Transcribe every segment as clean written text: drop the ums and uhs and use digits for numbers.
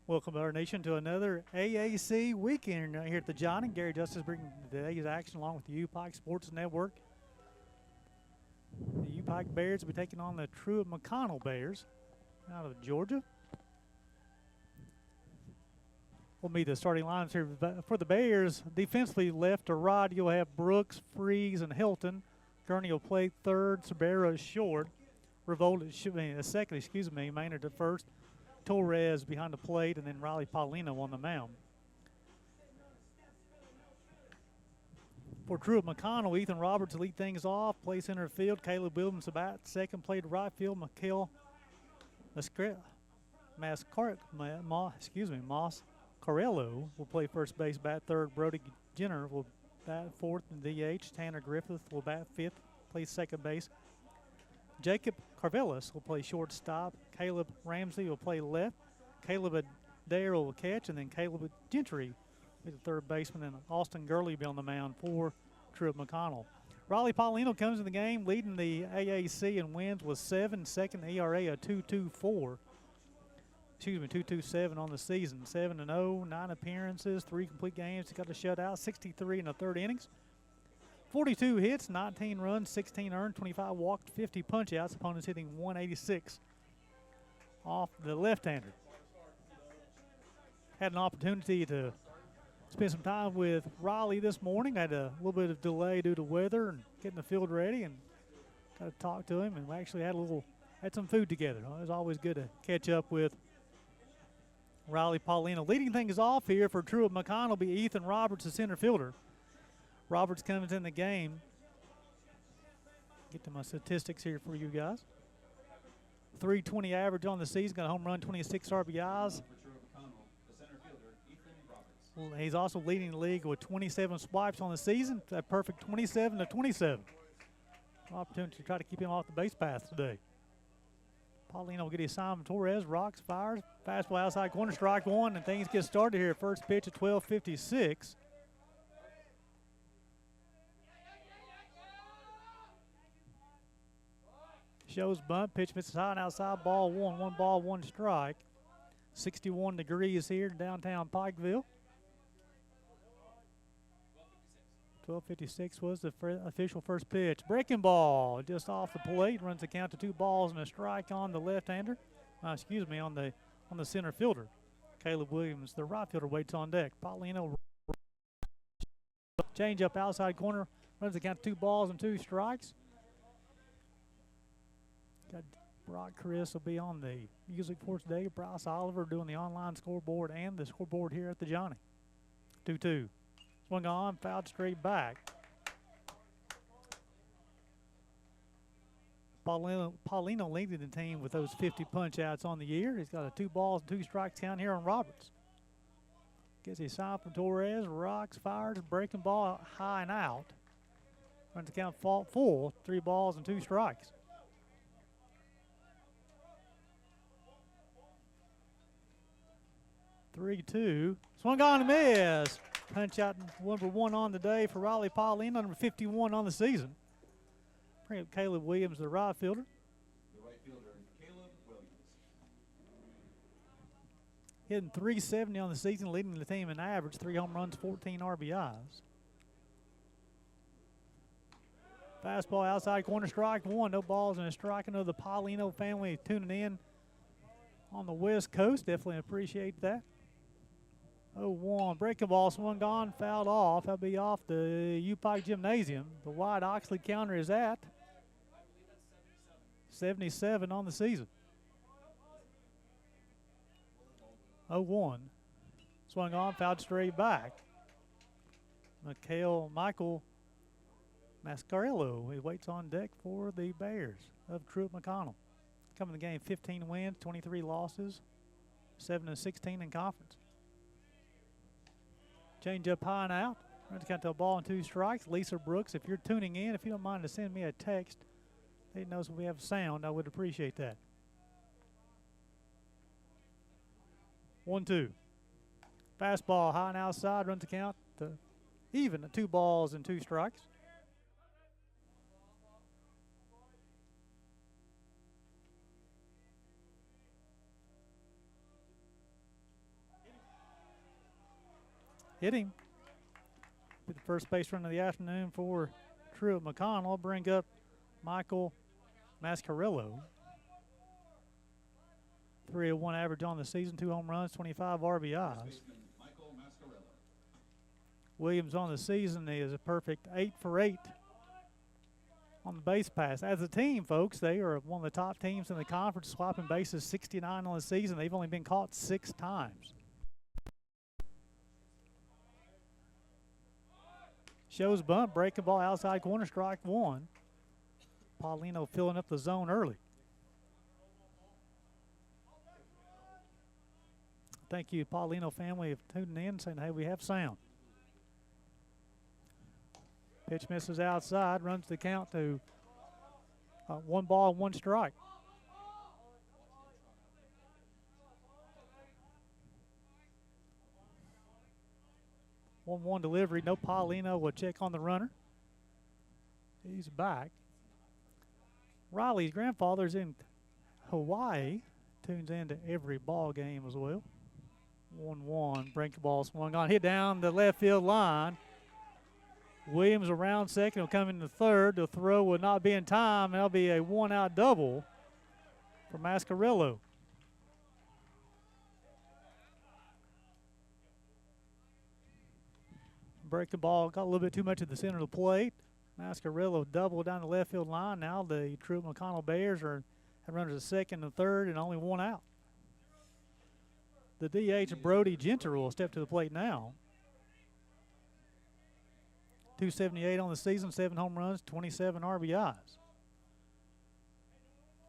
Welcome, our nation, to another AAC weekend right here at the Johnny. Gary Justice bringing today's action along with the U-Pike Sports Network. The U-Pike Bears will be taking on the Truett McConnell Bears out of Georgia. Will be the starting lines here for the Bears. Defensively, left to right, you'll have Brooks, Freeze, and Hilton. Gurney will play third. Sabera is short. Revolt is second, Maynard at first. Torres behind the plate, and then Riley Paulino on the mound. For Truett McConnell, Ethan Roberts to lead things off, play center field. Caleb Williams about second, played right field. Moss Carello will play first base, bat third. Brody Jenner will bat fourth and DH. Tanner Griffith will bat fifth, play second base. Jacob Carvelis will play shortstop. Caleb Ramsey will play left. Caleb Adair will catch, and then Caleb Gentry will be the third baseman, and Austin Gurley will be on the mound for Truett McConnell. Riley Paulino comes in the game, leading the AAC in wins with 7, second ERA of 2.24. 2.27 on the season. 7-0, 9 appearances, 3 complete games. He got a shutout, 63 in the third innings. 42 hits, 19 runs, 16 earned, 25 walked, 50 punch-outs. Opponents hitting 186 off the left-hander. Had an opportunity to spend some time with Riley this morning. Had a little bit of delay due to weather and getting the field ready, and got to talk to him. And we actually had some food together. It was always good to catch up with Riley Paulino. Leading things off here for Truett McConnell will be Ethan Roberts, the center fielder. Roberts comes in the game. Get to my statistics here for you guys. 320 average on the season, got a home run, 26 RBIs. He's also leading the league with 27 swipes on the season. A perfect 27-27. Opportunity to try to keep him off the base path today. Paulino will get his sign from Torres. Rocks, fires. Fastball outside corner, strike one, and things get started here. First pitch at 12:56. Shows bunt, pitch misses high and outside, ball one. 1 ball, 1 strike. 61 degrees here in downtown Pikeville. 12:56 was the official first pitch. Breaking ball just off the plate, runs the count to 2 balls and a strike on the left-hander. On the center fielder. Caleb Williams, the right fielder, waits on deck. Paulino change up outside corner, runs the count to 2 balls and 2 strikes. Got Brock Chris will be on the music for today. Bryce Oliver doing the online scoreboard and the scoreboard here at the Johnny. 2-2. Swung on, fouled straight back. Paulino leading the team with those 50 punch-outs on the year. He's got a 2 balls and 2 strikes count here on Roberts. Gets his sign from Torres, rocks, fires, breaking ball high and out. Runs the count full, 3 balls and 2 strikes. Three-two. Swung on and miss. Punch out number 1 on the day for Riley Paulino, number 51 on the season. Bring up Caleb Williams, the right fielder. The right fielder, Caleb Williams. Hitting .370 on the season, leading the team in average, 3 home runs, 14 RBIs. Fastball outside corner, strike one. No balls and a strike. Another Paulino family tuning in on the West Coast. Definitely appreciate that. 0-1. Breaking ball swung on, fouled off. That'll be off the U-Pike Gymnasium. The wide Oxley counter is at 77 on the season. 0-1. Swung on, fouled straight back. Michael Mascarello, he waits on deck for the Bears of Truett McConnell. Coming in the game, 15 wins, 23 losses, 7-16 in conference. Change up high and out. Runs count to a ball and 2 strikes. Lisa Brooks, if you're tuning in, if you don't mind to send me a text, it knows we have sound. I would appreciate that. 1-2. Fastball high and outside. Runs the count to even at 2 balls and 2 strikes. hit him. Be the first base run of the afternoon for Truett McConnell. Bring up Michael Mascarillo. 301 average on the season, 2 home runs, 25 RBIs. Williams on the season is a perfect 8 for 8 on the base pass. As a team, folks, they are one of the top teams in the conference, swapping bases 69 on the season. They've only been caught 6 times. Shows bunt, breaking ball outside corner, strike 1. Paulino filling up the zone early. Thank you, Paulino family, for tuning in, saying, hey, we have sound. Pitch misses outside, runs the count to 1 ball, 1 strike. One delivery, no Paulino will check on the runner. He's back. Riley's grandfather's in Hawaii, tunes into every ball game as well. 1-1, breaking ball swung on, hit down the left field line. Williams around second, will come into third. The throw will not be in time. That'll be a 1-out double for Mascarillo. Breaking ball got a little bit too much at the center of the plate. Mascarillo doubled down the left field line. Now the Truett McConnell Bears have runners at second and third and only 1 out. The DH, Brody Genter, will step to the plate now. 278 on the season, 7 home runs, 27 RBIs.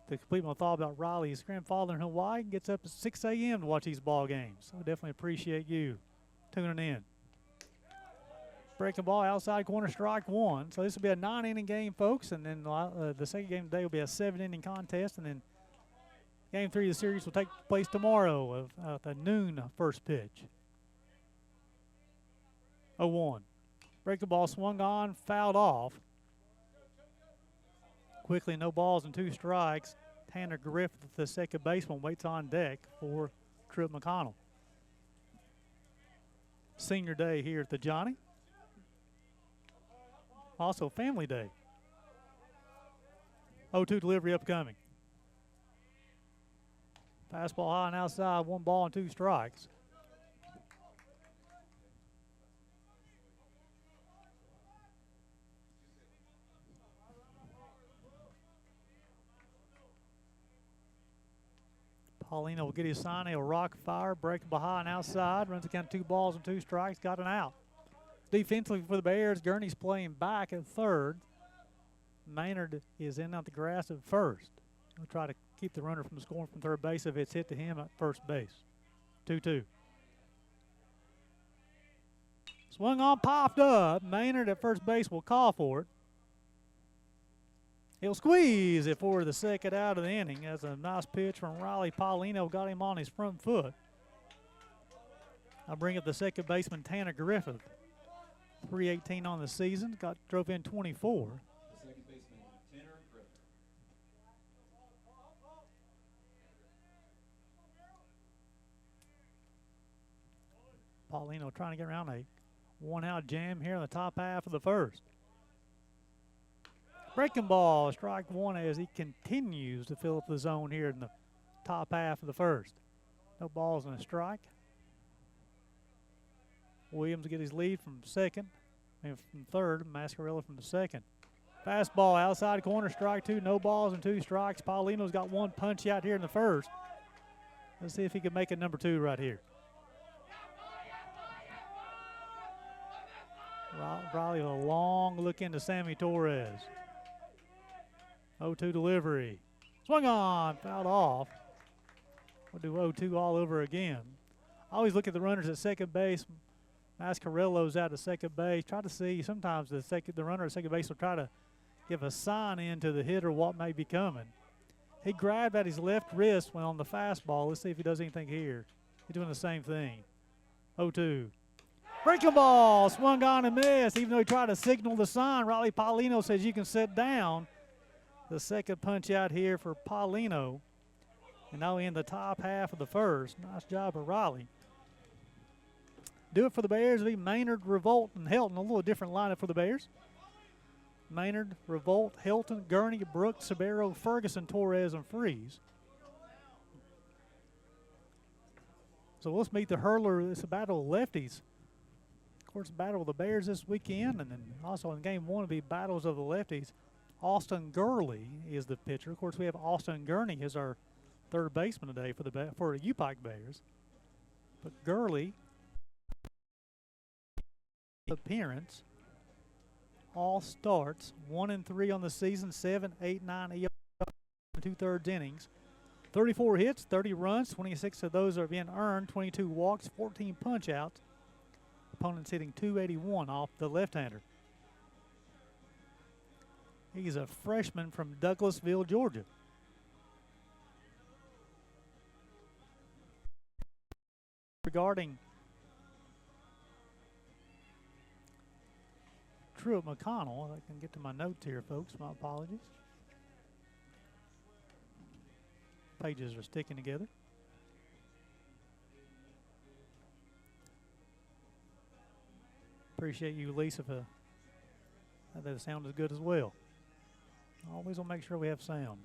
To complete my thought about Riley's grandfather in Hawaii, gets up at 6 a.m. to watch these ball games. So I definitely appreciate you tuning in. Breaking ball outside corner, strike 1. So this will be a 9-inning game, folks, and then the second game today will be a 7-inning contest, and then Game 3 of the series will take place tomorrow of the noon first pitch. 0-1. Breaking ball swung on, fouled off. Quickly, no balls and 2 strikes. Tanner Griffith, the second baseman, waits on deck for Truett McConnell. Senior day here at the Johnny. Also family day. 0-2 delivery upcoming. Fastball high and outside, 1 ball and 2 strikes. Paulino will get his sign. He'll rock fire, break behind outside, runs the count 2 balls and 2 strikes, got an out. Defensively for the Bears, Gurney's playing back at third. Maynard is in at the grass at first. He'll try to keep the runner from scoring from third base if it's hit to him at first base. 2-2. Swung on, popped up. Maynard at first base will call for it. He'll squeeze it for the second out of the inning. That's a nice pitch from Riley. Paulino got him on his front foot. I'll bring up the second baseman, Tanner Griffith. 318 on the season, drove in 24. The second baseman, Tanner Griffith. Paulino trying to get around a 1-out jam here in the top half of the first. Breaking ball, strike 1 as he continues to fill up the zone here in the top half of the first. No balls and a strike. Williams will get his lead from second and from third. Mascarillo from the second. Fastball outside corner, strike 2. No balls and 2 strikes. Paulino's got 1 punch out here in the first. Let's see if he can make it number 2 right here. Riley with a long look into Sammy Torres. 0-2 delivery. Swung on, fouled off. We'll do 0-2 all over again. I always look at the runners at second base. Mascarillo's out to second base. Try to see, sometimes the runner at second base will try to give a sign in to the hitter what may be coming. He grabbed at his left wrist when on the fastball. Let's see if he does anything here. He's doing the same thing. 0-2. Breaking ball, swung on and missed. Even though he tried to signal the sign, Riley Paulino says you can sit down. The second punch out here for Paulino. And now in the top half of the first. Nice job of Riley. Do it for the Bears will be Maynard, Revolt, and Helton. A little different lineup for the Bears. Maynard, Revolt, Helton, Gurney, Brooks, Sabero, Ferguson, Torres, and Freeze. So let's meet the hurler. It's a battle of lefties. Of course, battle of the Bears this weekend, and then also in game one will be battles of the lefties. Austin Gurley is the pitcher. Of course, we have Austin Gurney as our third baseman today for the UPike Bears. But Gurley, appearance, all starts, 1 and 3 on the season, 7, 8, 9 ERA, 2/3 innings. 34 hits, 30 runs, 26 of those are being earned, 22 walks, 14 punch-outs. Opponent's hitting .281 off the left-hander. He's a freshman from Douglasville, Georgia. Regarding Truett McConnell, I can get to my notes here, folks. My apologies. Pages are sticking together. Appreciate you, Lisa, for that the sound is good as well. Always want to make sure we have sound.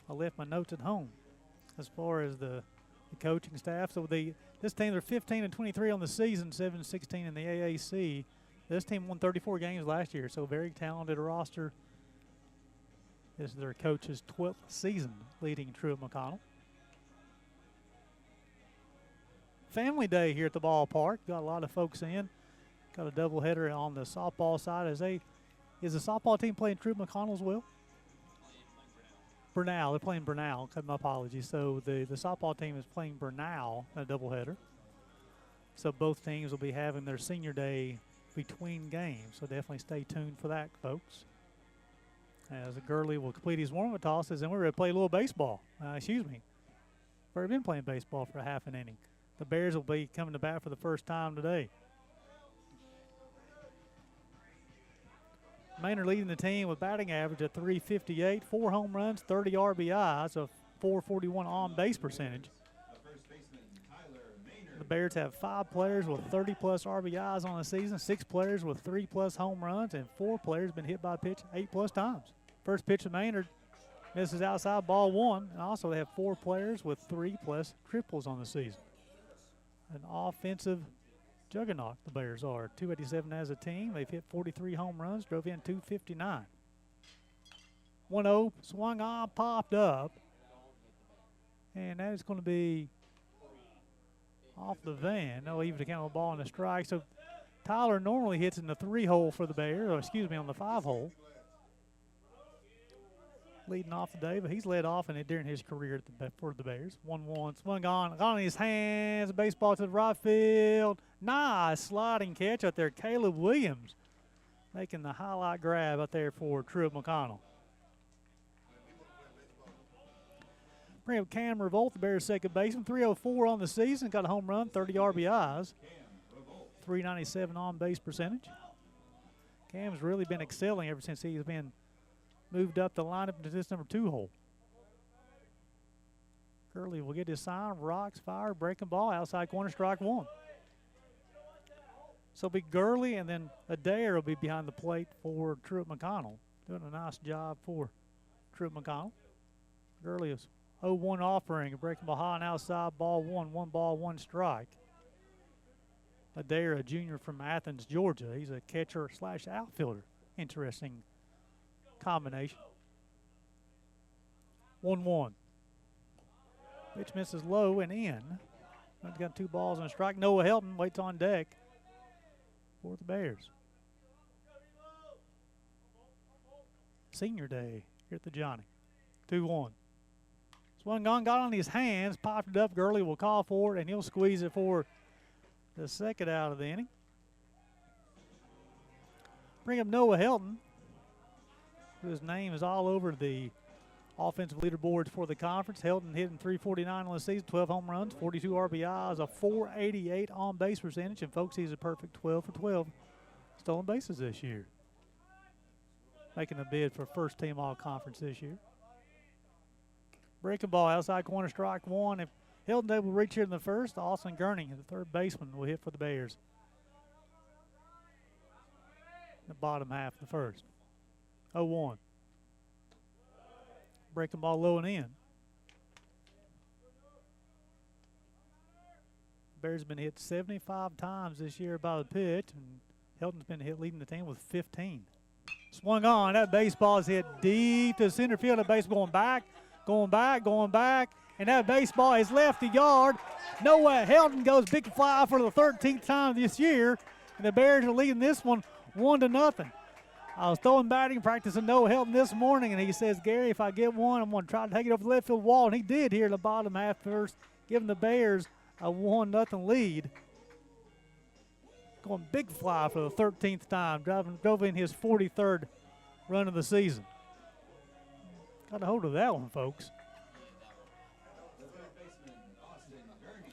I left my notes at home as far as the coaching staff. So this team, they're 15 and 23 on the season, 7-16 in the AAC. This team won 34 games last year, so very talented roster. This is their coach's 12th season leading Truett McConnell. Family day here at the ballpark. Got a lot of folks in. Got a doubleheader on the softball side. Is the softball team playing Truett McConnell as well? Bernal. They're playing Bernal. My apologies. So the softball team is playing Bernal in a doubleheader. So both teams will be having their senior day between games. So definitely stay tuned for that, folks. As Gurley will complete his warm-up tosses, and we're going to play a little baseball. We've already been playing baseball for a half an inning. The Bears will be coming to bat for the first time today. Maynard leading the team with batting average at .358, 4 home runs, 30 RBIs, a .441 on-base percentage. The Bears have 5 players with 30-plus RBIs on the season, 6 players with 3-plus home runs, and 4 players been hit by a pitch 8-plus times. First pitch of Maynard misses outside, ball 1. And also they have 4 players with 3-plus triples on the season. An offensive juggernaut the Bears are. 287 as a team. They've hit 43 home runs, drove in 259. 1-0, swung on, popped up. And that is going to be off the van. No, even to count a ball and a strike. So Tyler normally hits in the 3-hole for the Bears, or excuse me, on the 5-hole. Leading off today, but he's led off in it during his career for the Bears. 1-1, swung on his hands, baseball to the right field. Nice sliding catch out there. Caleb Williams making the highlight grab out there for Truett McConnell. Bring up Cam Revolt, the Bears' second baseman. 304 on the season, got a home run, 30 RBIs, 397 on-base percentage. Cam's really been excelling ever since he's been moved up the lineup to this number 2 hole. Gurley will get his sign, rocks, fire, breaking ball, outside corner, strike 1. So it'll be Gurley, and then Adair will be behind the plate for Truett McConnell. Doing a nice job for Truett McConnell. Gurley is 0-1 offering, a breaking ball high and outside, ball 1, 1 ball, 1 strike. Adair, a junior from Athens, Georgia. He's a catcher / outfielder. Interesting combination. 1-1. Pitch misses low and in. We've got 2 balls and a strike. Noah Helton waits on deck for the Bears. Senior day here at the Johnny. 2-1. Swung on, got on his hands, popped it up. Gurley will call for it, and he'll squeeze it for the second out of the inning. Bring up Noah Helton, whose name is all over the offensive leaderboards for the conference. Helton hitting .349 on the season, 12 home runs, 42 RBIs, a .488 on-base percentage, and folks, he's a perfect 12 for 12 stolen bases this year. Making a bid for first team all-conference this year. Breaking ball, outside corner, strike 1. If Hilton able to reach here in the first. Austin Gurney, the third baseman, will hit for the Bears. The bottom half of the first. 0-1. Breaking ball low and in. Bears have been hit 75 times this year by the pitch, and Hilton's been hit leading the team with 15. Swung on. That baseball is hit deep to center field. That base going back, going back, going back. And that baseball has left the yard. Noah Helton goes big fly for the 13th time this year. And the Bears are leading this one 1-0. I was throwing batting practice in Noah Helton this morning, and he says, Gary, if I get one, I'm going to try to take it over the left field wall. And he did here in the bottom half first, giving the Bears a 1-0 lead. Going big fly for the 13th time, drove in his 43rd run of the season. Got a hold of that one, folks.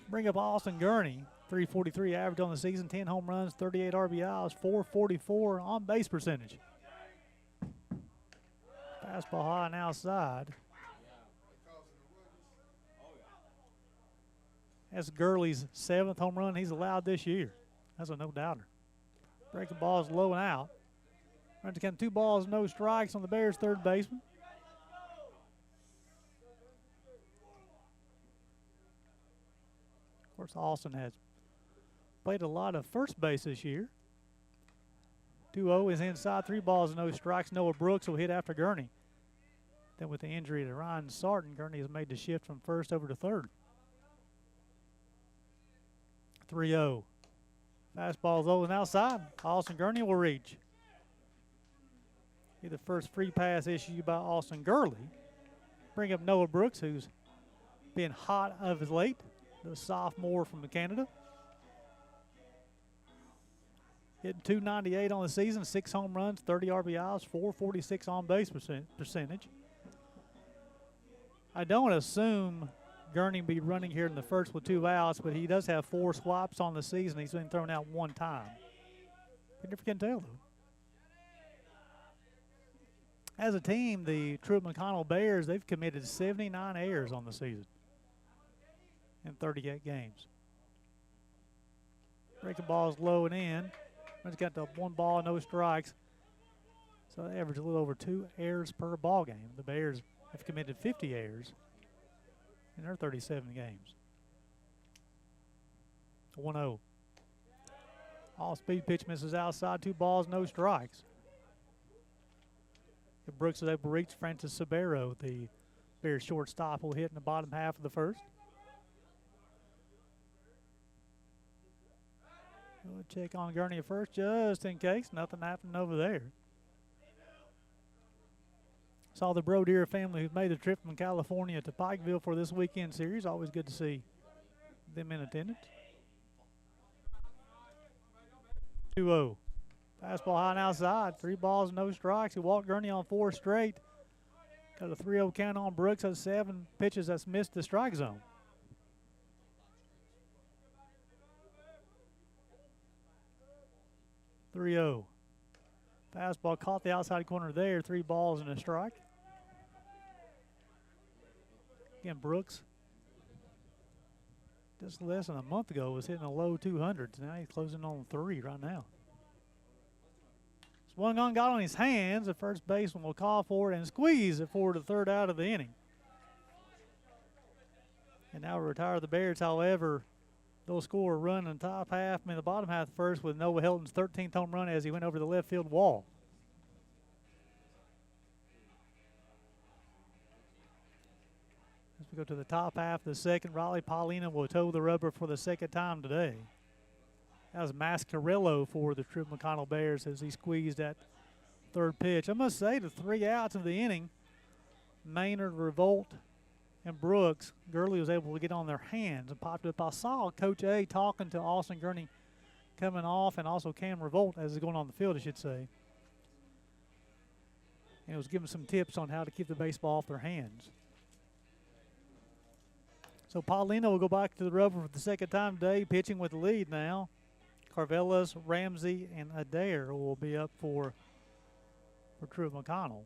Bring up Austin Gurney, 343 average on the season, 10 home runs, 38 RBIs, 444 on base percentage. Fastball high and outside. That's Gurley's 7th home run he's allowed this year. That's a no-doubter. Breaking balls low and out. Runs count 2 balls, no strikes on the Bears' third baseman. Of course, Austin has played a lot of first base this year. 2-0 is inside, 3 balls, no strikes. Noah Brooks will hit after Gurney. Then with the injury to Ryan Sarton, Gurney has made the shift from first over to third. 3-0. Fastball low and outside. Austin Gurney will reach. Be the first free pass issued by Austin Gurley. Bring up Noah Brooks, who's been hot of his late. The sophomore from Canada. Hitting .298 on the season, 6 home runs, 30 RBIs, 446 on base percentage. I don't assume Gurney will be running here in the first with 2 outs, but he does have 4 swipes on the season. He's been thrown out 1 time. You never can tell, though. As a team, the Truett McConnell Bears, they've committed 79 errors on the season in 38 games. Breaking balls low and in. He's got the 1 ball, no strikes. So they average a little over 2 errors per ball game. The Bears have committed 50 errors in their 37 games. 1-0. All-speed pitch misses outside. 2 balls, no strikes. If Brooks is able to reach, Francis Sabero, the Bears shortstop, will hit in the bottom half of the first. We'll check on Gurney at first just in case. Nothing happened over there. Saw the Brodeer family who's made the trip from California to Pikeville for this weekend series. Always good to see them in attendance. 2-0. Fastball high and outside. 3 balls, no strikes. He walked Gurney on 4 straight. Got a 3-0 count on Brooks. Has 7 pitches that's missed the strike zone. .30. Fastball caught the outside corner there. 3 balls and a strike. Again, Brooks, just less than a month ago, was hitting a low 200s. Now he's closing on 3 right now. Swung on, got on his hands. The first baseman will call for it and squeeze it forward to third out of the inning. And now retire the Bears, however, they'll score a run in the top half, in the bottom half of the first with Noah Helton's 13th home run as he went over the left field wall. As we go to the top half of the second, Riley Paulina will toe the rubber for the second time today. That was Mascarello for the Truett McConnell Bears as he squeezed that third pitch. I must say, the 3 outs of the inning, Maynard, Revolt, and Brooks, Gurley was able to get on their hands and popped up. I saw Coach A talking to Austin Gurney coming off, and also Cam Revolt as he's going on the field, I should say. And he was giving some tips on how to keep the baseball off their hands. So Paulino will go back to the rubber for the second time today, pitching with the lead now. Carvelas, Ramsey, and Adair will be up for Truett McConnell.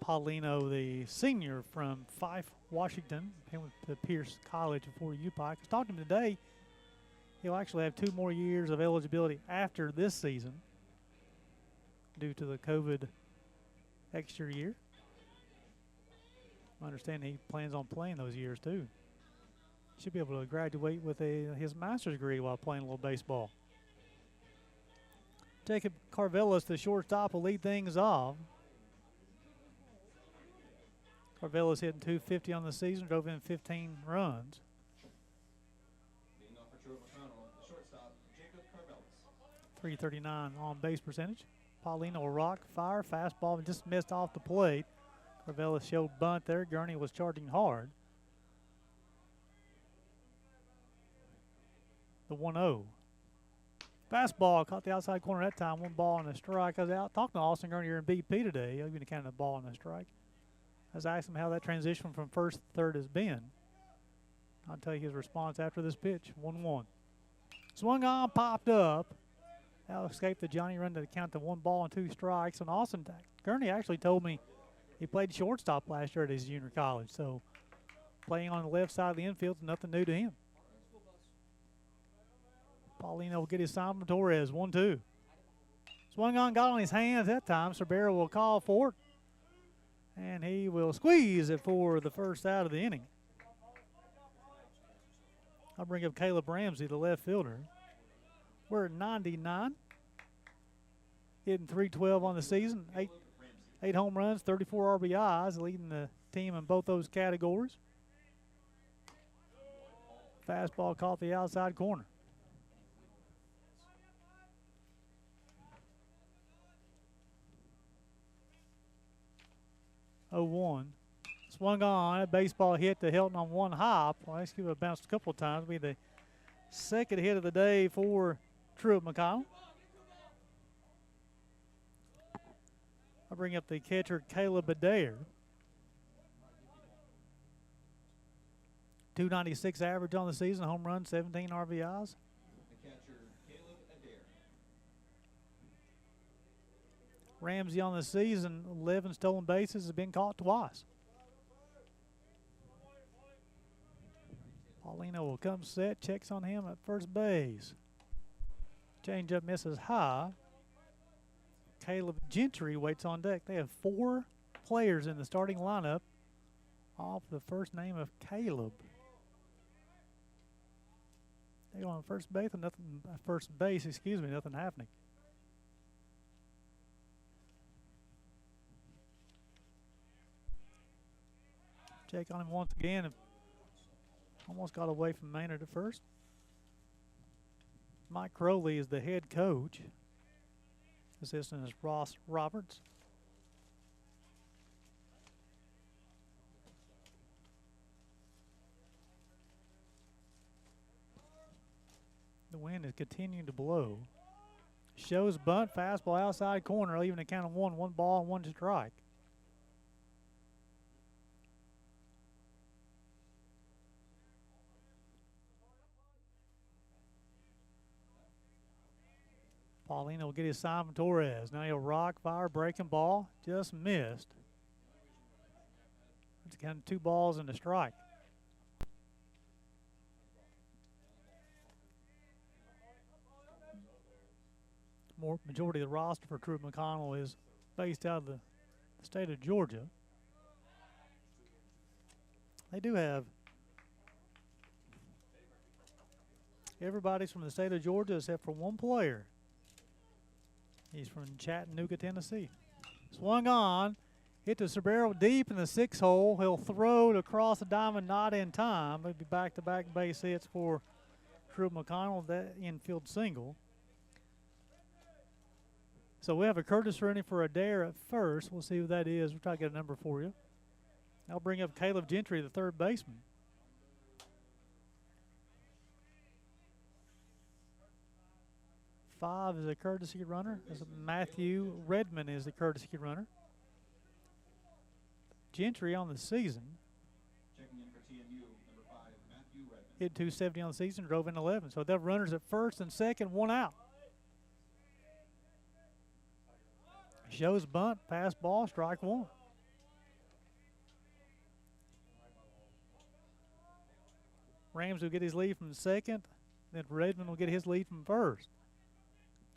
Paulino, the senior from Fife, Washington. He went to Pierce College before UPI. I was talking to him today. He'll actually have 2 more years of eligibility after this season due to the COVID extra year. I understand he plans on playing those years too. Should be able to graduate with his master's degree while playing a little baseball. Jacob Carvelis, the shortstop, will lead things off. Carvelis hitting .250 on the season, drove in 15 runs. Leading off for Truett McConnell, the shortstop, Jacob Carvelis. .339 on base percentage. Paulino will rock, fire, fastball, just missed off the plate. Carvelis showed bunt there. Gurney was charging hard. The 1-0. Fastball caught the outside corner that time. 1 ball and a strike. I was out talking to Austin Gurney here in BP today. He'll be kind of a ball and a strike. I was asking him how that transition from first to third has been. I'll tell you his response after this pitch. 1-1. Swung on, popped up. That'll escape the Johnny run to count to 1 ball and 2 strikes. And Austin Gurney actually told me he played shortstop last year at his junior college. So playing on the left side of the infield is nothing new to him. Paulino will get his sign from Torres. 1-2. Swung on, got on his hands that time. Cerbero will call for it. And he will squeeze it for the first out of the inning. I'll bring up Caleb Ramsey, the left fielder. We're at 99. Hitting .312 on the season. 8 home runs, 34 RBIs, leading the team in both those categories. Fastball caught the outside corner. .01. Swung on. That baseball hit to Helton on 1 hop. Well, let's give it bounced a couple of times. It'll be the second hit of the day for Truett McConnell. I'll bring up the catcher, Caleb Adair. .296 average on the season, home run, 17 RBIs. The catcher, Caleb Adair. Ramsey on the season, 11 stolen bases, has been caught twice. Paulino will come set, checks on him at first base. Changeup misses high. Caleb Gentry waits on deck. They have 4 players in the starting lineup off the first name of Caleb. They go on first base and nothing. Nothing happening. Check on him once again. Almost got away from Maynard at first. Mike Crowley is the head coach. Assistant is Ross Roberts. The wind is continuing to blow. Shows bunt, fastball outside corner, leaving a count of 1 ball and 1 strike. Paulino will get his sign from Torres. Now he'll rock, fire, breaking ball. Just missed. It's kind of 2 balls and a strike. Majority of the roster for Truett McConnell is based out of the state of Georgia. They do have everybody's from the state of Georgia except for 1 player. He's from Chattanooga, Tennessee. Swung on, hit to Cerbero deep in the 6 hole. He'll throw it across the diamond, not in time. It'll be back-to-back base hits for Truett McConnell, that infield single. So we have a Curtis running for Adair at first. We'll see who that is. We'll try to get a number for you. I'll bring up Caleb Gentry, the third baseman. 5 is a courtesy runner. Matthew Redmond is the courtesy runner. Gentry on the season. Checking in for TMU, number 5, Matthew Redmond. Hit .270 on the season, drove in 11. So they have runners at first and second, 1 out. Shows bunt, pass ball, strike 1. Rams will get his lead from second. Then Redmond will get his lead from first.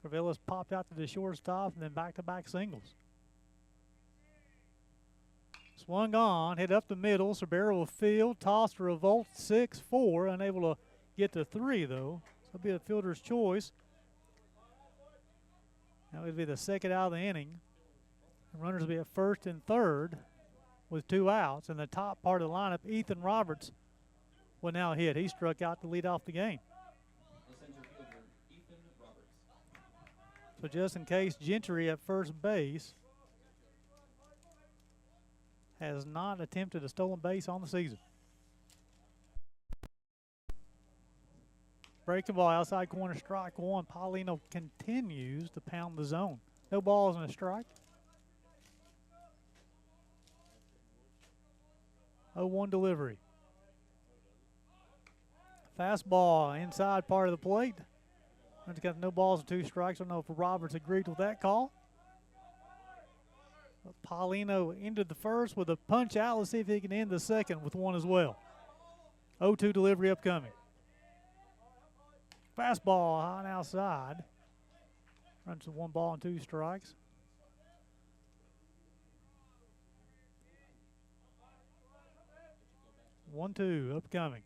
Corvallis popped out to the shortstop and then back-to-back singles. Swung on, hit up the middle. Sabero will field, toss to revolt 6-4. Unable to get to 3, though. So it'll be a fielder's choice. That would be the second out of the inning. The runners will be at first and third with 2 outs. In the top part of the lineup, Ethan Roberts will now hit. He struck out to lead off the game. The center fielder, Ethan Roberts. So just in case, Gentry at first base has not attempted a stolen base on the season. Breaking ball, outside corner, strike 1. Paulino continues to pound the zone. No balls and a strike. 0-1 delivery. Fastball inside part of the plate. He's got no balls and 2 strikes. I don't know if Roberts agreed with that call. But Paulino ended the first with a punch out. Let's see if he can end the second with 1 as well. 0-2 delivery upcoming. Fastball high and outside. Runs to 1 ball and 2 strikes. One, 2 upcoming.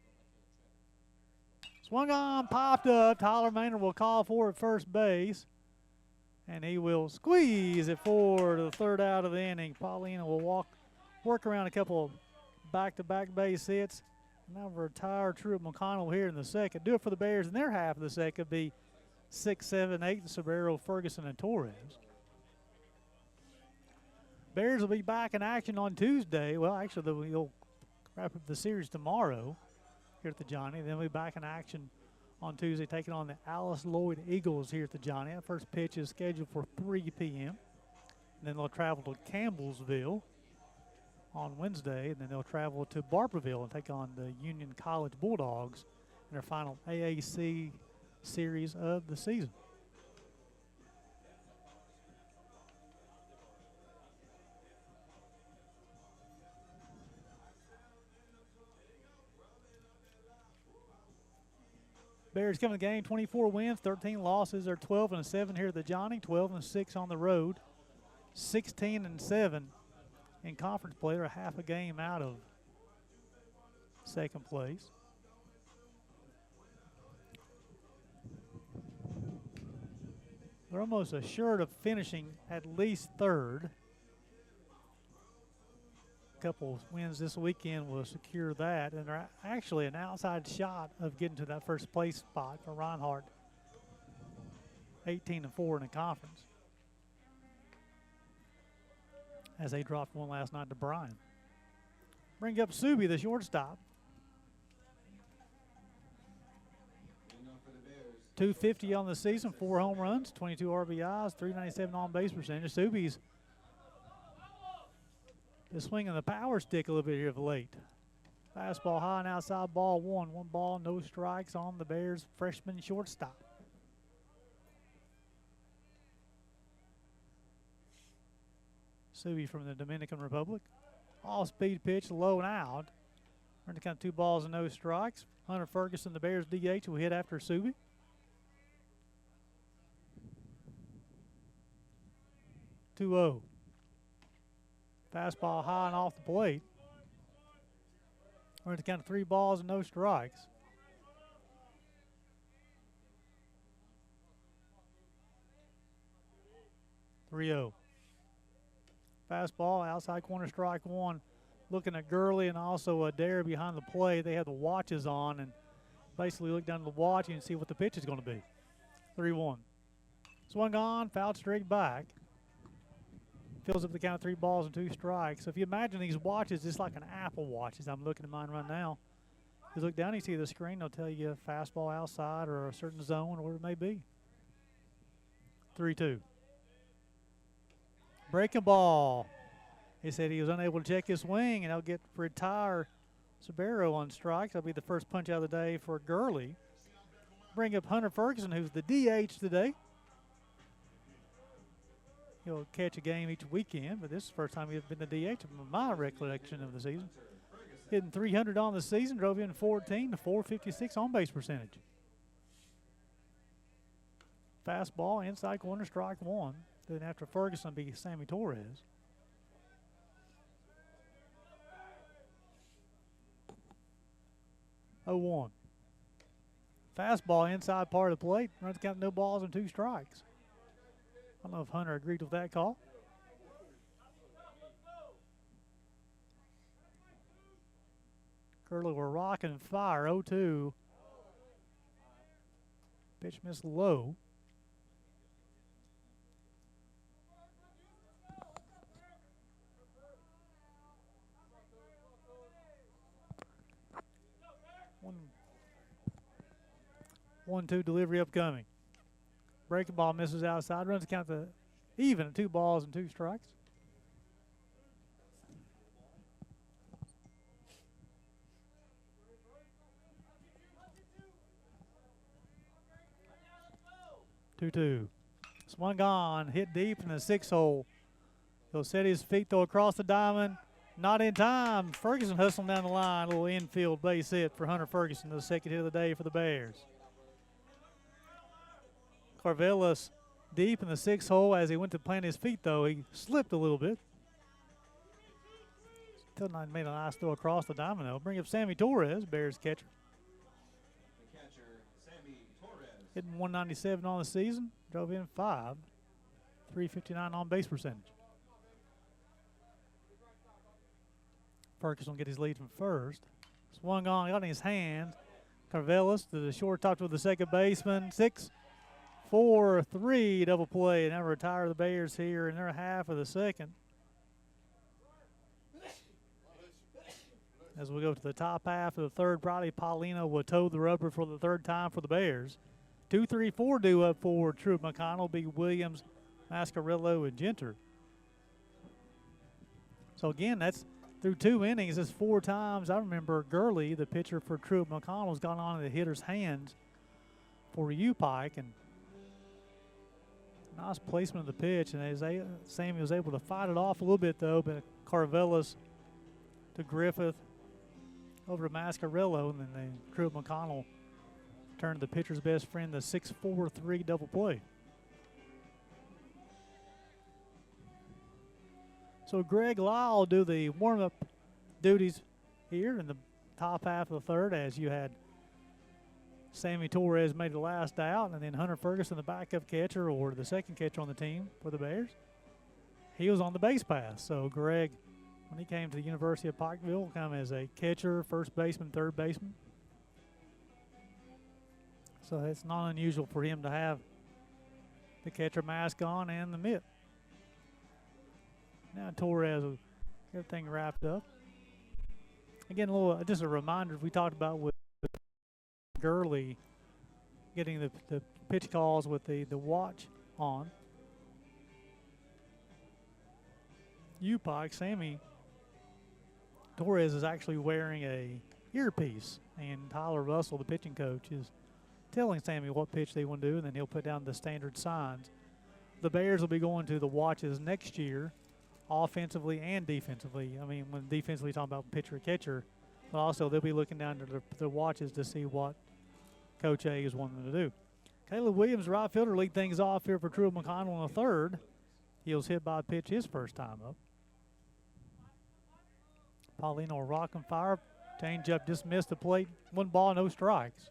Swung on, popped up. Tyler Maynard will call for at first base. And he will squeeze it forward to the third out of the inning. Paulino will work around a couple of back-to-back base hits. Now retire Truett McConnell here in the second. Do it for the Bears in their half of the second. Be 6, 7, 8, and Sabero, Ferguson, and Torres. Bears will be back in action on Tuesday. Well, actually, they'll wrap up the series tomorrow here at the Johnny. Then we'll be back in action on Tuesday, taking on the Alice Lloyd Eagles here at the Johnny. That first pitch is scheduled for 3 p.m. And then they'll travel to Campbellsville on Wednesday, and then they'll travel to Barberville and take on the Union College Bulldogs in their final AAC series of the season. Bears coming to the game, 24 wins, 13 losses. They're 12-7 here at the Johnny, 12-6 on the road, 16-7 in conference play. They're half a game out of second place. They're almost assured of finishing at least third. A couple wins this weekend will secure that, and they're actually an outside shot of getting to that first place spot for Reinhardt. 18-4 in the conference, as they dropped 1 last night to Bryan. Bring up Subi, the shortstop. 250 on the season, 4 home runs, 22 RBIs, 397 on base percentage. Subi's been swinging the power stick a little bit here of late. Fastball high and outside, ball 1. 1 ball, no strikes on the Bears' freshman shortstop. Subi from the Dominican Republic. All-speed pitch, low and out. We're going to count 2 balls and no strikes. Hunter Ferguson, the Bears DH, will hit after Subi. 2-0. Fastball high and off the plate. We're going to count 3 balls and no strikes. Three-0. Fastball, outside corner, strike 1. Looking at Gurley and also Adair behind the plate. They have the watches on and basically look down at the watch and see what the pitch is going to be. 3-1. Swung on, fouled straight back. Fills up the count of 3 balls and 2 strikes. So if you imagine these watches, just like an Apple Watch, as I'm looking at mine right now, you look down, you see the screen, they'll tell you a fastball outside or a certain zone or whatever it may be. 3-2. Breaking ball. He said he was unable to check his swing, and they'll get retire Sabero on strikes. That'll be the first punch out of the day for Gurley. Bring up Hunter Ferguson, who's the DH today. He'll catch a game each weekend, but this is the first time he's been the DH in my recollection of the season. hitting .300 on the season, drove in 14 to .456 on base percentage. Fastball, inside corner, strike one. Then after Ferguson be Sammy Torres. Oh, 1. Fastball inside part of the plate. Runs count, no balls and 2 strikes. I don't know if Hunter agreed with that call. Curly will rock and fire. 0-2. Pitch missed low. One-two delivery upcoming. Breaking ball misses outside. Runs count to even at 2 balls and 2 strikes. Two. Swung on, hit deep in the 6 hole. He'll set his feet though across the diamond. Not in time. Ferguson hustling down the line. A little infield base hit for Hunter Ferguson, the second hit of the day for the Bears. Carvelis deep in the 6 hole. As he went to plant his feet, though, he slipped a little bit. Still not made a nice throw across the diamond, though. Bring up Sammy Torres, Bears catcher. The catcher, Sammy Torres. Hitting 197 on the season. Drove in 5. .359 on base percentage. Ferguson will get his lead from first. Swung on, got in his hand. Carvelis to the shortstop with the second baseman. 6-4-3 double play. Now retire the Bears here in their half of the second. As we go to the top half of the third, probably Paulino will toe the rubber for the third time for the Bears. 2-3-4 due up for Truett, McConnell, B. Williams, Mascarillo, and Genter. So again, that's through 2 innings. It's 4 times. I remember Gurley, the pitcher for Truett, McConnell, has gone on in the hitter's hands for U-Pike, and nice placement of the pitch. And Sammy was able to fight it off a little bit though, but Carvelis to Griffith over to Mascarillo, and then Truett, McConnell turned the pitcher's best friend, the 6-4-3 double play. So Greg Lyle will do the warm-up duties here in the top half of the third, as you had Sammy Torres made the last out, and then Hunter Ferguson, the backup catcher or the second catcher on the team for the Bears. He was on the base pass. So Greg, when he came to the University of Pikeville, will come as a catcher, first baseman, third baseman. So it's not unusual for him to have the catcher mask on and the mitt. Now Torres will get everything wrapped up. Again, just a reminder we talked about with Gurley getting the pitch calls with the watch on. U-Pike, Sammy Torres is actually wearing a earpiece, and Tyler Russell, the pitching coach, is telling Sammy what pitch they want to do, and then he'll put down the standard signs. The Bears will be going to the watches next year, offensively and defensively. I mean, when defensively talking about pitcher catcher, but also they'll be looking down to the watches to see what Coach A is wanting to do. Caleb Williams, right fielder, lead things off here for Truett McConnell in the third. He was hit by a pitch his first time up. Paulino rock and fire. Change-up just missed the plate. 1 ball, no strikes.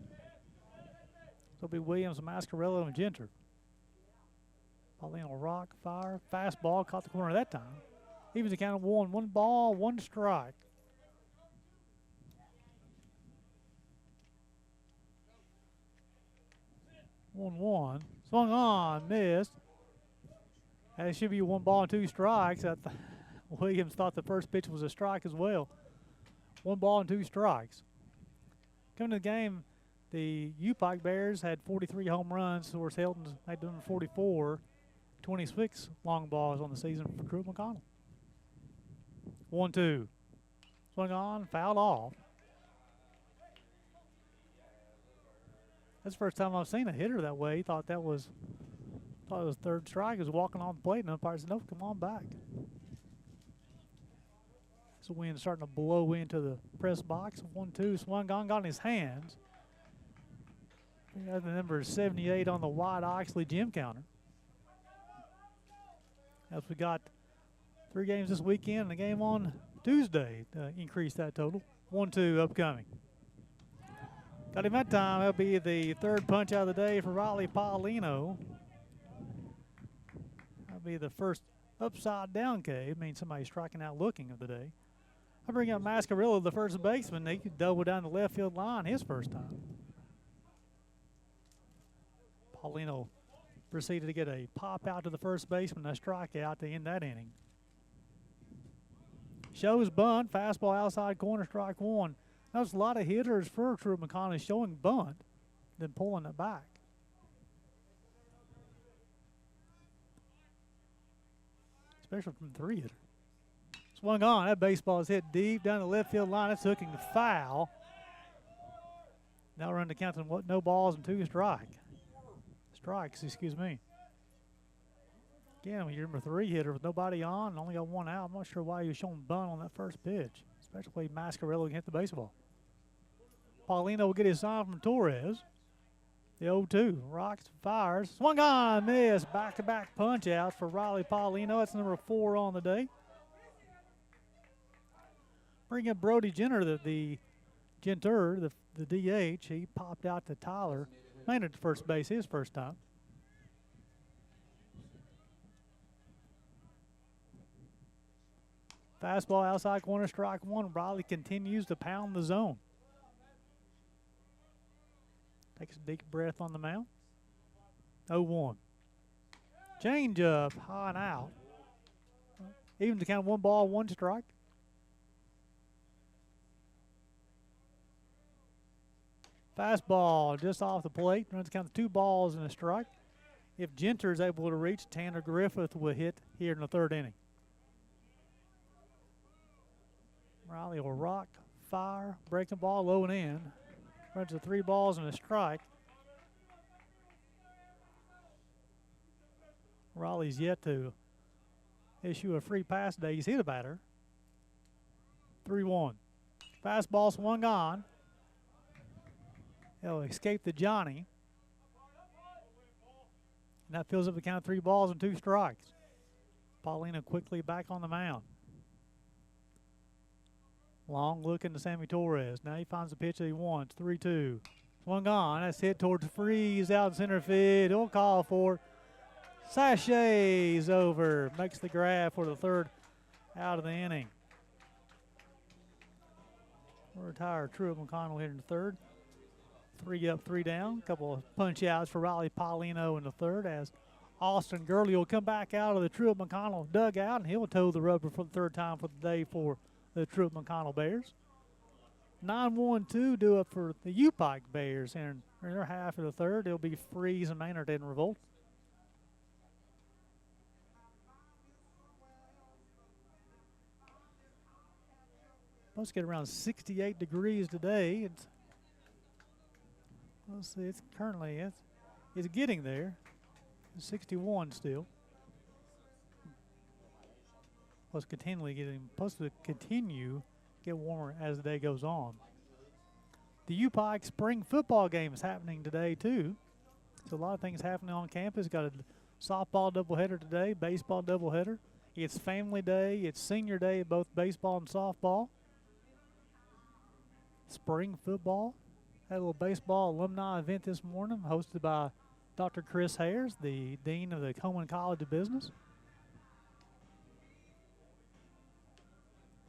So it'll be Williams, Mascarillo, and Genter. Paulino rock, fire. Fastball, caught the corner that time. Evens the count of 1. 1 ball, 1 strike. One. Swung on, missed. And it should be 1 ball and 2 strikes. Williams thought the first pitch was a strike as well. 1 ball and 2 strikes. Coming to the game, the U-Pike Bears had 43 home runs. Horace Helton had done 44. 26 long balls on the season for Truett McConnell. 1-2. Swung on, fouled off. That's the first time I've seen a hitter that way. He thought it was third strike. He was walking on the plate, and the umpire said, "No, come on back." As the wind starting to blow into the press box. 1-2, swung on, got in his hands. We got the number 78 on the White Oxley gym counter. As we got 3 games this weekend and a game on Tuesday to increase that total. 1-2 upcoming. Got him that time. That'll be the 3rd punch out of the day for Riley Paulino. That'll be the first upside down K. Means somebody striking out looking of the day. I bring up Mascarello, the first baseman. He could double down the left field line his first time. Paulino proceeded to get a pop out to the first baseman, a strikeout to end that inning. Shows bunt, fastball outside corner, strike 1. There's a lot of hitters for Truett McConnell showing bunt, then pulling it back. Especially from 3-hitter. Swung on. That baseball is hit deep down the left field line. It's hooking foul. Now we're on the count of no balls and 2 strikes, excuse me. Again, when you're a 3-hitter with nobody on and only got 1 out, I'm not sure why you're showing bunt on that first pitch, especially Mascarello can hit the baseball. Paulino will get his sign from Torres. The 0-2, rocks, fires, swung on, miss. Back-to-back punch-outs for Riley Paulino. That's number 4 on the day. Bring up Brody Genter, the DH. He popped out to Tyler. Made it to first base his first time. Fastball outside corner, strike 1. Riley continues to pound the zone. Takes a deep breath on the mound. 0-1. Change up, high and out. Even to count of 1 ball, 1 strike. Fastball just off the plate. Runs count of 2 balls and a strike. If Genter is able to reach, Tanner Griffith will hit here in the 3rd inning. Riley will rock, fire, break the ball low and in. Runs to 3 balls and a strike. Riley's yet to issue a free pass today. He's hit a batter. 3-1. Fastball swung on. He'll escape to Johnny. And that fills up the count of 3 balls and 2 strikes. Paulino quickly back on the mound. Long look into Sammy Torres. Now he finds the pitch that he wants. 3-2. Swung on. That's hit towards Freeze out in center field. He'll call for it. Sachets over. Makes the grab for the 3rd out of the inning. We'll retire Truett McConnell here in the 3rd. 3 up, 3 down. A couple of punch outs for Riley Paulino in the 3rd as Austin Gurley will come back out of the Truett McConnell dugout and he'll toe the rubber for the 3rd time for the day for the Truett McConnell Bears. 9-1-2 due up for the U-Pike Bears in their half of the 3rd. It'll be Freeze and Maynard in revolt. Let's get around 68 degrees today. Let's see, it's currently it's getting there. 61 still. Supposed to continue get warmer as the day goes on. The U-Pike spring football game is happening today too. So a lot of things happening on campus. Got a softball doubleheader today, baseball doubleheader. It's family day, it's senior day, both baseball and softball. Spring football. Had a little baseball alumni event this morning hosted by Dr. Chris Hayers, the Dean of the Coleman College of Business.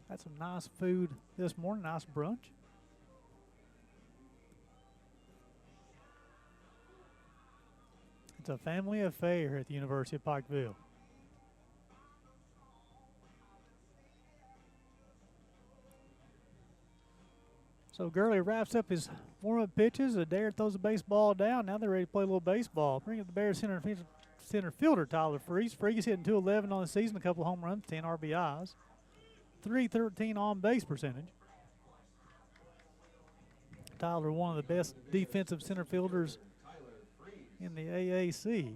Had some nice food this morning, nice brunch. It's a family affair at the University of Pikeville. So Gurley wraps up his warm-up pitches. Adair throws the baseball down. Now they're ready to play a little baseball. Bring up the Bears center fielder, Tyler Freeze. Freeze hitting .211 on the season, a couple of home runs, 10 RBIs. .313 on-base percentage. Tyler, one of the best defensive center fielders in the AAC.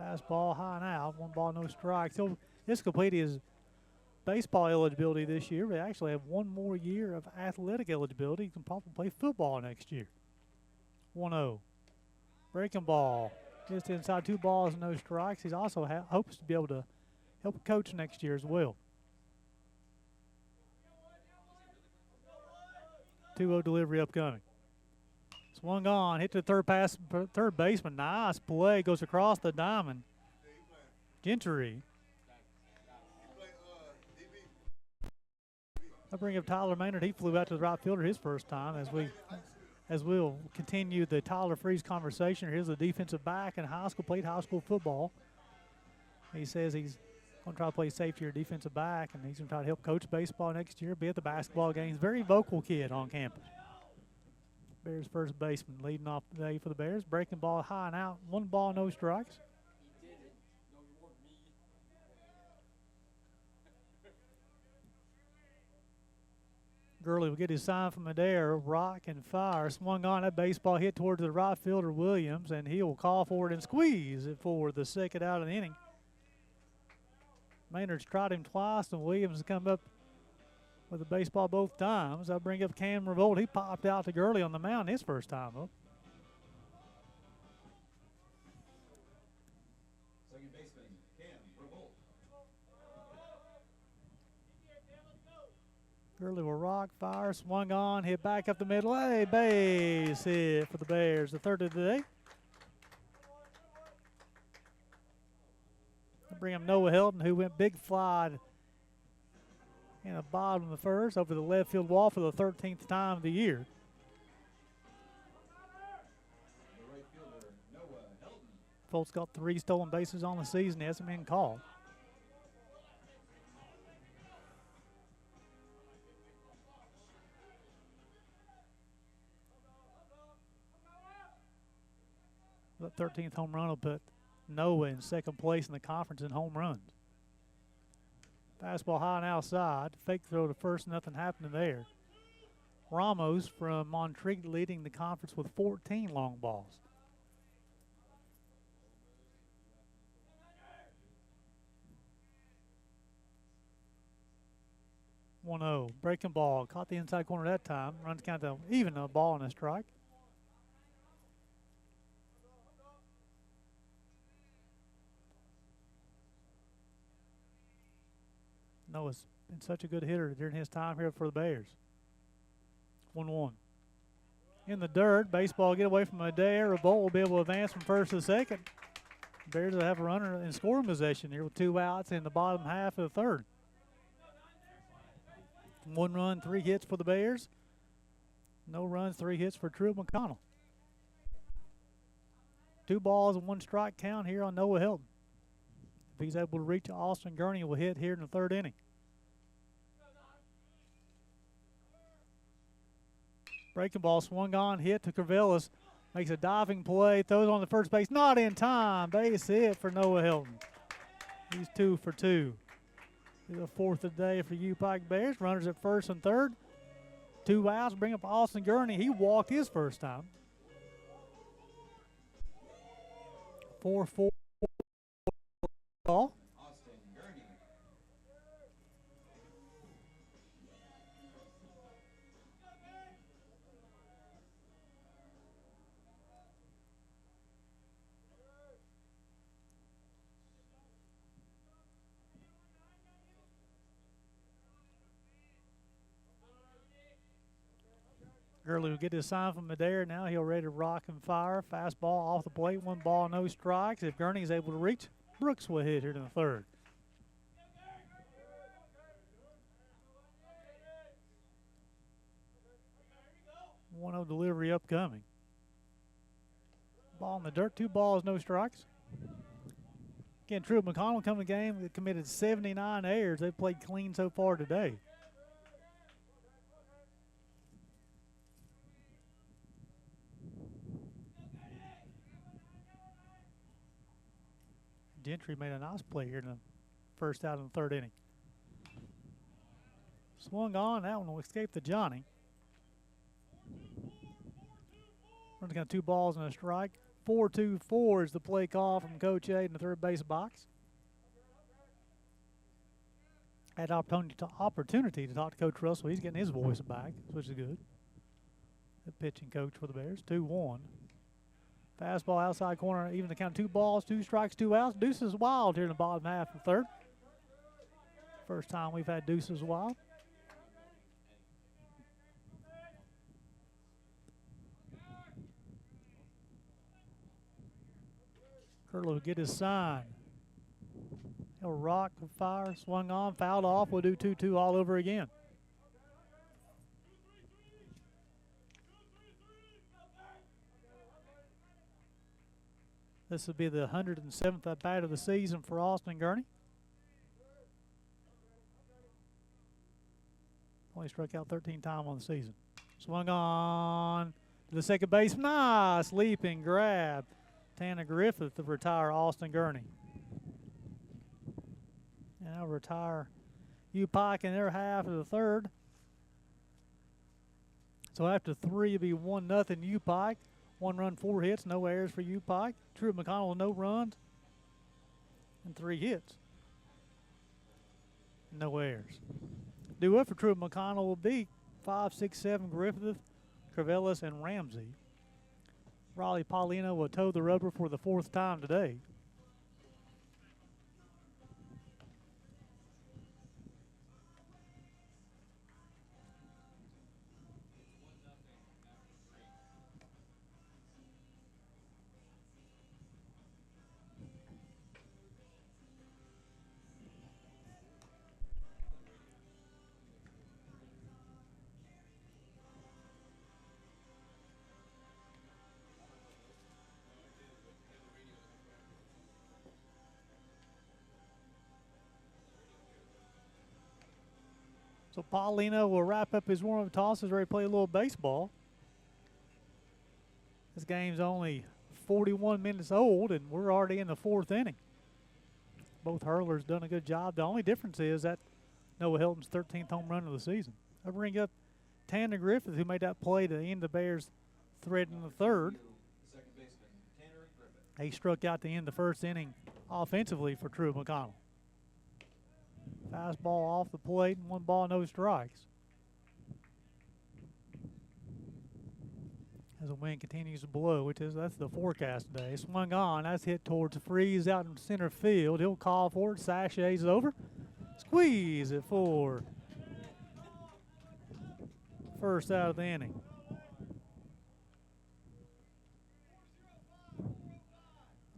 Fastball high and out. 1 ball, no strikes. He'll just complete his baseball eligibility this year, but actually have 1 more year of athletic eligibility. He can probably play football next year. 1-0. Breaking ball. Just inside, 2 balls, no strikes. He also hopes to be able to help coach next year as well. 2-0 delivery upcoming. Swung on, hit to the third baseman. Nice play, goes across the diamond. Gentry. I bring up Tyler Maynard. He flew out to the right fielder his first time as we'll continue the Tyler Freeze conversation. Here's the defensive back in high school, played high school football. He says he's going to try to play safety or defensive back, and he's going to try to help coach baseball next year, be at the basketball games. Very vocal kid on campus. Bears first baseman leading off the day for the Bears. Breaking ball high and out. 1 ball, no strikes. Gurley will get his sign from Adair. Rock and fire. Swung on. That baseball hit towards the right fielder, Williams, and he will call for it and squeeze it for the second out of the inning. Maynard's tried him twice, and Williams has come up with the baseball both times. I'll bring up Cam Revolt. He popped out to Gurley on the mound his first time up. Second baseman, Cam Revolt. Gurley will rock, fire, swung on, hit back up the middle. Hey, base hit for the Bears, the third of the day. I'll bring up Noah Helton, who went big fly in the bottom of the first over the left field wall for the 13th time of the year. The right fielder, Noah Helton. Folt's got 3 stolen bases on the season. He hasn't been called. The 13th home run will put Noah in second place in the conference in home runs. Fastball high and outside. Fake throw to first, nothing happening there. Ramos from Montreat leading the conference with 14 long balls. (1-0). Breaking ball. Caught the inside corner that time. Runs kind of even a ball and a strike. Noah's been such a good hitter during his time here for the Bears. 1-1. In the dirt, baseball get away from Adair. Revolt will be able to advance from first to second. Bears will have a runner in scoring possession here with 2 outs in the bottom half of the third. 1 run, 3 hits for the Bears. No runs, 3 hits for Truett McConnell. 2 balls and 1 strike count here on Noah Helton. If he's able to reach Austin Gurney, will hit here in the 3rd inning. Breaking ball swung on, hit to Corvellis. Makes a diving play, throws on the first base, not in time. Base hit for Noah Helton. He's 2 for 2. The 4th of the day for U-Pike Bears. Runners at first and third. 2 outs, bring up Austin Gurney. He walked his first time. 4-4 ball. Austin Gurney. Gurley will get his sign from Adair. Now he'll ready to rock and fire. Fastball off the plate, 1 ball, no strikes. If Gurney is able to reach, Brooks will hit here in the 3rd. (1-0) delivery upcoming. Ball in the dirt, 2 balls, no strikes. Again, Truett McConnell coming to the game. They committed 79 errors. They've played clean so far today. Gentry made a nice play here in the first out in the 3rd inning. Swung on, that one will escape the Johnny. Run's got 2 balls and a strike. 4-2-4 is the play call from Coach A in the third base box. Had opportunity to talk to Coach Russell. He's getting his voice back, which is good. The pitching coach for the Bears, 2-1. Fastball outside corner, even the count, 2 balls, 2 strikes, 2 outs. Deuces wild here in the bottom half of the third. First time we've had deuces wild. Curler will get his sign. He'll rock, fire, swung on, fouled off. We'll do 2-2 all over again. This will be the 107th at bat of the season for Austin Gurney. Only struck out 13 times on the season. Swung on to the second base. Nice leaping grab. Tanner Griffith to retire Austin Gurney. And I'll retire U-Pike in their half of the third. So after 3, it'll be 1-0 U-Pike. 1 run, 4 hits, no errors for U-Pike. Truett McConnell, no runs and 3 hits. No errors. Due up for Truett McConnell will be 5, 6, 7 Griffith, Corvellis, and Ramsey. Raleigh Paulino will toe the rubber for the 4th time today. So Paulino will wrap up his warm-up tosses, ready to play a little baseball. This game's only 41 minutes old, and we're already in the 4th inning. Both hurlers done a good job. The only difference is that Noah Hilton's 13th home run of the season. I bring up Tanner Griffith, who made that play to end the Bears' threat in the third. He struck out to end the 1st inning offensively for Truett McConnell. Fastball off the plate, and 1 ball, no strikes. As the wind continues to blow, that's the forecast today. Swung on, that's hit towards the freeze out in center field. He'll call for it, sachets over. Squeeze it for first out of the inning.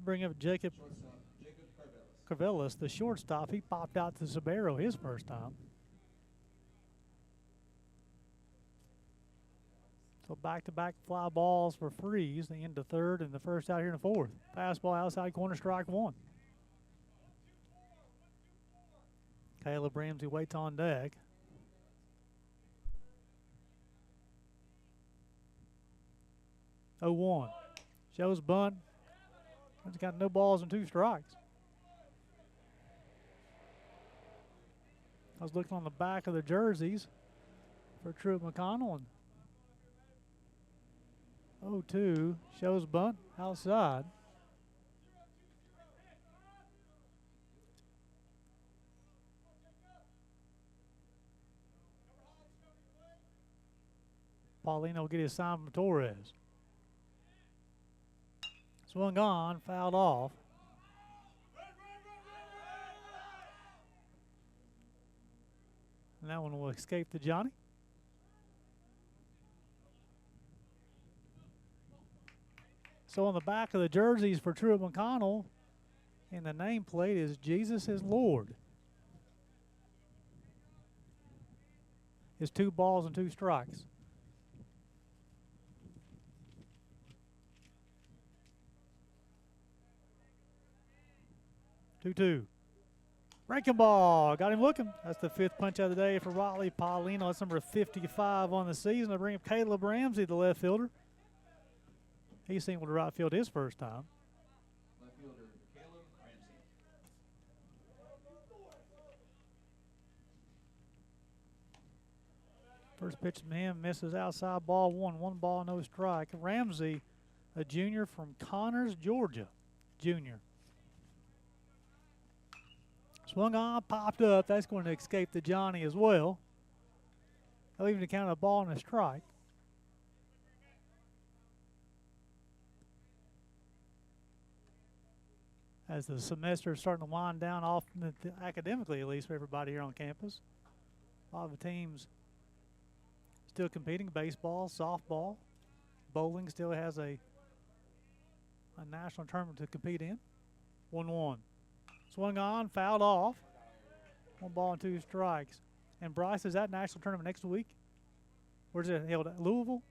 Bring up Jacob Corvellis, the shortstop. He popped out to Sabero his first time. So back-to-back fly balls for Freeze, the end of third and the first out here in the 4th. Fastball outside corner, strike 1. Caleb Ramsey waits on deck. Oh, 1. Shows bunt. He's got no balls and 2 strikes. I was looking on the back of the jerseys for Truett McConnell. And 0-2 shows bunt outside. Paulino will get his sign from Torres. Swung on, fouled off. And that one will escape to Johnny. So on the back of the jerseys for Truett McConnell, and the nameplate is Jesus is Lord. It's 2 balls and 2 strikes. Two. Breaking ball. Got him looking. That's the 5th punch of the day for Raleigh Paulino. That's number 55 on the season. I bring up Caleb Ramsey, the left fielder. He's singled to right field his first time. Left fielder Caleb Ramsey. First pitch from him misses outside ball 1. 1 ball, no strike. Ramsey, a junior from Connors, Georgia. Junior. Swung on, popped up. That's going to escape the Johnny as well. They'll even count a ball and a strike. As the semester is starting to wind down, off academically at least for everybody here on campus. A lot of the teams still competing. Baseball, softball, bowling still has a national tournament to compete in. 1-1. Swung on, fouled off. 1 ball and 2 strikes. And Bryce, is that national tournament next week? Where's it held? At Louisville?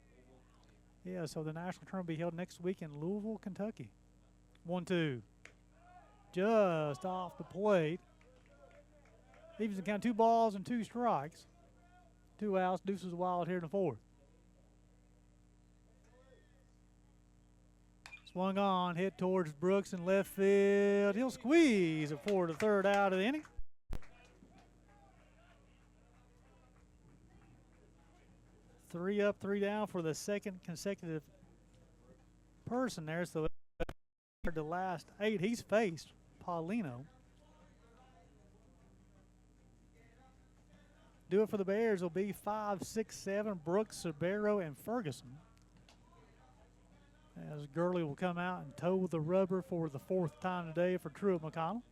Yeah, so the national tournament will be held next week in Louisville, Kentucky. 1-2. Just off the plate. Evens the count, 2 balls and 2 strikes. 2 outs, Deuces Wild here in the 4th. Swung on, hit towards Brooks in left field. He'll squeeze it for the 3rd out of the inning. Three up, 3 down for the 2nd consecutive person there. So the last 8 he's faced, Paulino. Do it for the Bears will be 5, 6, 7, Brooks, Sabero, and Ferguson. As Gurley will come out and toe the rubber for the 4th time today for Truett McConnell.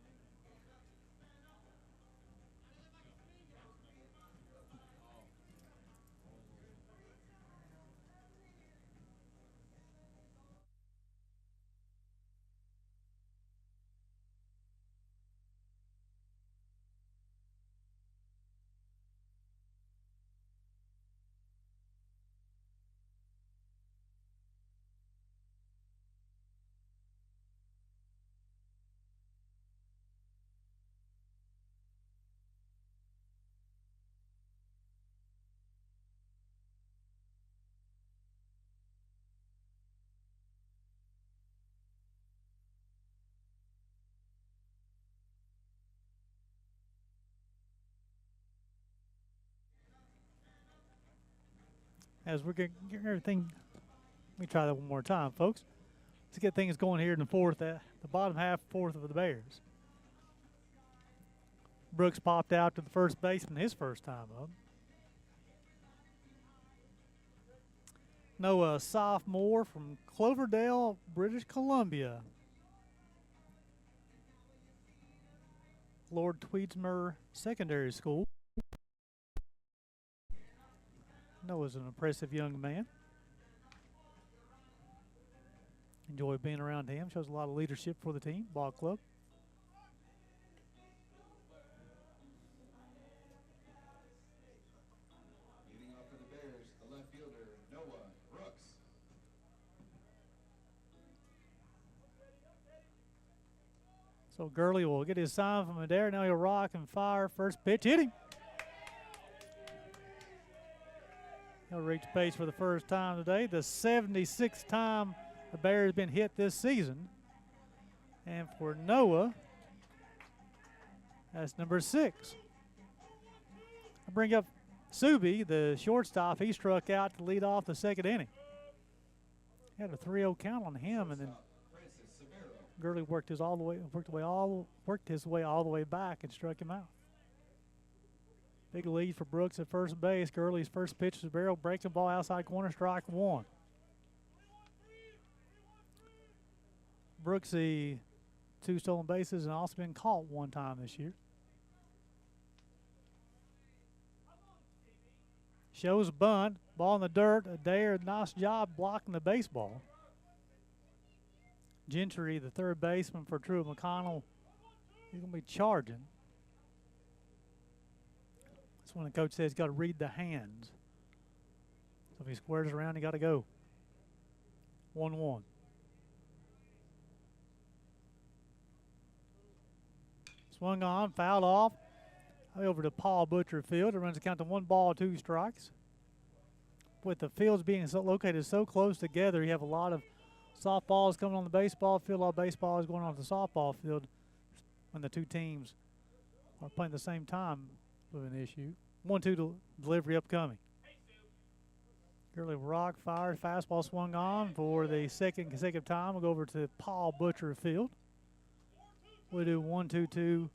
As we're getting everything, let me try that one more time, folks. Let's get things going here in the 4th, the bottom half 4th of the Bears. Brooks popped out to the first baseman his first time up. Noah, sophomore from Cloverdale, British Columbia. Lord Tweedsmuir Secondary School. Noah's an impressive young man. Enjoy being around him. Shows a lot of leadership for the team, ball club. Leading off for the Bears, the left fielder, Noah Brooks. So Gurley will get his sign from Adair. Now he'll rock and fire. First pitch, hit him. He'll reach base for the first time today. The 76th time the Bear has been hit this season. And for Noah, that's number 6. I bring up Subi, the shortstop. He struck out to lead off the 2nd inning. He had a 3-0 count on him, and then Gurley worked his way all the way back and struck him out. Big lead for Brooks at first base. Gurley's first pitch to Barrow, breaks the ball outside corner, strike 1. Brooksy, 2 stolen bases and also been caught 1 time this year. Shows bunt, ball in the dirt. Adair, nice job blocking the baseball. Gentry, the 3rd baseman for Truett McConnell, he's going to be charging. That's when the coach says he's got to read the hands. So if he squares around, he got to go. 1-1. Swung on, fouled off. Over to Paul Butcherfield. It runs the count to 1 ball, 2 strikes. With the fields being located so close together, you have a lot of softballs coming on the baseball field. A lot of baseball is going on the softball field when the 2 teams are playing at the same time with an issue. 1-2 delivery upcoming. Gurley rock, fired, fastball swung on for the second consecutive time. We'll go over to Paul Butcher Field. We'll do 1-2-2.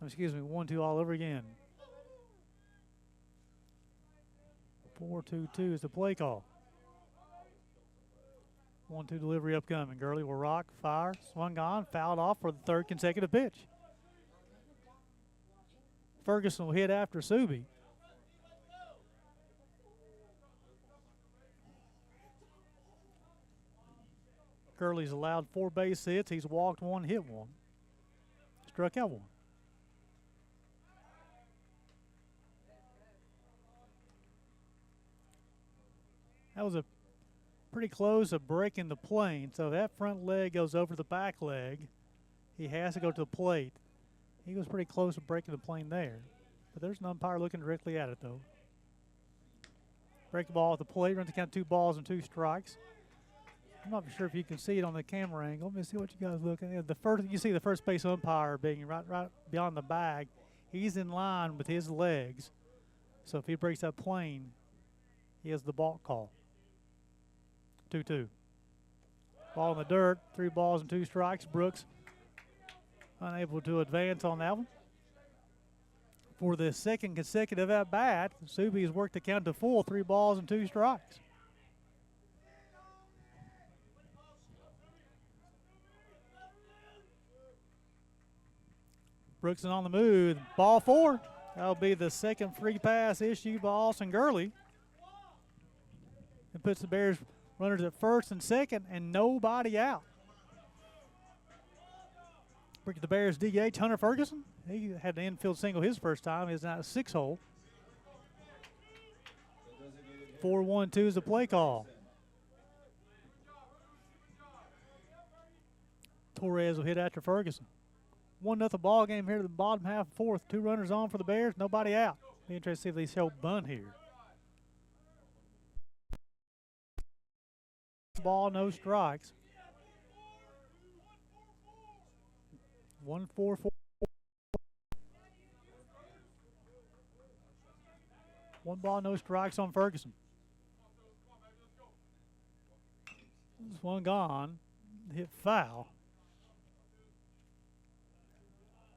Excuse me, 1-2 all over again. 4-2-2 is the play call. 1-2 delivery upcoming. Gurley will rock, fire, swung on, fouled off for the third consecutive pitch. Ferguson will hit after Subi. Gurley's allowed 4 base hits. He's walked 1, hit 1. Struck out 1. That was a pretty close to breaking the plane. So that front leg goes over the back leg. He has to go to the plate. He was pretty close to breaking the plane there. But there's an umpire looking directly at it, though. Break the ball at the plate, runs the count 2 balls and 2 strikes. I'm not sure if you can see it on the camera angle. Let me see what you guys looking at. You see the first base umpire being right beyond the bag. He's in line with his legs. So if he breaks that plane, he has the balk call. 2-2. Ball in the dirt, 3 balls and 2 strikes. Brooks unable to advance on that one. For the second consecutive at bat, Subi has worked the count to full, 3 balls and 2 strikes. Brooks is on the move. Ball 4. That'll be the second free pass issued by Austin Gurley. It puts the Bears runners at first and second and nobody out. Bring the Bears DH, Hunter Ferguson. He had the infield single his first time. He's now a 6-hole. 4-1-2 is the play call. Torres will hit after Ferguson. 1-0 ball game here to the bottom half, 4th. 2 runners on for the Bears, nobody out. Be interested to see if they show bunt here. Ball, no strikes. 1-4-4. 1 ball, no strikes on Ferguson. This one gone. Hit foul.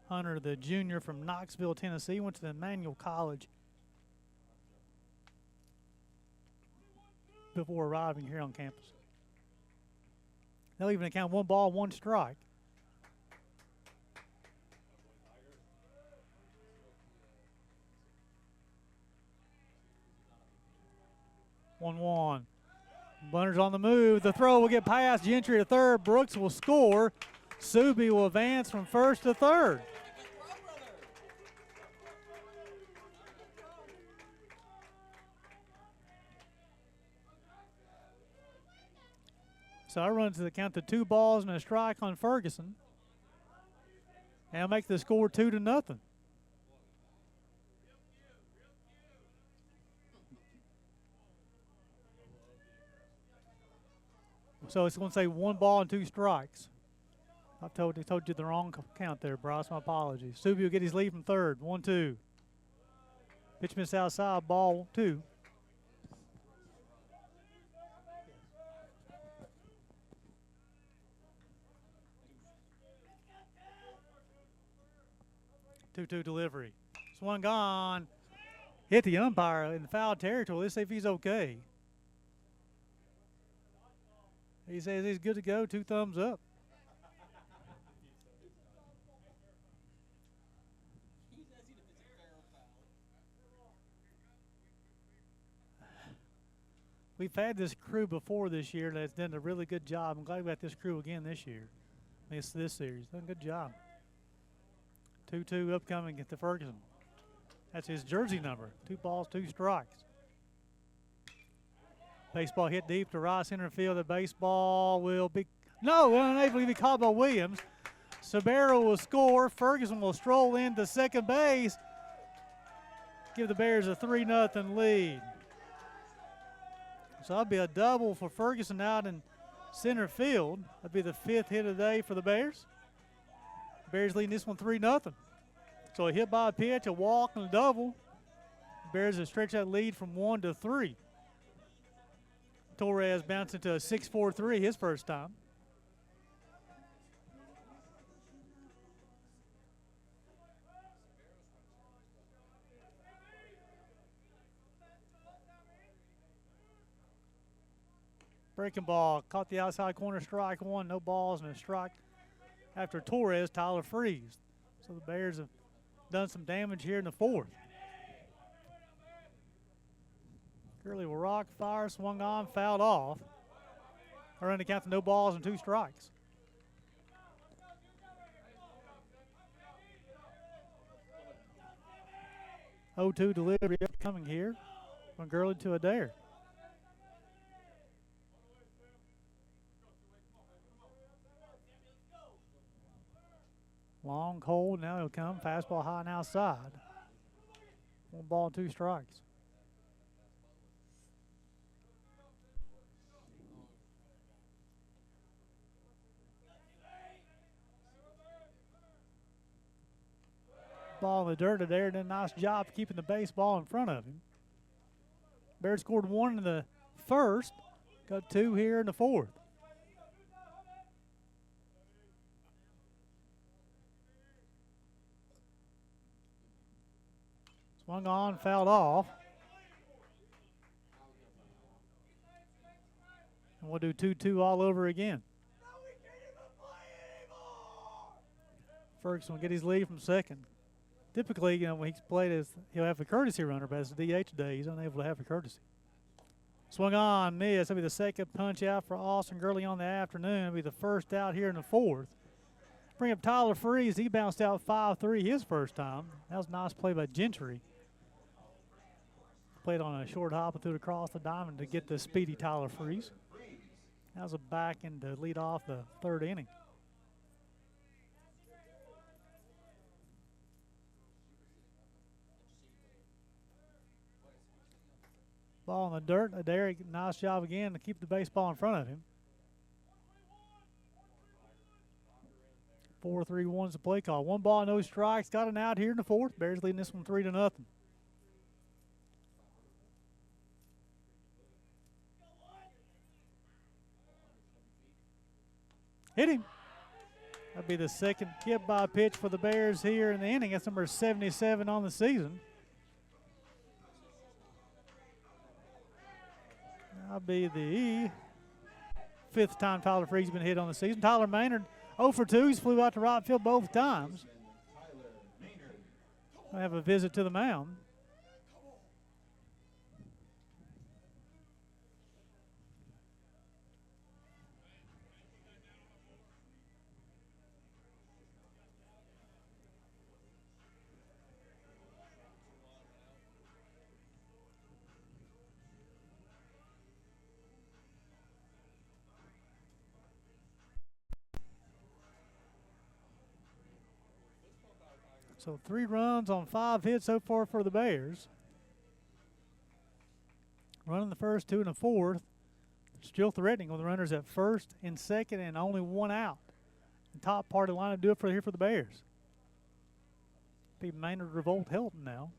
Hunter, the junior from Knoxville, Tennessee, went to the Emmanuel College before arriving here on campus. They'll even account 1 ball, 1 strike. One. Bunner's on the move. The throw will get past Gentry to third. Brooks will score. Subi will advance from first to third. So I run to the count to 2 balls and a strike on Ferguson. And I'll make the score 2-0. So it's going to say 1 ball and 2 strikes. I told you the wrong count there, Bryce. My apologies. Subi will get his lead from third. 1-2. Pitch miss outside, ball 2. Two delivery. Swung on. Hit the umpire in the foul territory. Let's see if he's okay. He says he's good to go. 2 thumbs up. We've had this crew before this year that's done a really good job. I'm glad we got this crew again this year. This series. Done a good job. 2-2 upcoming at the Ferguson. That's his jersey number. 2 balls, 2 strikes. Baseball hit deep to right center field. The baseball will be unable to be caught by Williams. Sabero will score. Ferguson will stroll into second base. Give the Bears a 3-0 lead. So that'll be a double for Ferguson out in center field. That'll be the 5th hit of the day for the Bears. Bears leading this one 3-0. So a hit by a pitch, a walk, and a double. Bears have stretched that lead from 1 to 3. Torres bouncing to a 6-4-3 his first time. Breaking ball, caught the outside corner, strike one, no balls and a strike after Torres, Tyler Freeze. So the Bears have done some damage here in the fourth. Gurley will rock, fire, swung on, fouled off. Run to count to no balls and 2 strikes. Oh, 2 delivery upcoming here from Gurley to Adair. Long hold, now he'll come. Fastball high and outside. 1 ball, 2 strikes. Ball in the dirt. Adair did a nice job keeping the baseball in front of him. Bears scored 1 in the first. Got 2 here in the fourth. Swung on, fouled off. And we'll do 2-2 all over again. Ferguson will get his lead from second. Typically, you know, when he's played, he'll have a courtesy runner, but as a DH today, he's unable to have a courtesy. Swung on, miss. That'll be the second punch out for Austin Gurley on the afternoon. It'll be the first out here in the fourth. Bring up Tyler Freeze. He bounced out 5-3 his first time. That was a nice play by Gentry. Played on a short hop and threw it across the diamond to get the speedy Tyler Freeze. That was a back end to lead off the third inning. Ball in the dirt. Adair, nice job again to keep the baseball in front of him. 4-3-1 is the play call. 1 ball, no strikes. Got an out here in the fourth. Bears leading this one 3-0. Hit him. That'll be the second hit by pitch for the Bears here in the inning. That's number 77 on the season. That'll be the 5th time Tyler Freeze has been hit on the season. Tyler Maynard 0 for 2. He's flew out to right field both times. We'll have a visit to the mound. So 3 runs on 5 hits so far for the Bears. Running the first, 2 in the fourth. Still threatening with the runners at first and second and only 1 out. The top part of the lineup do it for here for the Bears. Be Maynard Revolt Hilton now.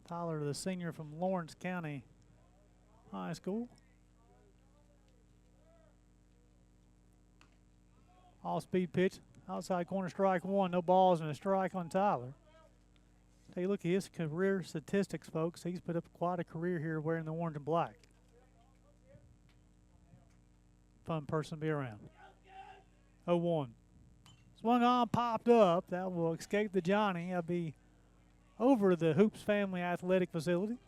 Tyler, the senior from Lawrence County High School. All-speed pitch. Outside corner, strike 1. No balls and a strike on Tyler. Take a look at his career statistics, folks. He's put up quite a career here wearing the orange and black. Fun person to be around. 0-1. Swung on, popped up. That will escape the Johnny. That'll be over the Hoops Family Athletic Facility.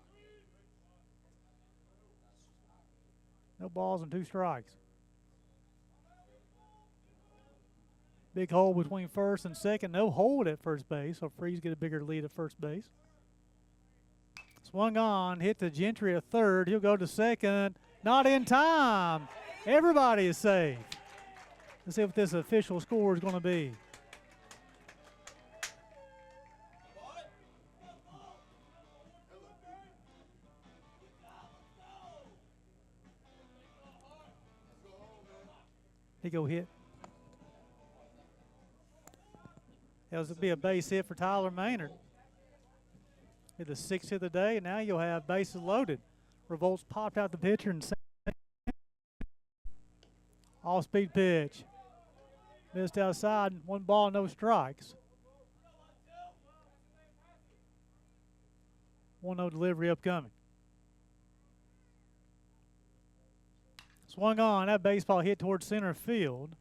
No balls and 2 strikes. Big hole between first and second. No hold at first base, so Freeze get a bigger lead at first base. Swung on, hit to Gentry at third. He'll go to second. Not in time. Everybody is safe. Let's see what this official score is going to be. He go hit. That was to be a base hit for Tyler Maynard. Be the 6th of the day, and now you'll have bases loaded. Revolts popped out the pitcher and off-speed pitch. Missed outside, 1 ball, no strikes. 1-0 delivery upcoming. Swung on, that baseball hit towards center field.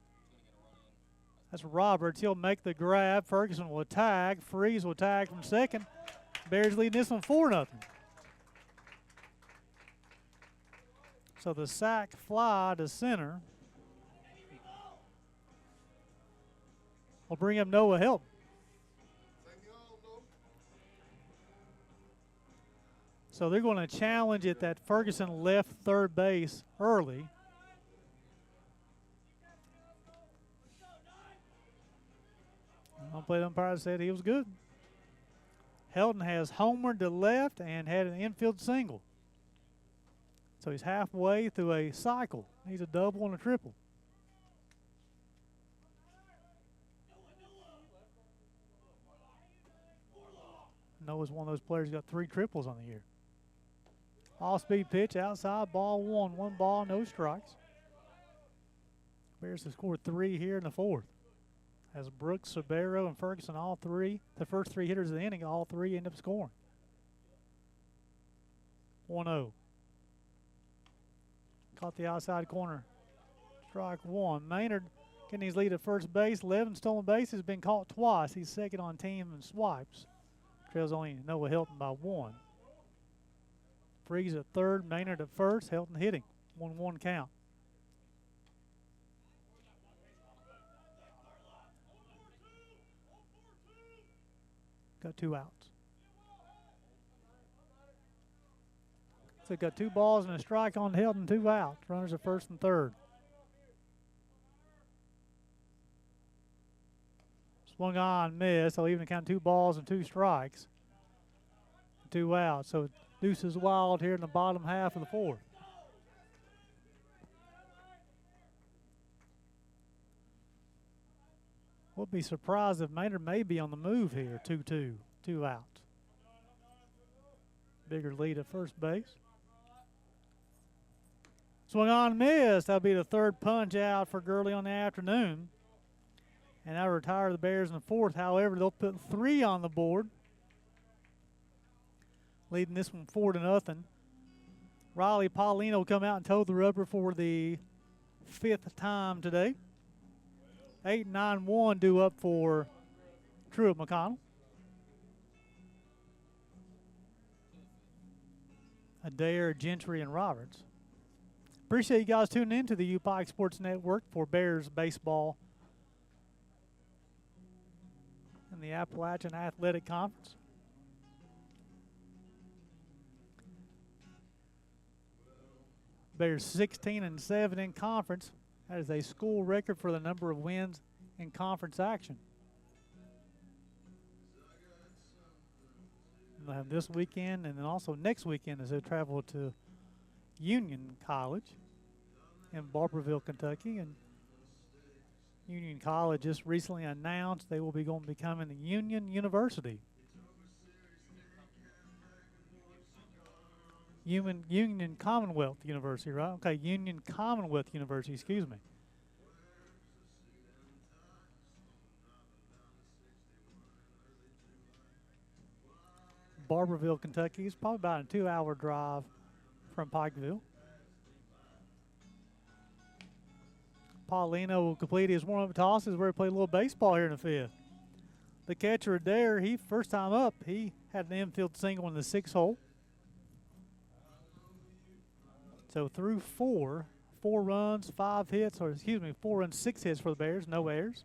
That's Roberts. He'll make the grab. Ferguson will tag. Freeze will tag from second. Bears leading this one 4-0. So the sac fly to center will bring up Noah Hilton. So they're going to challenge it that Ferguson left third base early. Plate umpire said he was good. Helton has homered to left and had an infield single. So he's halfway through a cycle. He's a double and a triple. Noah's one of those players who got 3 triples on the year. Off-speed pitch, outside, ball 1. 1 ball, no strikes. Bears have scored 3 here in the 4th. As Brooks, Sabero, and Ferguson, all 3, the first 3 hitters of the inning, all 3 end up scoring. 1-0. Caught the outside corner. Strike 1. Maynard getting his lead at first base. 11 stolen bases, been caught twice. He's second on team in swipes. Trails only Noah Hilton by 1. Freeze at third, Maynard at first. Hilton hitting. 1-1 count. Got 2 outs. So got 2 balls and a strike on Hilton, 2 outs. Runners at first and third. Swung on, missed. So even count 2 balls and 2 strikes. 2 outs. So Deuce is wild here in the bottom half of the 4th. We'll be surprised if Maynard may be on the move here. 2-2, 2 outs. Bigger lead at first base. Swung on, missed. That'll be the 3rd punch out for Gurley on the afternoon. And that'll retire the Bears in the 4th. However, they'll put 3 on the board, leading this one 4-0. Riley Paulino come out and toe the rubber for the 5th time today. 8-9-1 due up for Truett McConnell. Adair, Gentry, and Roberts. Appreciate you guys tuning in to the U-Pike Sports Network for Bears baseball in the Appalachian Athletic Conference. Bears 16-7 in conference. That is a school record for the number of wins in conference action. They'll have this weekend and then also next weekend as they travel to Union College in Barberville, Kentucky. And Union College just recently announced they will be going to becoming the Union University. Union Commonwealth University, right? Okay, Union Commonwealth University, excuse me. Barberville, Kentucky is probably about a 2-hour drive from Pikeville. Paulino will complete his warm-up tosses where he played a little baseball here in the 5th. The catcher Adair, he first time up, he had an infield single in the 6th hole. So through 4 runs, 5 hits, or excuse me, 4 runs, 6 hits for the Bears, no errors.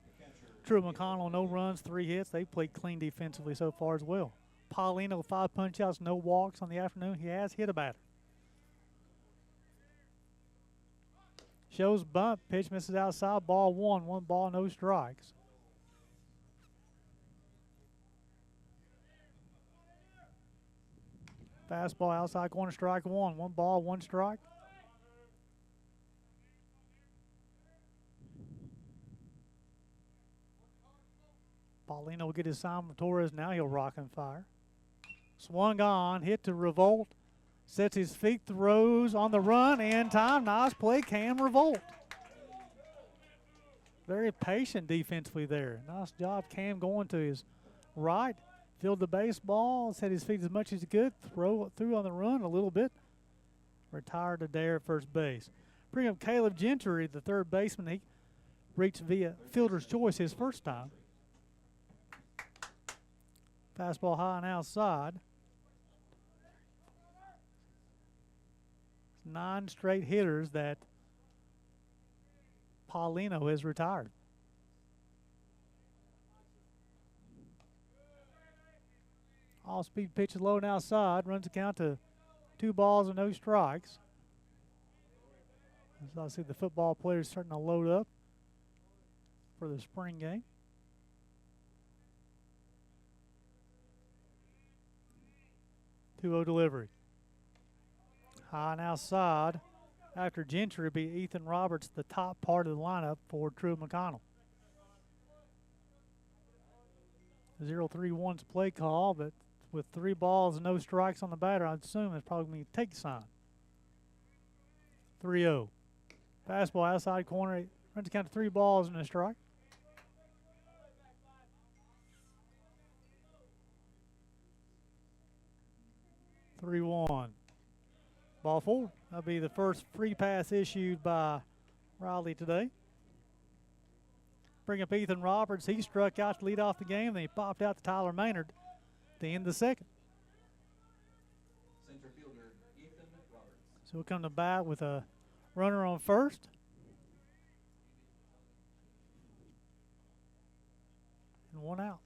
Truett McConnell, no runs, 3 hits. They played clean defensively so far as well. Paulino, 5 punch-outs, no walks on the afternoon. He has hit a batter. Shows bunt, pitch misses outside, ball 1, 1 ball, no strikes. Fastball outside corner, strike 1, 1 ball, 1 strike. Paulino will get his sign from Torres. Now he'll rock and fire. Swung on, hit to Revolt. Sets his feet, throws on the run, in time. Nice play, Cam Revolt. Very patient defensively there. Nice job, Cam, going to his right. Filled the baseball, set his feet as much as he could, throw it through on the run a little bit. Retired to Dare at first base. Bring up Caleb Gentry, the third baseman. He reached via fielder's choice his first time. Fastball high and outside. 9 straight hitters that Paulino has retired. All-speed pitch is low and outside. Runs the count to 2 balls and no strikes. As I see the football players starting to load up for the spring game. Two-0 delivery. High and outside. After Gentry, be Ethan Roberts, the top part of the lineup for Truett McConnell. 0-3-1's play call, but with 3 balls and no strikes on the batter, I'd assume it's probably going to take a sign. 3-0. Fastball outside corner. Runs the count to 3 balls and a strike. Three one. Ball 4. That'll be the first free pass issued by Riley today. Bring up Ethan Roberts. He struck out to lead off the game. Then he popped out to Tyler Maynard at the end of the second. Center fielder Ethan Roberts. So we'll come to bat with a runner on first. And 1 out.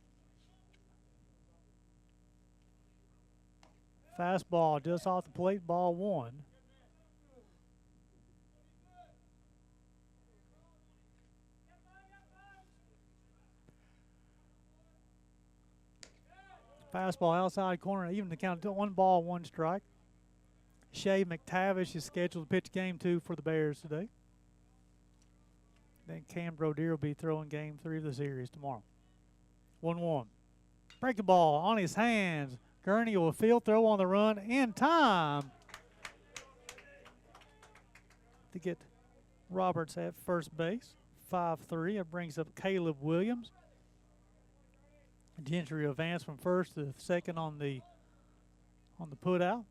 Fastball just off the plate, ball 1. Fastball outside corner, even the count to 1 ball, 1 strike. Shay McTavish is scheduled to pitch game 2 for the Bears today. Then Cam Brodeur will be throwing game 3 of the series tomorrow. 1-1. Break the ball on his hands. Gurney will field throw on the run in time to get Roberts at first base. 5-3. It brings up Caleb Williams. Gentry advanced from first to second on the put out.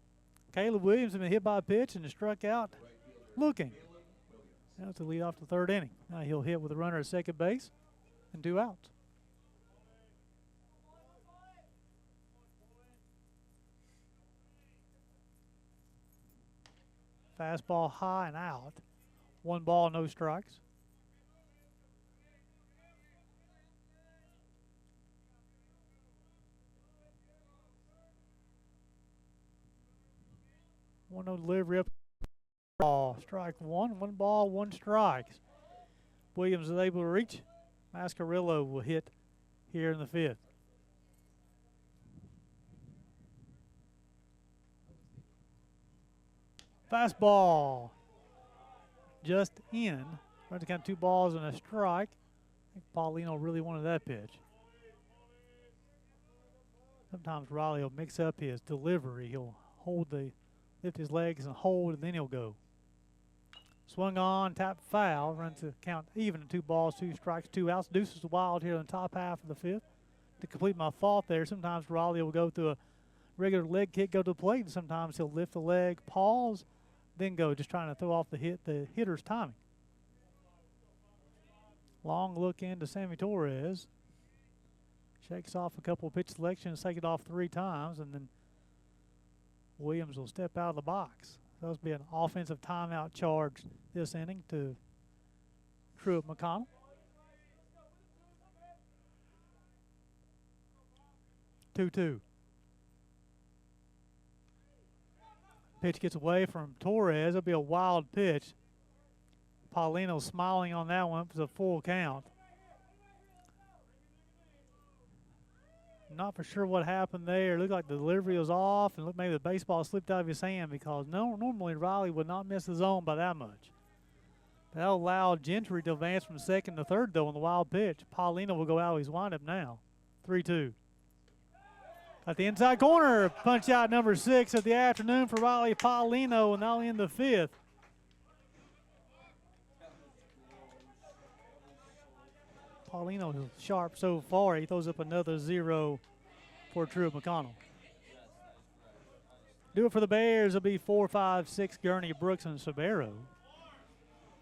Caleb Williams has been hit by a pitch and struck out looking. That's the lead off the 3rd inning. Now he'll hit with a runner at second base and 2 outs. Fastball high and out. 1 ball, no strikes. No delivery up. Ball, strike 1. 1 ball, 1 strike. Williams is able to reach. Mascarillo will hit here in the 5th. Fastball just in. Runs to count 2 balls and a strike. I think Paulino really wanted that pitch. Sometimes Riley will mix up his delivery. He'll lift his legs and hold, and then he'll go. Swung on, tap foul. Runs to count even in 2 balls, 2 strikes, 2 outs. Deuces the wild here in the top half of the 5th. To complete my thought there, sometimes Riley will go through a regular leg kick, go to the plate, and sometimes he'll lift the leg, pause, then go, just trying to throw off the hitter's timing. Long look into Sammy Torres. Shakes off a couple of pitch selections, take it off 3 times, and then Williams will step out of the box. So this will be an offensive timeout charge this inning to Truett McConnell. Two. Pitch gets away from Torres. It'll be a wild pitch. Paulino smiling on that one. It was a full count. Not for sure what happened there. It looked like the delivery was off, and looked maybe the baseball slipped out of his hand, because normally Riley would not miss the zone by that much. That allowed Gentry to advance from second to third, though, on the wild pitch. Paulino will go out of his windup now. 3-2. At the inside corner, punch out number 6 of the afternoon for Riley Paulino, and now in the 5th. Paulino is sharp so far. He throws up another 0 for Truett McConnell. Do it for the Bears. It'll be 4, 5, 6, Gurney, Brooks, and Sabero.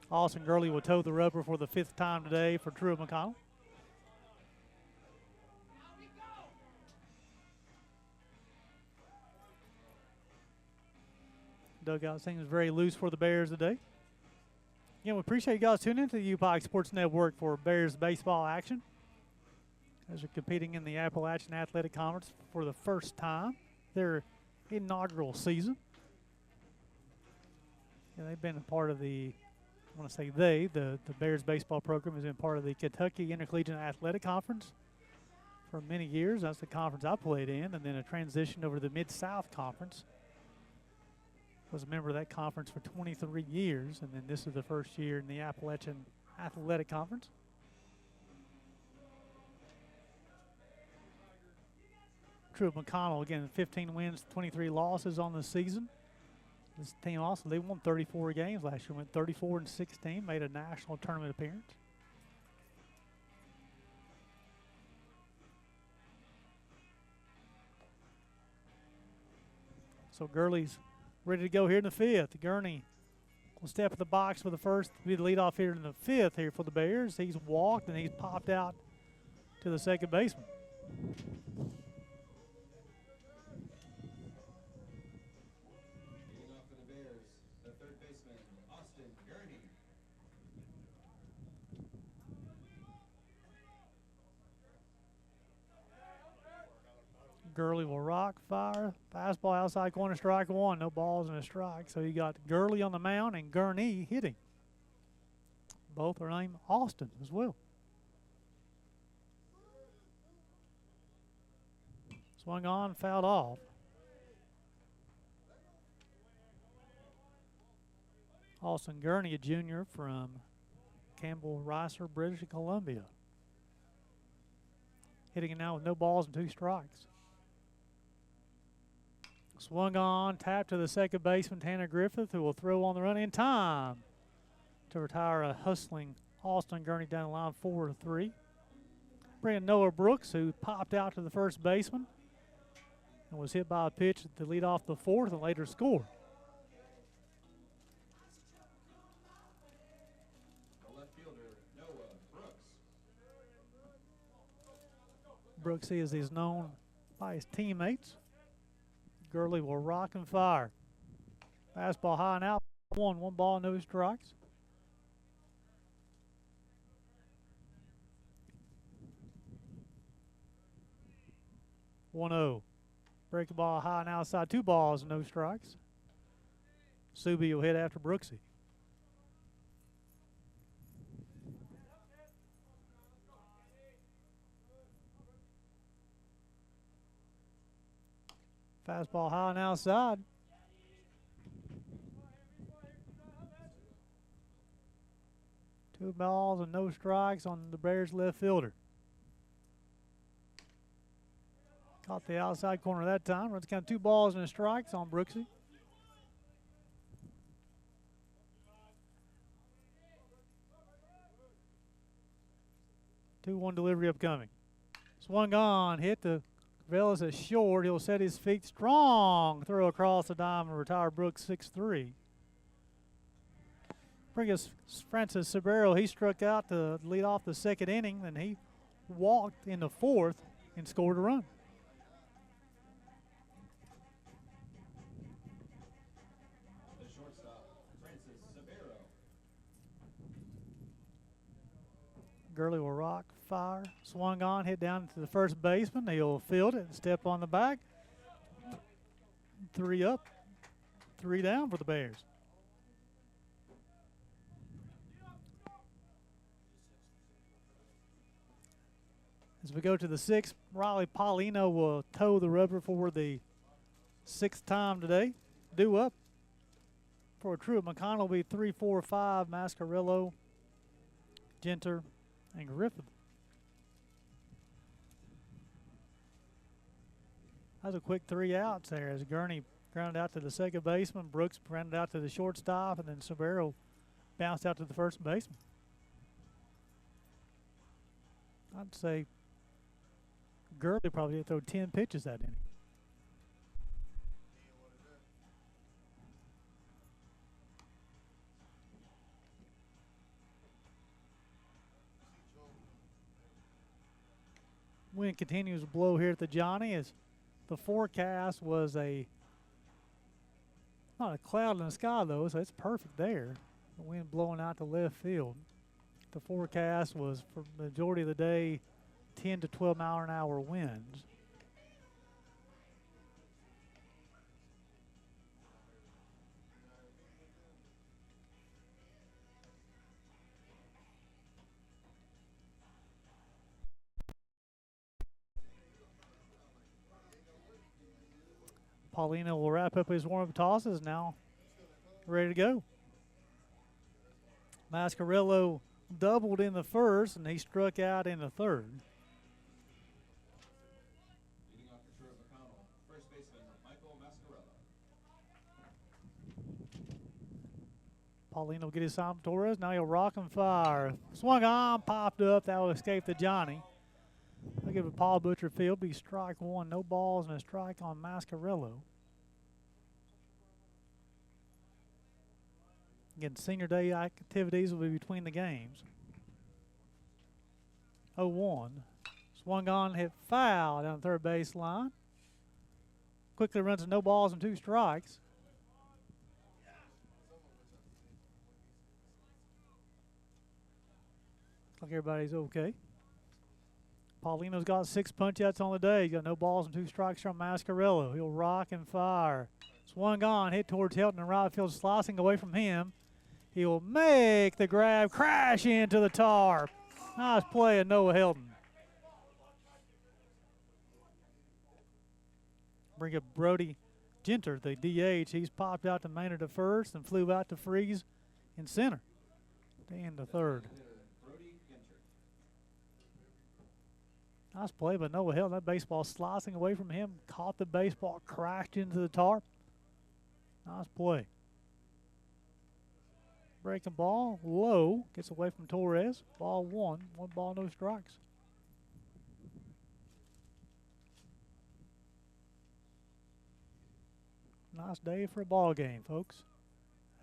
Austin Gurley will toe the rubber for the 5th time today for Truett McConnell. Dugout seems very loose for the Bears today. Again, we appreciate you guys tuning into the UPike Sports Network for Bears baseball action as they're competing in the Appalachian Athletic Conference for the first time, their inaugural season. And they've been a part of the, I want to say the Bears baseball program has been part of the Kentucky Intercollegiate Athletic Conference for many years. That's the conference I played in, and then a transition over to the Mid-South Conference. Was a member of that conference for 23 years, and then this is the first year in the Appalachian Athletic Conference. Truett McConnell, again, 15 wins, 23 losses on the season. This team also, they won 34 games last year, went 34-16, made a national tournament appearance. So Gurley's ready to go here in the 5th. Gurney will step at the box for the first, be the leadoff here in the 5th here for the Bears. He's walked and he's popped out to the second baseman. Leading off for the Bears, the third baseman, Austin Gurney. Gurley will rock, fire. Fastball outside corner, strike 1. No balls and a strike. So you got Gurley on the mound and Gurney hitting. Both are named Austin as well. Swung on, fouled off. Austin Gurney, a junior from Campbell Ricer, British Columbia. Hitting it now with no balls and 2 strikes. Swung on, tapped to the second baseman, Tanner Griffith, who will throw on the run in time to retire a hustling Austin Gurney down the line 4-3. Bringing Noah Brooks, who popped out to the first baseman and was hit by a pitch to lead off the 4th and later scored. The left fielder, Noah Brooks. Brooksy, as he's known by his teammates. Gurley will rock and fire. Fastball high and out. 1 ball, no strikes. One-0. Break the ball high and outside. 2 balls, no strikes. Subi will hit after Brooksy. Fastball high and outside. Two balls and no strikes on the Bears left fielder. Caught the outside corner that time. Runs count 2 balls and a strikes on Brooksy. Two-one delivery upcoming. Swung on, hit the Velas is short. He'll set his feet strong. Throw across the diamond and retire Brooks 6-3. Bring us Francis Sabero. He struck out to lead off the second inning, and he walked in the 4th and scored a run. The shortstop, Francis Sabero. Gurley will rock, fire, swung on, hit down to the first baseman. He'll field it and step on the back. 3 up, 3 down for the Bears. As we go to the 6th, Riley Paulino will toe the rubber for the 6th time today. Due up for Truett McConnell will be 3, 4, 5, Mascarello, Genter, and Griffith. That was a quick 3 outs there as Gurney grounded out to the second baseman, Brooks grounded out to the shortstop, and then Severo bounced out to the first baseman. I'd say Gurley probably did throw 10 pitches that inning. Wind continues to blow here at the Johnny as the forecast was not a cloud in the sky though, so it's perfect there. The wind blowing out to left field. The forecast was for the majority of the day 10 to 12 mile an hour winds. Paulino will wrap up his warm-up tosses now. Ready to go. Mascarello doubled in the first, and he struck out in the third. Leading off for Truett, McConnell, first baseman Michael Mascarello. Paulino will get his sign from Torres. Now he'll rock and fire. Swung on, popped up. That will escape the Johnny. They'll give it Paul Butcher field. Be strike one. No balls and a strike on Mascarello. Again, senior day activities will be between the games. 0-1. Swung on, hit foul down the third base line. Quickly runs to no balls and 2 strikes. Looks like everybody's okay. Paulino's got 6 punch-outs on the day. He's got no balls and 2 strikes from Mascarello. He'll rock and fire. Swung on, hit towards Hilton and right field, slicing away from him. He'll make the grab, crash into the tarp. Nice play of Noah Hilton. Bring up Brody Genter, the DH. He's popped out to Maynard to first and flew out to Freeze in center to end the third. Nice play by Noah Hilton. That baseball slicing away from him. Caught the baseball, crashed into the tarp. Nice play. Breaking ball, low, gets away from Torres. Ball 1, 1 ball, no strikes. Nice day for a ball game, folks,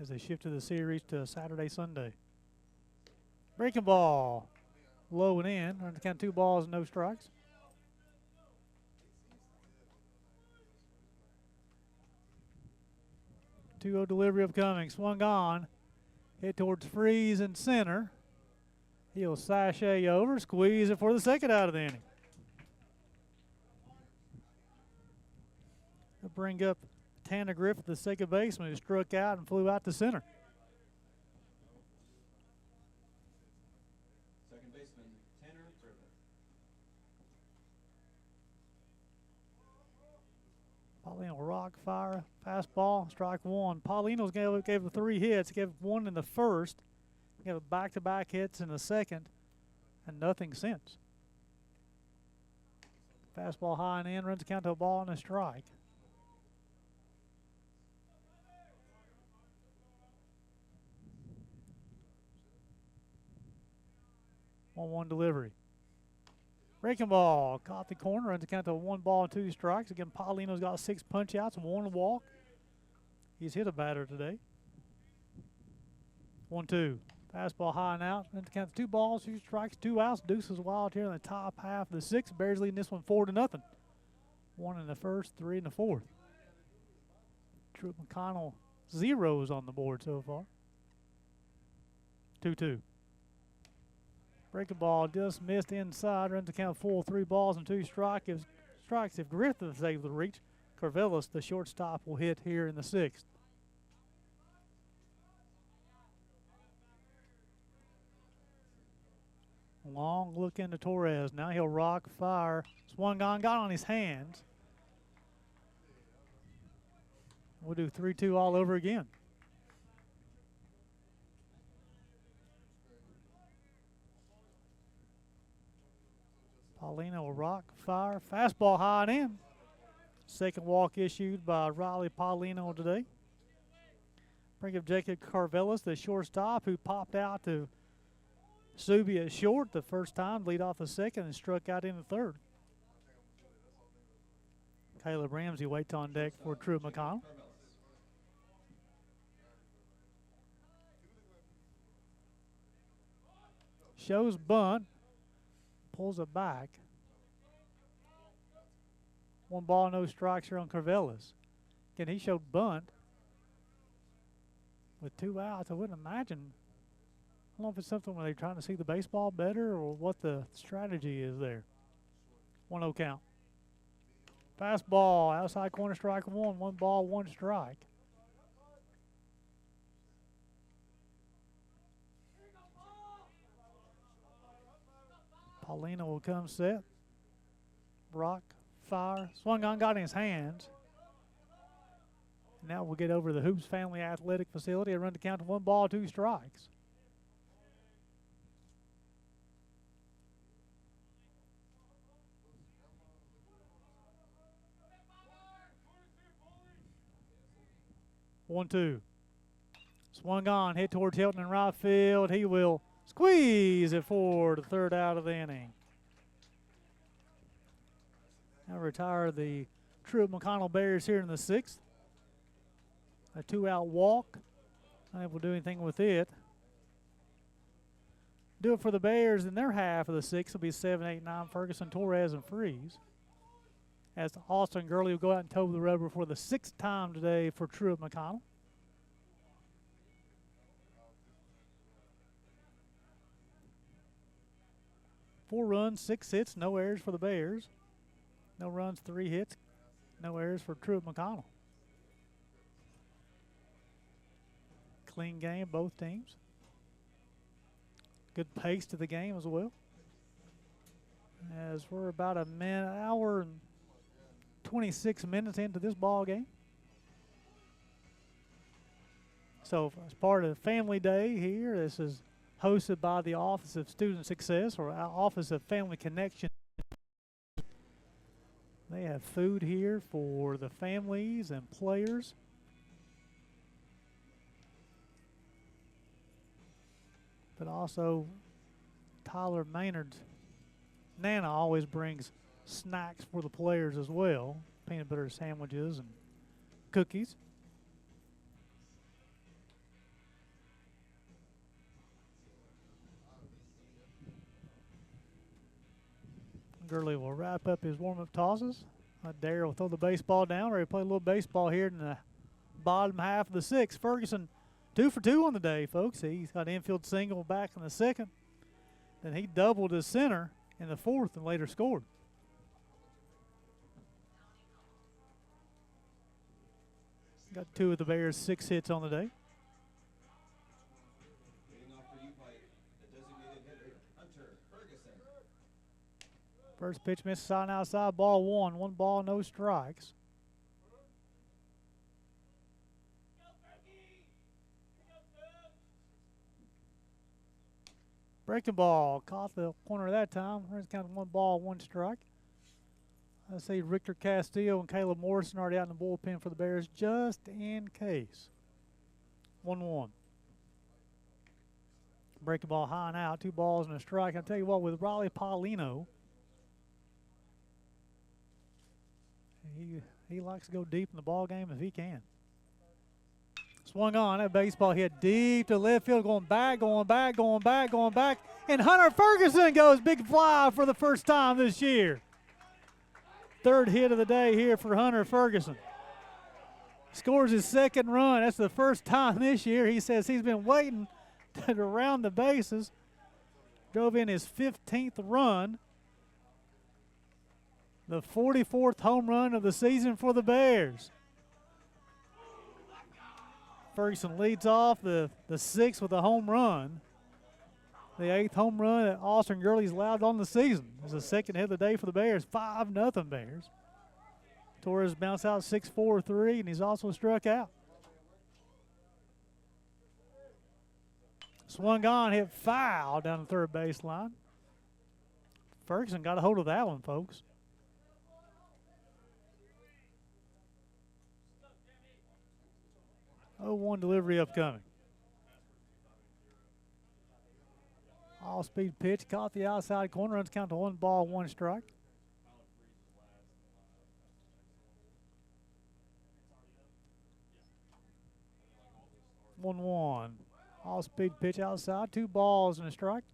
as they shifted the series to Saturday, Sunday. Breaking ball, low and in. On the count 2 balls, no strikes. Two-0 delivery upcoming. Swung on. Hit towards Freeze in center. He'll sashay over, squeeze it for the second out of the inning. They'll bring up Tanner Griffith, the second baseman, who struck out and flew out to center. Second baseman Tanner Griffith. Paulino rock, fire, fastball, strike 1. Paulino's gave him 3 hits. He gave 1 in the first. He gave back-to-back hits in the second, and nothing since. Fastball high and in, runs the count to a ball and a strike. One delivery. Breaking ball, caught the corner, runs the count to 1 ball and 2 strikes. Again, Paulino's got 6 punch-outs and 1 walk. He's hit a batter today. 1-2. Fastball high and out. Runs the count to 2 balls, 2 strikes, 2 outs. Deuces wild here in the top half of the 6th. Bears leading this one 4-0. 1 in the first, 3 in the fourth. Truett McConnell zeros on the board so far. 2-2. Breaking ball just missed inside. Runs the count full, 3 balls and 2 strikes. If Griffith is able to reach, Carvelis, the shortstop, will hit here in the 6th. Long look into Torres. Now he'll rock, fire. Swung on, got on his hands. We'll do 3-2 all over again. Paulino will rock, fire, fastball high and in. Second walk issued by Riley Paulino today. Bring up Jacob Carvelis, the shortstop, who popped out to Subi at short the first time, lead off the second, and struck out in the third. Caleb Ramsey waits on deck for Truett McConnell. Shows bunt, pulls it back. 1 ball, no strikes here on Carvelis. Again, he showed bunt with 2 outs. I wouldn't imagine. I don't know if it's something where they're trying to see the baseball better or what the strategy is there. 1-0 count. Fastball, outside corner, strike 1. 1 ball, 1 strike. Paulino will come set. Brock, fire. Swung on, got in his hands. Now we'll get over to the Hoops Family Athletic Facility and run the count to 1 ball, 2 strikes. One, two. Swung on, hit towards Hilton in right field. He will squeeze it for the 3rd out of the inning. Now retire the Truett McConnell Bears here in the 6th. A 2-out walk. Unable to do anything with it. Do it for the Bears in their half of the 6th. Will be 7, 8, 9, Ferguson, Torres, and Freeze. As Austin Gurley will go out and toe the rubber for the 6th time today for Truett McConnell. Four runs, 6 hits, no errors for the Bears. No runs, 3 hits, no errors for Truett McConnell. Clean game, both teams. Good pace to the game as well. As we're about hour and 26 minutes into this ball game. So as part of Family Day here, this is hosted by the Office of Student Success or Office of Family Connection. They have food here for the families and players. But also Tyler Maynard's Nana always brings snacks for the players as well. Peanut butter sandwiches and cookies. Gurley will wrap up his warm-up tosses. Dare will throw the baseball down, ready to play a little baseball here in the bottom half of the 6th. Ferguson 2 for 2 on the day, folks. He's got an infield single back in the 2nd. Then he doubled his center in the 4th and later scored. Got 2 of the Bears' 6 hits on the day. First pitch misses side and outside, ball 1. 1 ball, no strikes. Breaking ball, caught the corner that time. Runs counted 1 ball, 1 strike. I see Richter Castillo and Caleb Morrison already out in the bullpen for the Bears just in case. 1-1. Breaking ball high and out, 2 balls and a strike. I'll tell you what, with Riley Paulino, he likes to go deep in the ball game if he can. Swung on, that baseball hit deep to left field, going back. And Hunter Ferguson goes big fly for the first time this year. 3rd hit of the day here for Hunter Ferguson. Scores his 2nd run. That's the first time this year. He says he's been waiting to round the bases. Drove in his 15th run. The 44th home run of the season for the Bears. Ferguson leads off the 6th with a home run. The 8th home run that Austin Gurley's allowed on the season. It's the 2nd hit of the day for the Bears. 5-0 Bears. Torres bounced out 6-4-3, and he's also struck out. Swung on, hit foul down the 3rd baseline. Ferguson got a hold of that one, folks. 0-1 delivery upcoming. All-speed pitch, caught the outside corner, runs count to 1 ball, 1 strike. One. All-speed pitch outside, 2 balls and a strike.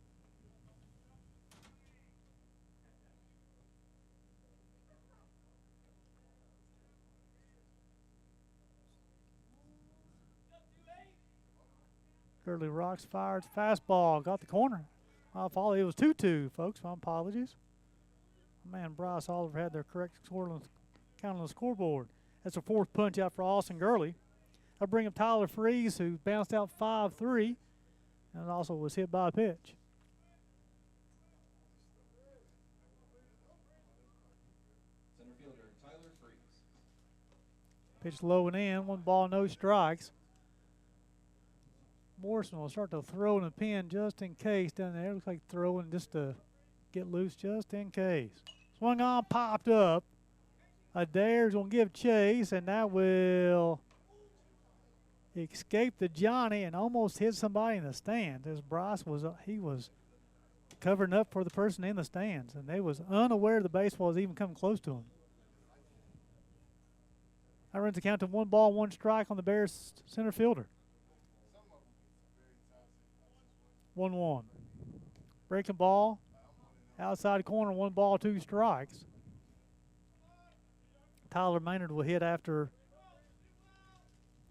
Gurley rocks, fires, fastball, got the corner. My fault, it was 2-2, folks. My apologies. My man Bryce Oliver had their correct score count on the scoreboard. That's a 4th punch out for Austin Gurley. I bring up Tyler Freeze, who bounced out 5-3, and also was hit by a pitch. Center fielder Tyler Freeze. Pitch low and in, 1 ball, no strikes. Morrison will start to throw in the pin just in case down there. Looks like throwing just to get loose just in case. Swung on, popped up. Adair's going to give chase, and that will escape the Johnny and almost hit somebody in the stands. As Bryce was, he was covering up for the person in the stands, and they was unaware the baseball was even coming close to him. That runs the count to 1 ball, 1 strike on the Bears center fielder. 1-1. Breaking ball, outside corner, 1 ball, 2 strikes. Tyler Maynard will hit after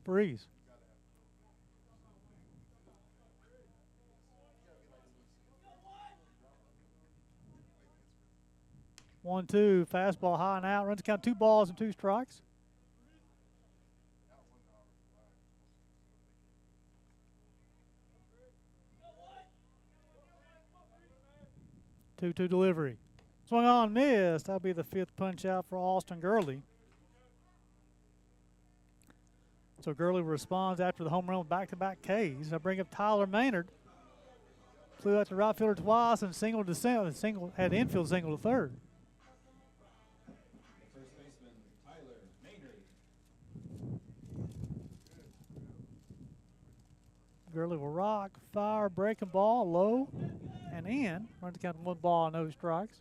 Freeze. 1-2, fastball high and out. Runs count 2 balls and 2 strikes. Two delivery. Swung on, missed. That'll be the 5th punch out for Austin Gurley. So Gurley responds after the home run with back-to-back Ks. I bring up Tyler Maynard. Flew out to right fielder twice and singled to single, had infield single to third. First baseman Tyler Maynard. Gurley will rock, fire, breaking ball, low and in. Run to count 1 ball, no strikes.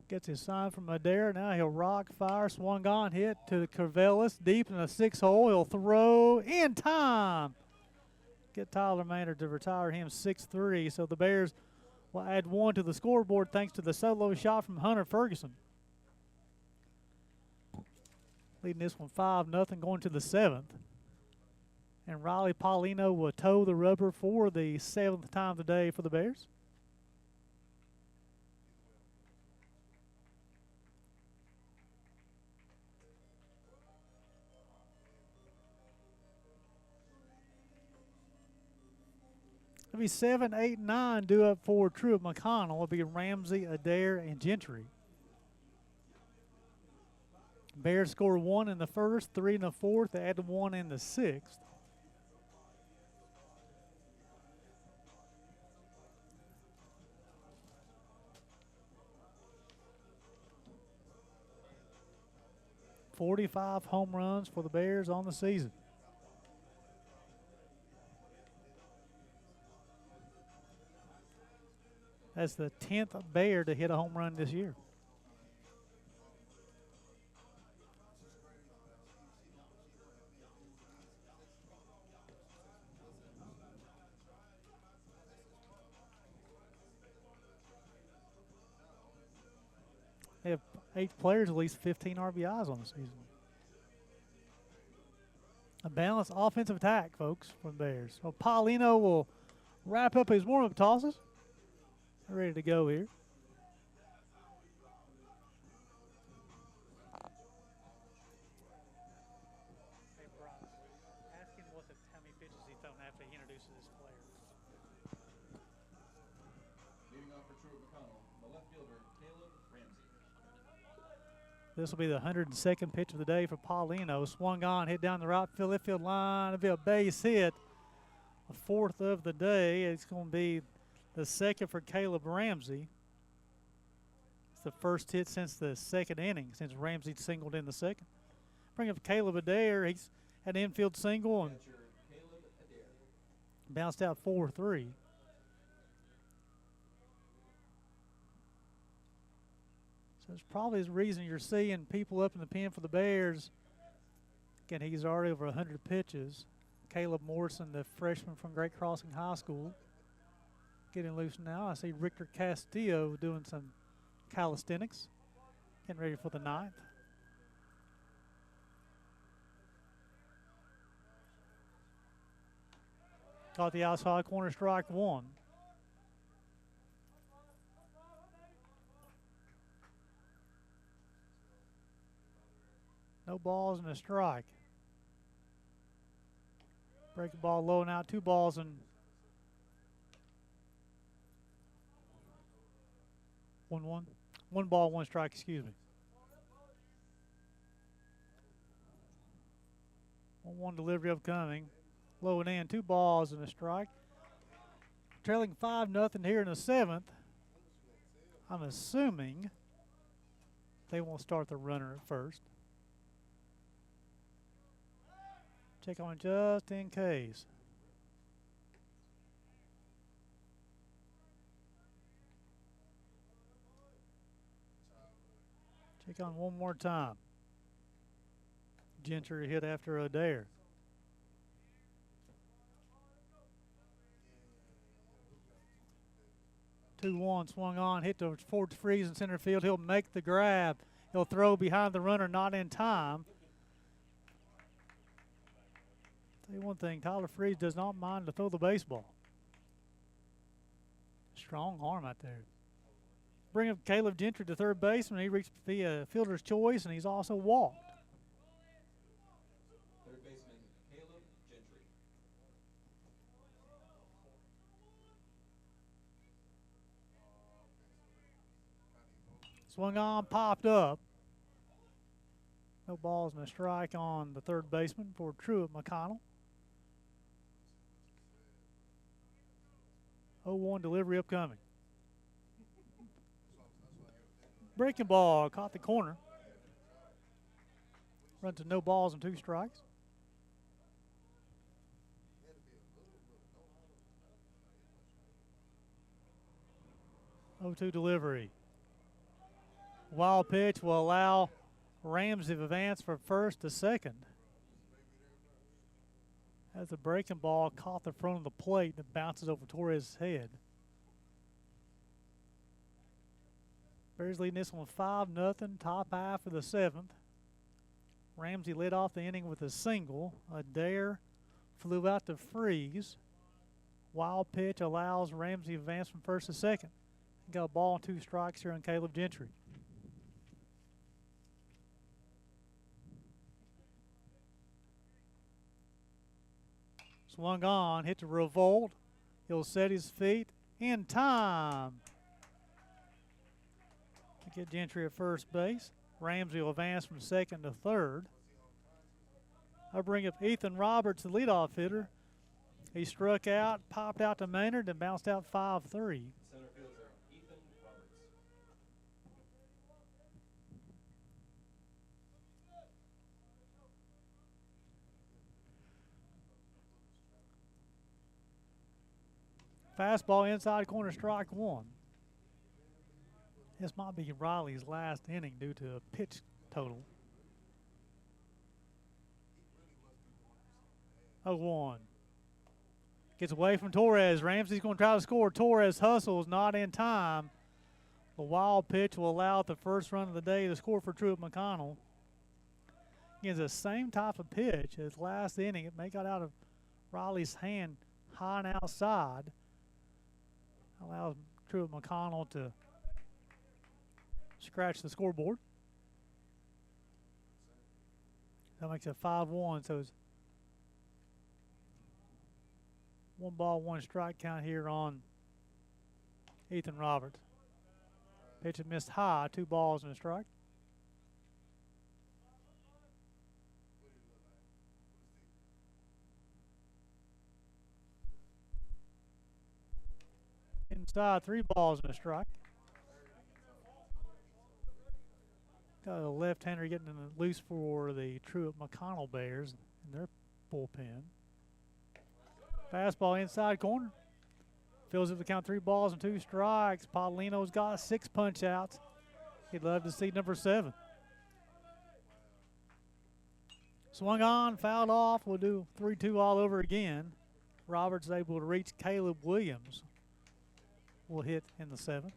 Gets his sign from Adair. Now he'll rock, fire, swung on, hit to the Corvallis, deep in the 6th hole. He'll throw in time. Get Tyler Maynard to retire him 6-3. So the Bears will add 1 to the scoreboard thanks to the solo shot from Hunter Ferguson. Leading this one 5-0 going to the 7th. And Riley Paulino will toe the rubber for the 7th time today for the Bears. It'll be 7, 8, 9 due up for Truett McConnell. It'll be Ramsey, Adair, and Gentry. Bears score 1 in the 1st, 3 in the 4th. They add 1 in the 6th. .45 home runs for the Bears on the season. That's the 10th Bear to hit a home run this year. They have 8 players, at least 15 RBIs on the season. A balanced offensive attack, folks, from the Bears. So Paulino will wrap up his warm-up tosses. They're ready to go here. Hey, Brian, ask him how many pitches he's thrown after he introduces this player. Leading off for Truett McConnell, the left fielder Caleb Ramsey. This will be the 102nd pitch of the day for Paulino. Swung on, hit down the right field, left field line. It'll be a base hit. The 4th of the day. It's going to be the 2nd for Caleb Ramsey. It's the first hit since the second inning, since Ramsey singled in the second. Bring up Caleb Adair. He's had an infield single and Catcher Caleb Adair. bounced out 4-3. So it's probably the reason you're seeing people up in the pen for the Bears. Again, he's already over 100 pitches. Caleb Morrison, the freshman from Great Crossing High School, getting loose now. I see Richter Castillo doing some calisthenics, getting ready for the ninth. Caught the outside corner, strike one. No balls and a strike. Breaking ball low and out, 2 balls and 1-1. 1 ball, 1 strike, excuse me. 1-1 delivery upcoming. Low and in, 2 balls and a strike. Trailing 5-0 here in the 7th. I'm assuming they won't start the runner at first. Check on just in case. Check on one more time. Gentry hit after Adair. Two one swung on, hit to Ford Freeze in center field. He'll make the grab. He'll throw behind the runner, not in time. Tell you one thing, Tyler Freeze does not mind to throw the baseball. Strong arm out there. Bring up Caleb Gentry to third base when he reached via fielder's choice, and he's also walked. Third baseman Caleb Gentry. Swung on, popped up. No balls and a strike on the third baseman for Truett McConnell. 0-1 delivery upcoming. Breaking ball, caught the corner. Run to no balls and 2 strikes. 0-2 delivery. Wild pitch will allow Ramsey to advance from first to second. As the breaking ball caught the front of the plate and bounces over Torres' head. Bears leading this one 5-0, top half of the 7th. Ramsey led off the inning with a single. Adair flew out to Freeze. Wild pitch allows Ramsey to advance from first to second. Got a ball and 2 strikes here on Caleb Gentry. Swung on, hit to revolt. He'll set his feet in time to get Gentry at first base. Ramsey will advance from second to third. I'll bring up Ethan Roberts, the leadoff hitter. He struck out, popped out to Maynard, and bounced out 5-3. Center fielder Ethan Roberts. Fastball inside corner, strike one. This might be Riley's last inning due to a pitch total. 0-1. Gets away from Torres. Ramsey's going to try to score. Torres hustles, not in time. The wild pitch will allow the first run of the day to score for Truett McConnell. Again, the same type of pitch as last inning. It may got out of Riley's hand high and outside. Allows Truett McConnell to scratch the scoreboard. That makes it 5-1, so it's 1 ball, 1 strike count here on Ethan Roberts. Pitch had missed high, 2 balls and a strike. Inside, 3 balls and a strike. Got a left-hander getting loose for the Truett McConnell Bears in their bullpen. Fastball inside corner. Fills it to count 3 balls and 2 strikes. Paulino's got 6 punch-outs. He'd love to see number 7. Swung on, fouled off. We'll do 3-2 all over again. Roberts able to reach. Caleb Williams will hit in the 7th.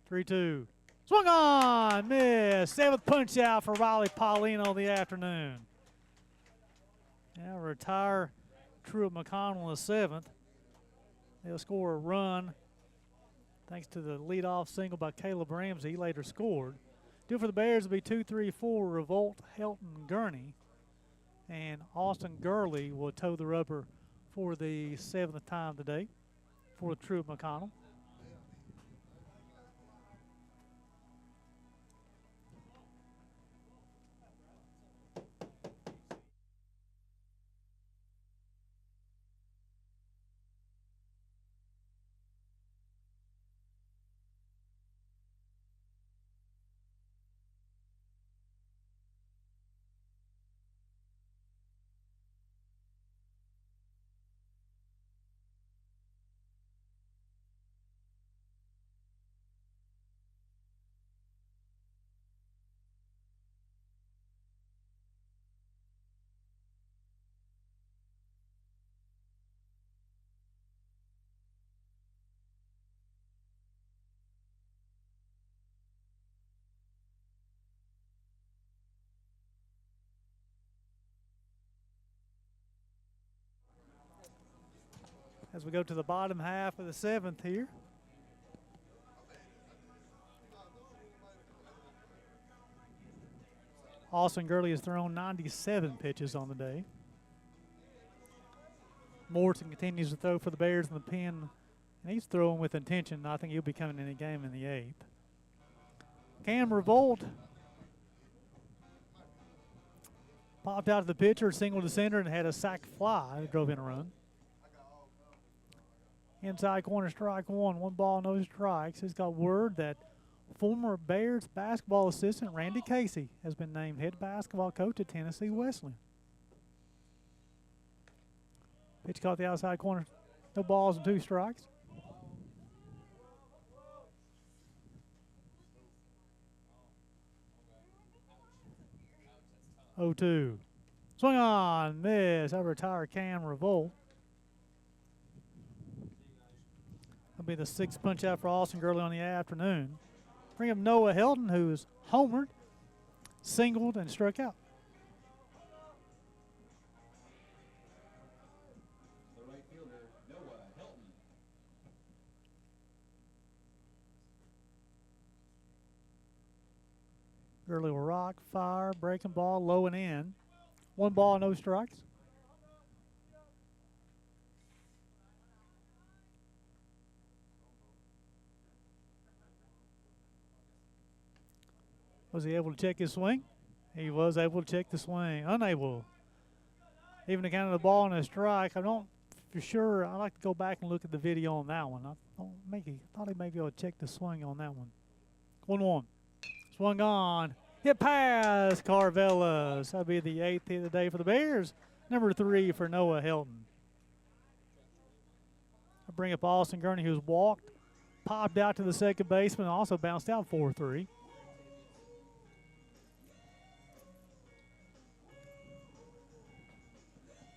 Three-two. Swung on, miss. 7th punch out for Riley Paulino of the afternoon. Now retire Truett McConnell in the 7th. They'll score a run thanks to the leadoff single by Caleb Ramsey. He later scored. Due for the Bears will be 2-3-4 Revolt, Helton, Gurney. And Austin Gurley will toe the rubber for the 7th time today for Truett McConnell. As we go to the bottom half of the 7th here. Austin Gurley has thrown 97 pitches on the day. Morton continues to throw for the Bears in the pen, and he's throwing with intention. I think he'll be coming in a game in the 8th. Cam Revolt popped out to the pitcher, single to center, and had a sac fly. Drove in a run. Inside corner, strike 1. 1 ball, no strikes. He's got word that former Bears basketball assistant Randy Casey has been named head basketball coach at Tennessee Wesleyan. Pitch caught the outside corner. No balls and 2 strikes. Oh, 2. Swung on, miss. I retire Cam Revolt. That'll be the 6th punch out for Austin Gurley on the afternoon. Bring up Noah Helton, who's homered, singled, and struck out. The right fielder, Noah Helton. Gurley will rock, fire, breaking ball, low and in. 1 ball, no strikes. Was he able to check his swing? He was able to check the swing. Unable. Even to count the ball and a strike. I don't for sure. I'd like to go back and look at the video on that one. I thought he may be able to check the swing on that one. 1-1. Swung on. Hit past Carvelas. That'll be the 8th hit of the day for the Bears. Number 3 for Noah Helton. I bring up Austin Gurney, who's walked, popped out to the second baseman, and also bounced out 4-3.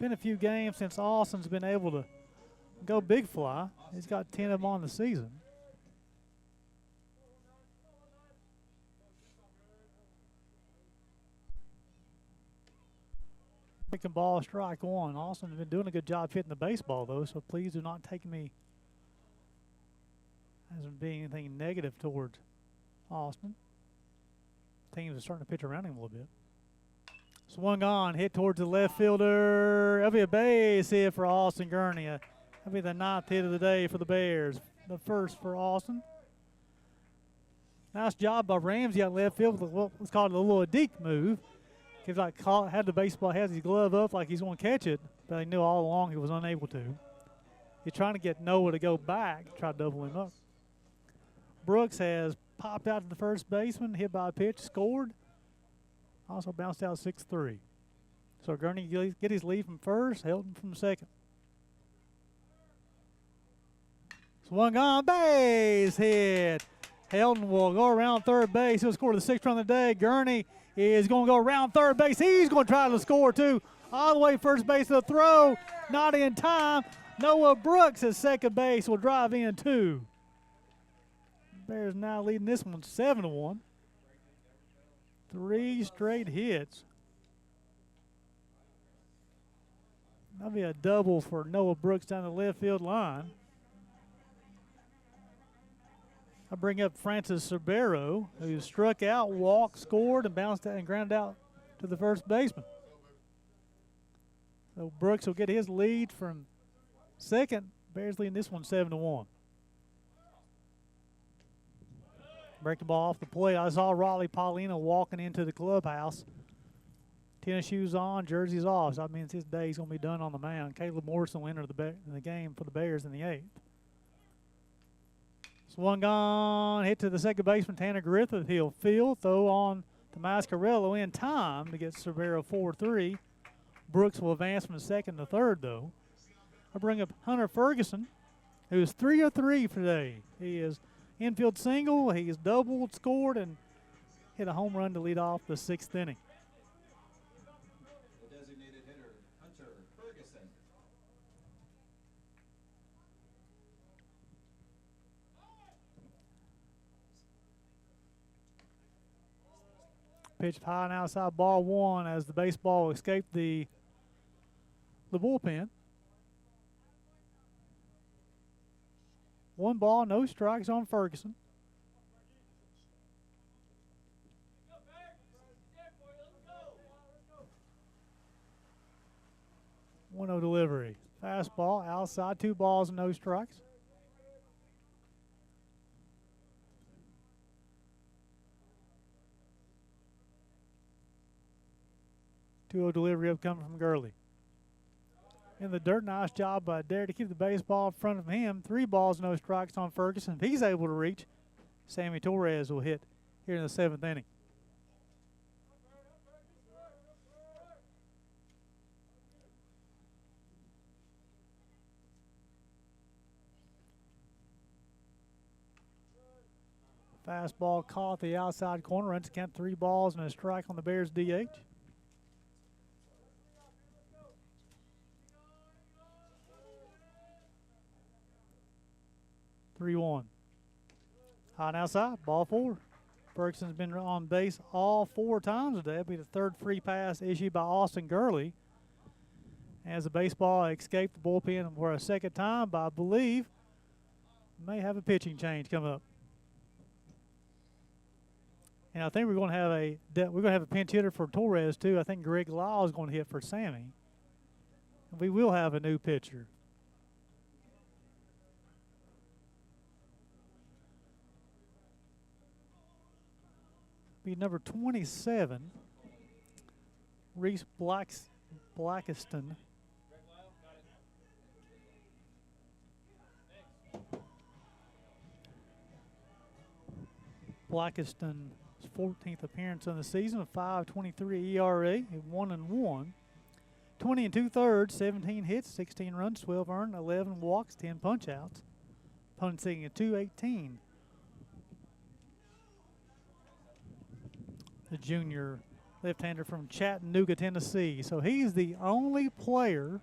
Been a few games since Austin's been able to go big fly. He's got 10 of them on the season. Picking ball, strike 1. Austin's been doing a good job hitting the baseball, though, so please do not take me as being anything negative towards Austin. Teams are starting to pitch around him a little bit. Swung on, hit towards the left fielder. That'll be a base hit for Austin Gurney. That'll be the 9th hit of the day for the Bears. The 1st for Austin. Nice job by Ramsey out left field with what's called a little deke move. He's like had the baseball, has his glove up like he's going to catch it, but he knew all along he was unable to. He's trying to get Noah to go back, try to double him up. Brooks has popped out to the first baseman, hit by a pitch, scored. Also bounced out 6-3. So Gurney get his lead from first, Helton from second. Swung on, base hit. Helton will go around third base. He'll score the 6th run of the day. Gurney is going to go around third base. He's going to try to score too. All the way first base to the throw. Not in time. Noah Brooks at second base will drive in 2. Bears now leading this one 7-1. 3 straight hits. That'll be a double for Noah Brooks down the left field line. I bring up Francis Cerbero, who struck out, walked, scored, and bounced out and grounded out to the first baseman. So Brooks will get his lead from second. Bears leading this one 7-1. Break the ball off the plate. I saw Raleigh Paulino walking into the clubhouse. Tennis shoes on, jerseys off. So that means his day's going to be done on the mound. Caleb Morrison will enter the game for the Bears in the 8th. Swung on, hit to the second baseman, Tanner Griffith. He'll field, throw on to Mascarello in time to get Cerbero 4-3. Brooks will advance from second to third, though. I bring up Hunter Ferguson, who's 3 of 3 today. He is infield single, he's doubled, scored, and hit a home run to lead off the 6th inning. The designated hitter, Hunter Ferguson. Pitched high and outside, ball 1 as the baseball escaped the bullpen. 1 ball, no strikes on Ferguson. One no delivery. Fastball outside, 2 balls and no strikes. Two delivery upcoming from Gurley. In the dirt, nice job by Dare to keep the baseball in front of him. 3 balls, no strikes on Ferguson. If he's able to reach, Sammy Torres will hit here in the 7th inning. Fastball caught the outside corner. Runs count 3 balls and a strike on the Bears DH. High and outside, ball 4. Ferguson's been on base all 4 times today. It'll be the 3rd free pass issued by Austin Gurley. As the baseball escaped the bullpen for a 2nd time, but I believe may have a pitching change come up. And I think we're going to have a pinch hitter for Torres too. I think Greg Lyle is going to hit for Sammy. We will have a new pitcher. Be number 27, Reese Blackiston. Blackiston's 14th appearance on the season, a 5.23 ERA, 1-1. 20 2/3, 17 hits, 16 runs, 12 earned, 11 walks, 10 punch-outs. Opponent sitting at 218. The junior left-hander from Chattanooga, Tennessee. So he's the only player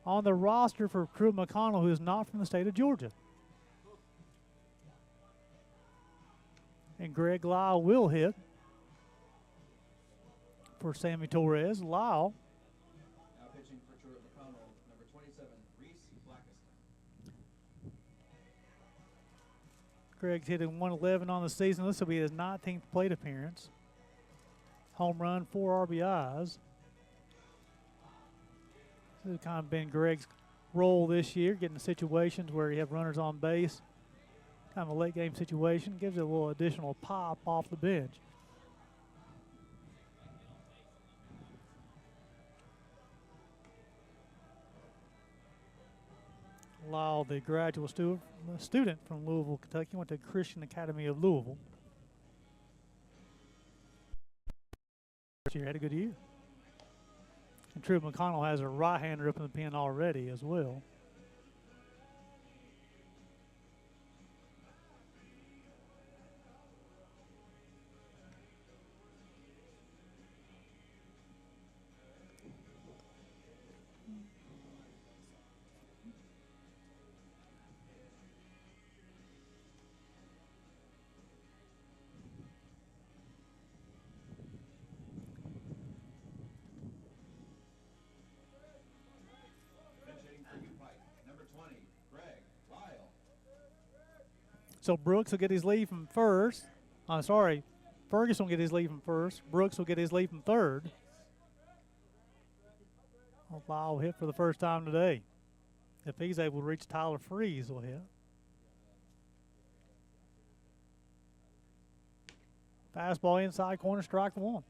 on the roster for Truett McConnell who is not from the state of Georgia. And Greg Lyle will hit for Sammy Torres. Lyle. Now pitching for Truett McConnell, number 27, Reese Blackiston. Greg's hitting 111 on the season. This will be his 19th plate appearance. Home run, 4 RBIs. This has kind of been Greg's role this year, getting situations where you have runners on base. Kind of a late game situation. Gives it a little additional pop off the bench. Lyle, the graduate student from Louisville, Kentucky, went to Christian Academy of Louisville. Had a good year. And Truett McConnell has a right-hander up in the pen already as well. So Brooks will get his lead from first. Ferguson will get his lead from first. Brooks will get his lead from third. Lyle will hit for the first time today. If he's able to reach Tyler Freeze, will hit. Fastball inside corner, strike one.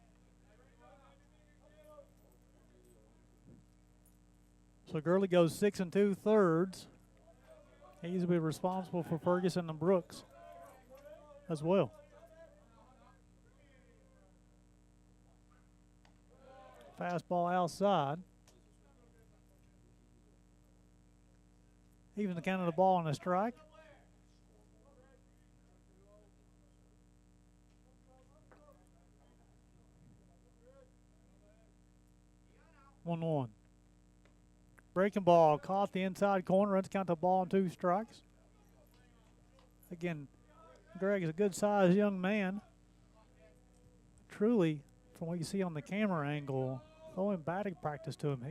So Gurley goes 6 2/3. He's will be responsible for Ferguson and Brooks as well. Fastball outside. Even the count of the ball and a strike. One. Breaking ball, caught the inside corner, runs count the ball and 2 strikes. Again, Greg is a good-sized young man. Truly, from what you see on the camera angle, throwing batting practice to him,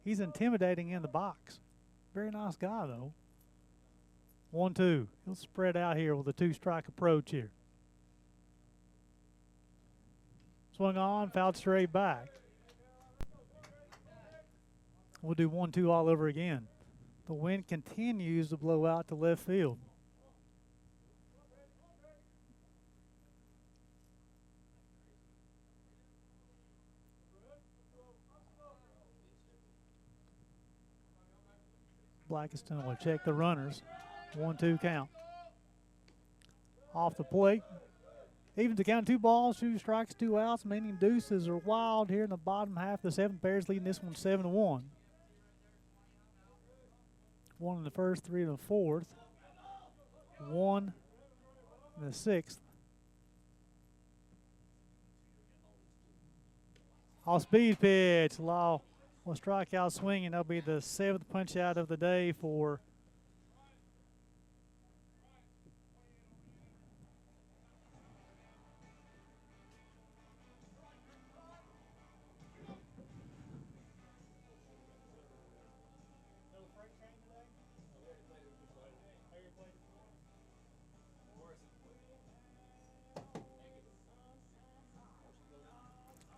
he's intimidating in the box. Very nice guy, though. 1-2. He'll spread out here with a 2-strike approach here. Swung on, fouled straight back. We'll do 1-2 all over again. The wind continues to blow out to left field. Blackiston will check the runners. 1-2 count. Off the plate. Even to count 2 balls, 2 strikes, 2 outs, meaning deuces are wild here in the bottom half. The 7th Bears leading this one 7-1. 1 in the first, 3 in the fourth, 1 in the 6th. Off-speed pitch. Law will strike out swinging. That'll be the 7th punch out of the day for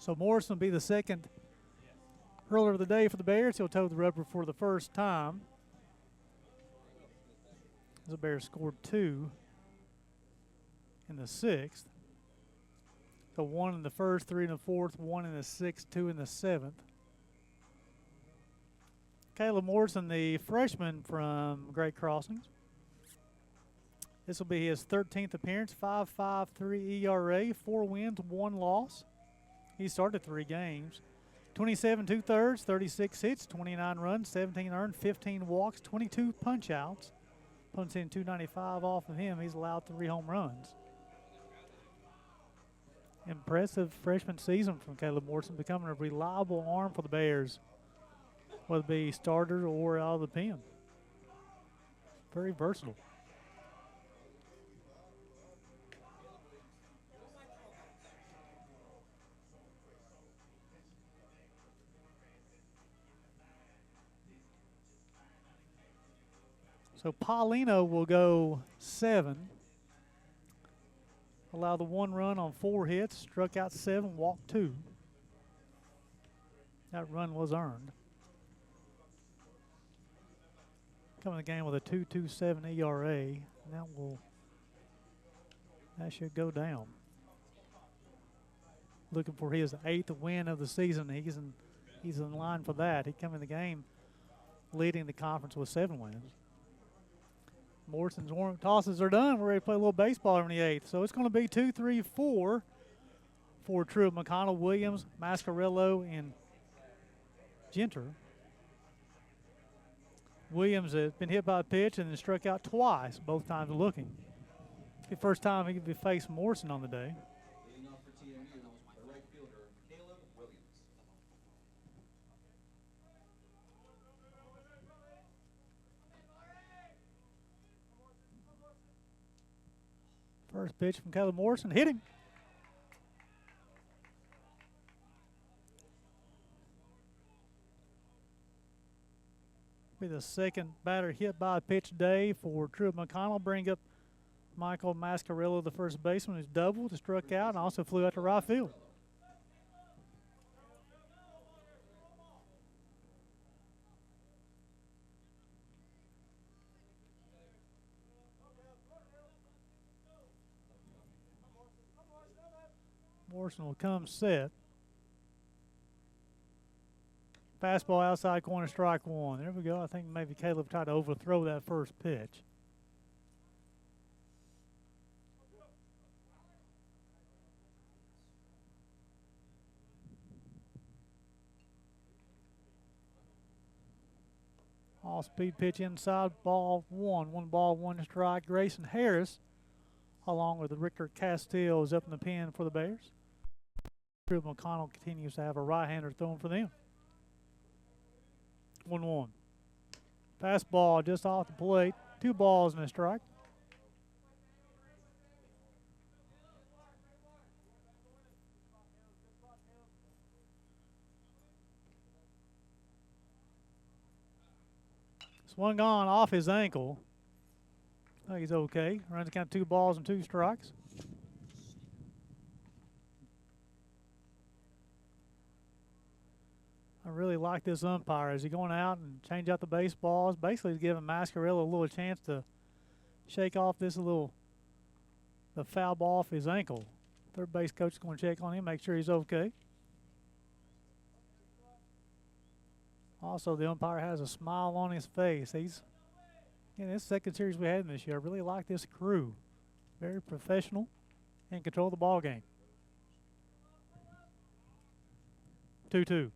So Morrison will be the 2nd hurler of the day for the Bears. He'll toe the rubber for the first time. The Bears scored 2 in the 6th. So 1 in the first, 3 in the fourth, 1 in the 6th, 2 in the 7th. Caleb Morrison, the freshman from Great Crossings. This will be his 13th appearance, 5.53 ERA, 4 wins, 1 loss. He started 3 games. 27 2/3, 36 hits, 29 runs, 17 earned, 15 walks, 22 punch outs. Punts in 295 off of him. He's allowed 3 home runs. Impressive freshman season from Caleb Morrison, becoming a reliable arm for the Bears, whether it be starter or out of the pen. Very versatile. So Paulino will go 7. Allow the 1 run on 4 hits, struck out 7, walked 2. That run was earned. Coming in the game with a 2.27 ERA. And that should go down. Looking for his 8th win of the season. He's in line for that. He come in the game leading the conference with 7 wins. Morrison's tosses are done. We're ready to play a little baseball in the 8th. So it's going to be 2, 3, 4 for Truett, McConnell, Williams, Mascarello, and Genter. Williams has been hit by a pitch and then struck out twice, both times looking. The first time he could face Morrison on the day. Leading off for TMU, the right fielder, Caleb Williams. First pitch from Caleb Morrison, hitting. Be the second batter hit by a pitch day for Truett McConnell. Bring up Michael Mascarello, the first baseman, who's doubled, struck out, and also flew out to right field. Morrison will come set. Fastball outside corner, strike 1. There we go. I think maybe Caleb tried to overthrow that first pitch. All-speed pitch inside, ball 1. 1 ball, 1 strike. Grayson Harris, along with Richter Castile, is up in the pen for the Bears. Truett McConnell continues to have a right-hander throwing for them. 1-1. Fastball just off the plate. 2 balls and a strike. Swung on off his ankle. I think he's okay. Runs the count 2 balls and 2 strikes. I really like this umpire. Is he going out and change out the baseballs? Basically, he's giving Mascarello a little chance to shake off the foul ball off his ankle. Third base coach is going to check on him, make sure he's okay. Also, the umpire has a smile on his face. He's in this second series we had this year. I really like this crew. Very professional and control the ball game. 2-2.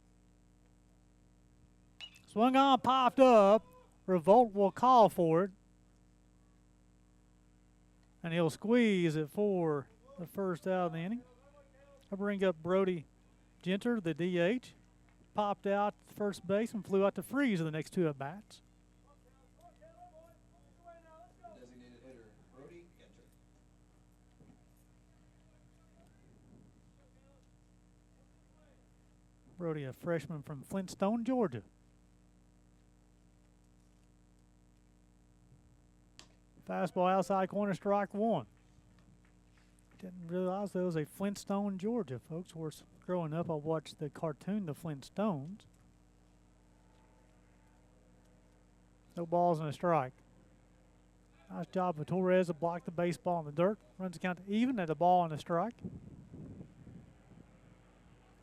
Swung on, popped up. Revolt will call for it. And he'll squeeze it for the first out of the inning. I'll bring up Brody Genter, the DH. Popped out to first base and flew out to freeze in the next 2 at-bats. Designated hitter, Brody Genter. Brody, a freshman from Flintstone, Georgia. Fastball outside corner, strike 1. Didn't realize there was a Flintstone, Georgia, folks. We're growing up, I watched the cartoon, The Flintstones. No balls and a strike. Nice job of Torres to block the baseball in the dirt. Runs the count to even at a ball and a strike.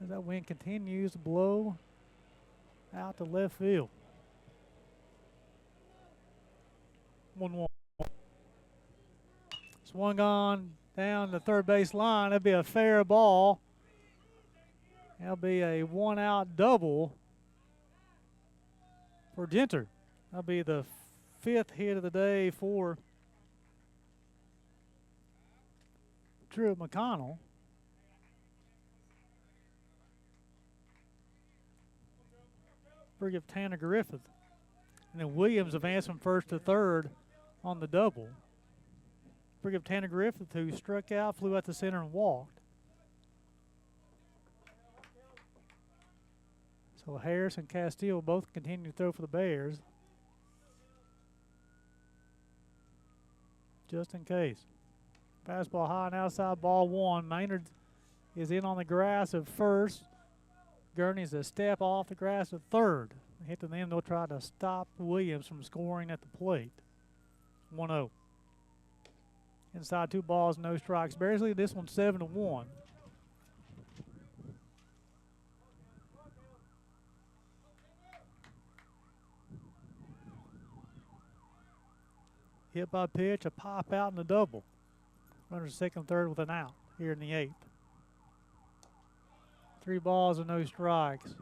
As that wind continues to blow out to left field. 1-1. Swung on down the third base line. That'll be a fair ball. That'll be a 1-out double for Genter. That'll be the 5th hit of the day for Truett McConnell. Bring up Tanner Griffith. And then Williams advanced from first to third on the double. Bring up Tanner Griffith, who struck out, flew out to center, and walked. So Harris and Castile both continue to throw for the Bears. Just in case. Fastball high and outside, ball 1. Maynard is in on the grass at first. Gurney's a step off the grass at third. Hit to them, they'll try to stop Williams from scoring at the plate. 1-0. Inside 2 balls, no strikes. Bears lead this one 7-1. hit by pitch, a pop out, and a double. Runners second, third with an out here in the 8th. 3 balls and no strikes.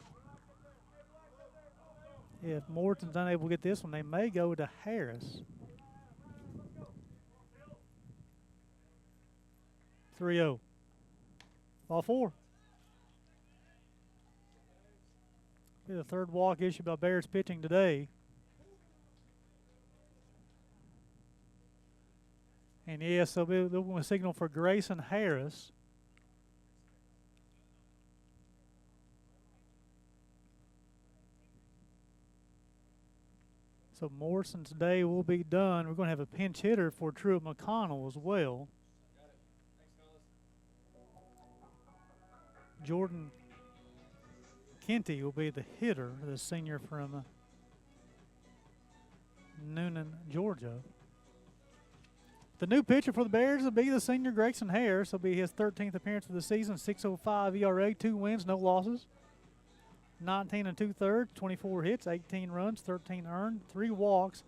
If Morton's unable to get this one, they may go to Harris. 3-0. Ball 4. Be the 3rd walk issued by Bears pitching today. And yes, they'll want to signal for Grayson Harris. So Morrison's day will be done. We're going to have a pinch hitter for Truett McConnell as well. Jordan Kenty will be the hitter, the senior from Noonan, Georgia. The new pitcher for the Bears will be the senior Grayson Harris. Will be his 13th appearance of the season. 6.05 ERA, 2 wins, no losses. 19 2/3, 24 hits, 18 runs, 13 earned, 3 walks,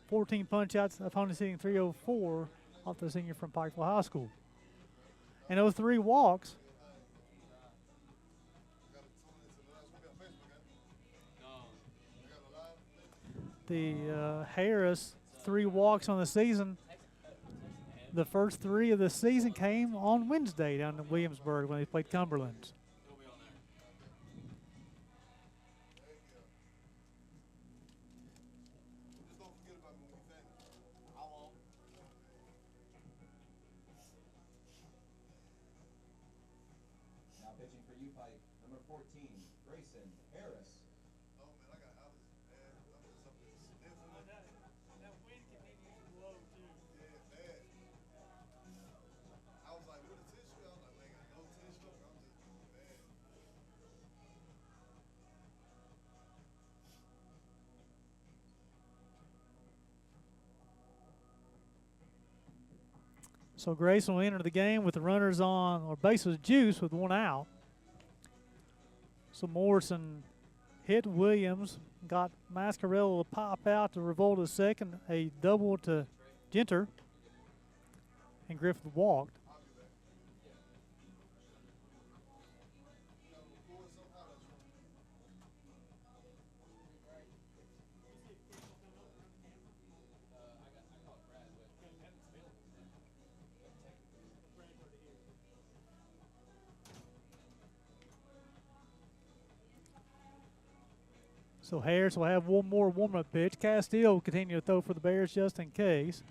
14 punch-outs. Opponent hitting 304 off the senior from Pikeville High School. And those 3 walks Harris, 3 walks on the season. The first 3 of the season came on Wednesday down in Williamsburg when they played Cumberland. Now pitching for you, Pike, number 14, Grayson Harris. Oh man, I got allergies, man. I'm just up there sniffling. That wind can make you blow too. Yeah, man. I was like, with a tissue? I was like, man, got no tissue. I'm just, man. So Grayson will enter the game with the runners on, or bases juice with 1 out. So Morrison hit Williams, got Mascarello to pop out to Revolt to second, a double to Genter, and Griffith walked. So Harris will have 1 more warm-up pitch. Castile will continue to throw for the Bears just in case.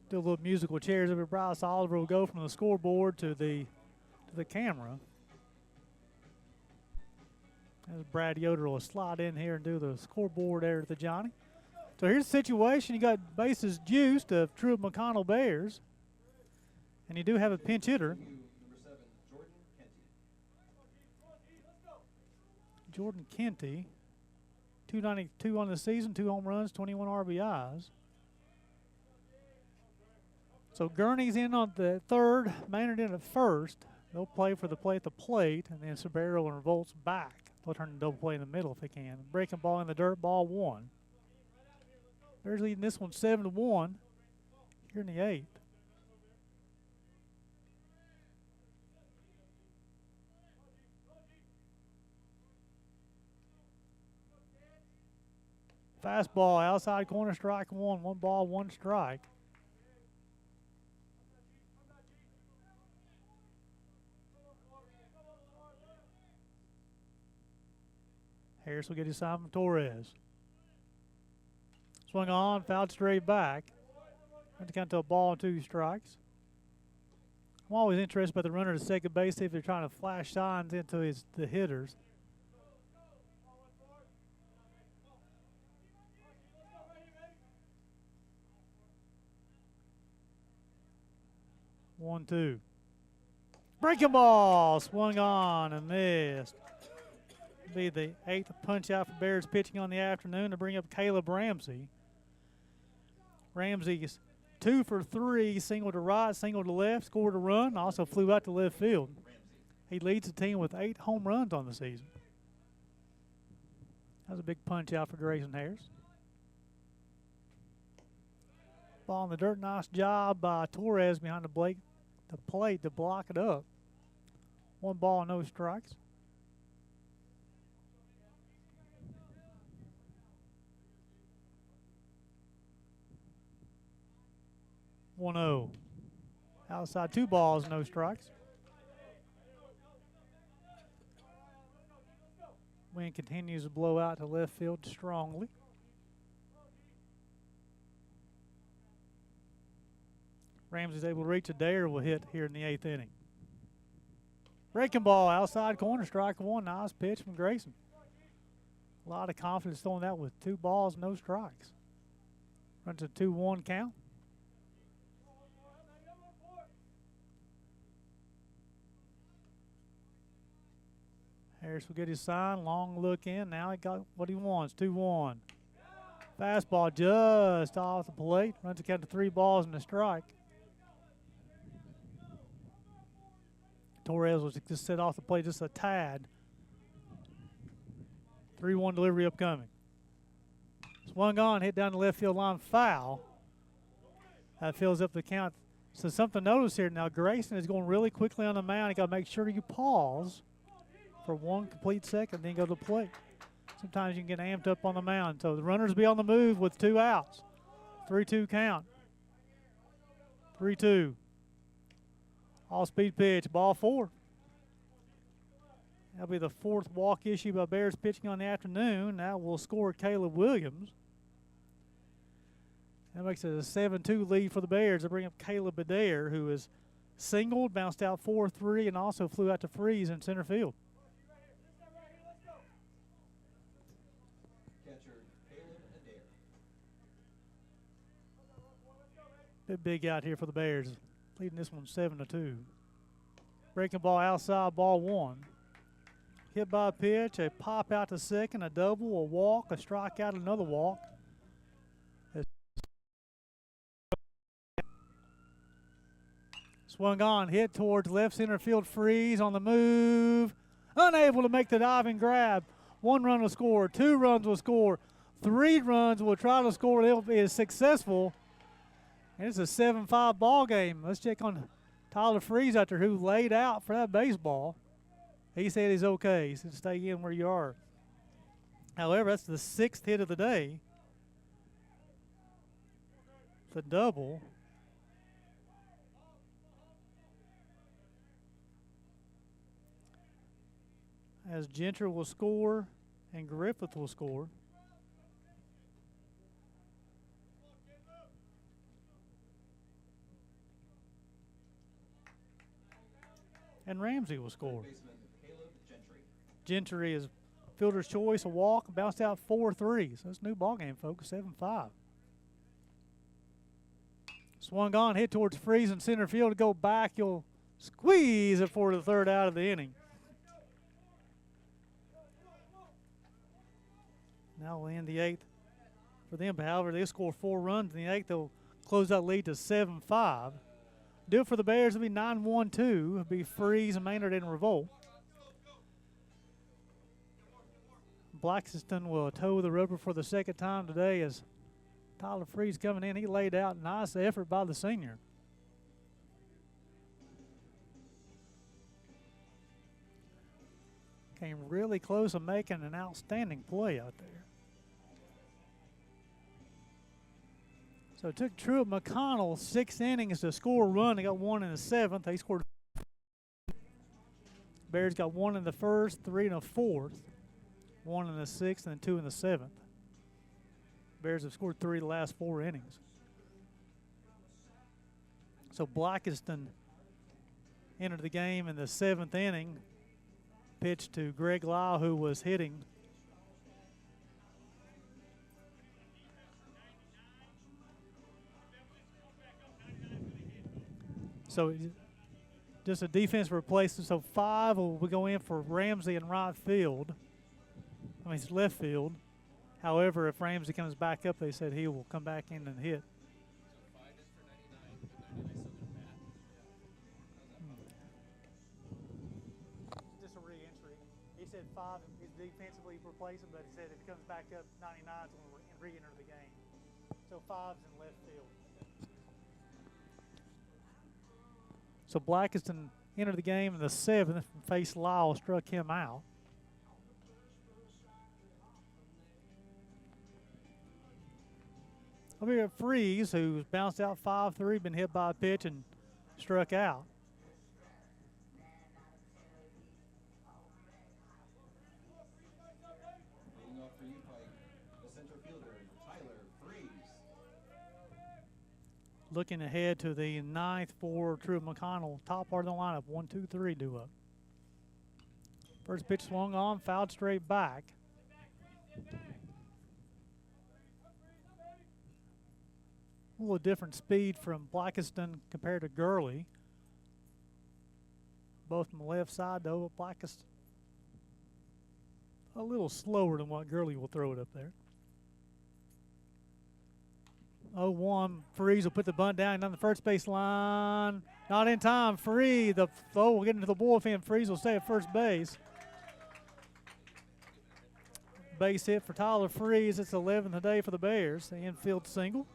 Do a little musical chairs over. Bryce Oliver will go from the scoreboard to the camera. As Brad Yoder will slide in here and do the scoreboard there to Johnny. So here's the situation. You got bases juiced of Truett McConnell Bears. And you do have a pinch hitter. Number 7, Jordan Kenty. Jordan Kenty, 292 on the season, 2 home runs, 21 RBIs. So Gurney's in on the 3rd, Maynard in at 1st. They'll play for the play at the plate, and then Sabero and Revolt's back. They'll turn the double play in the middle if they can. Breaking ball in the dirt, ball 1. Bears leading this one 7-1 here in the 8th. Fastball, outside corner, strike 1. 1 ball, 1 strike. Harris will get his sign from Torres. Swung on, fouled straight back. Had to count to a ball and 2 strikes. I'm always interested by the runner to second base, see if they're trying to flash signs into the hitters. One, 2. Breaking ball, swung on and missed. Be the 8th punch out for Bears pitching on the afternoon to bring up Caleb Ramsey. Ramsey's 2 for 3, single to right, single to left, scored a run, also flew out to left field. He leads the team with 8 home runs on the season. That was a big punch out for Grayson Harris. Ball in the dirt. Nice job by Torres behind the plate to block it up. 1 ball, no strikes. One 0. Outside, 2 balls, no strikes. Wind continues to blow out to left field strongly. Ramsey's able to reach a Dare will hit here in the 8th inning. Breaking ball outside corner, strike 1. Nice pitch from Grayson. A lot of confidence throwing that with 2 balls, no strikes. Runs a 2-1 count. Harris will get his sign. Long look in. Now he got what he wants. 2-1. Fastball just off the plate. Runs a count to 3 balls and a strike. Torres was just set off the plate just a tad. 3-1 delivery upcoming. Swung on, hit down the left field line, foul. That fills up the count. So something to notice here now. Grayson is going really quickly on the mound. You got to make sure you pause for 1 complete second, then go to the plate. Sometimes you can get amped up on the mound. So the runners be on the move with 2 outs. 3-2 count. 3-2. All-speed pitch, ball 4. That'll be the 4th walk issue by Bears pitching on the afternoon. Now will score Caleb Williams. That makes it a 7-2 lead for the Bears. They bring up Caleb Adair, who is singled, bounced out 4-3, and also flew out to freeze in center field. Catcher Caleb Adair. Big out here for the Bears. Leading this one 7-2. Breaking ball outside, ball 1. Hit by a pitch, a pop out to second, a double, a walk, a strikeout, another walk. Swung on, hit towards left center field, freeze on the move. Unable to make the diving grab. 1 run will score, 2 runs will score, 3 runs will try to score. They'll be successful. And it's a 7-5 ball game. Let's check on Tyler Freeze out there, who laid out for that baseball. He said he's okay. He said stay in where you are. However, that's the 6th hit of the day. The double. As Genter will score and Griffith will score. And Ramsey will score. Gentry is fielder's choice, a walk, bounced out 4-3. So it's a new ball game, folks, 7-5. Swung on, hit towards freeze in center field to go back. You'll squeeze it for the 3rd out of the inning. Now we'll end the 8th for them. However, they score 4 runs in the 8th. They'll close that lead to 7-5. Do it for the Bears. It'll be 9-1-2. It'll be Freeze and Maynard in revolt. Blackston will toe the rubber for the 2nd time today as Tyler Freeze coming in. He laid out. Nice effort by the senior. Came really close to making an outstanding play out there. So it took Truett McConnell 6 innings to score a run. They got 1 in the 7th. They scored. Bears got 1 in the 1st, 3 in the 4th, 1 in the 6th, and 2 in the 7th. Bears have scored 3 the last 4 innings. So Blackiston entered the game in the 7th inning. Pitch to Greg Lau, who was hitting. So just a defense replacement. So 5 will go in for Ramsey in right field. I mean, it's left field. However, if Ramsey comes back up, they said he will come back in and hit. Just a re-entry. He said 5 is defensively replacing, but he said if he comes back up 99, it's going to re-enter the game. So 5's in left field. So Blackiston entered the game in the 7th and faced Lyle, struck him out. Over here at Freeze, who's bounced out 5-3, been hit by a pitch and struck out. Leading off for you, Pike, the center fielder, Tyler Freeze. Looking ahead to the 9th for Truett McConnell. Top part of the lineup, 1-2-3 due up. First pitch swung on, fouled straight back. A little different speed from Blackiston compared to Gurley. Both from the left side, though. Blackiston a little slower than what Gurley will throw it up there. 0-1. Freeze will put the bunt down on the first base line. Not in time. Freeze. The throw will get into the bullpen. Freeze will stay at first base. Base hit for Tyler Freeze. It's 11th today for the Bears. The infield single.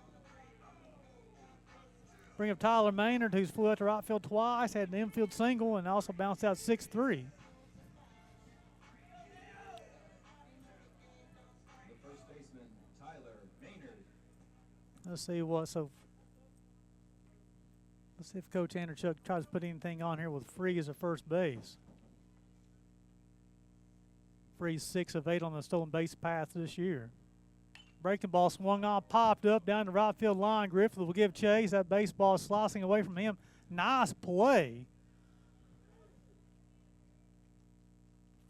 Bring up Tyler Maynard, who's flew out to right field twice, had an infield single, and also bounced out 6-3. The first baseman, Tyler Maynard. Let's see what, so let's see if Coach Anderchuk tries to put anything on here with Freeze at first base. Freeze 6 of 8 on the stolen base path this year. Breaking ball swung on, popped up down the right field line. Griffith will give chase. That baseball slicing away from him. Nice play.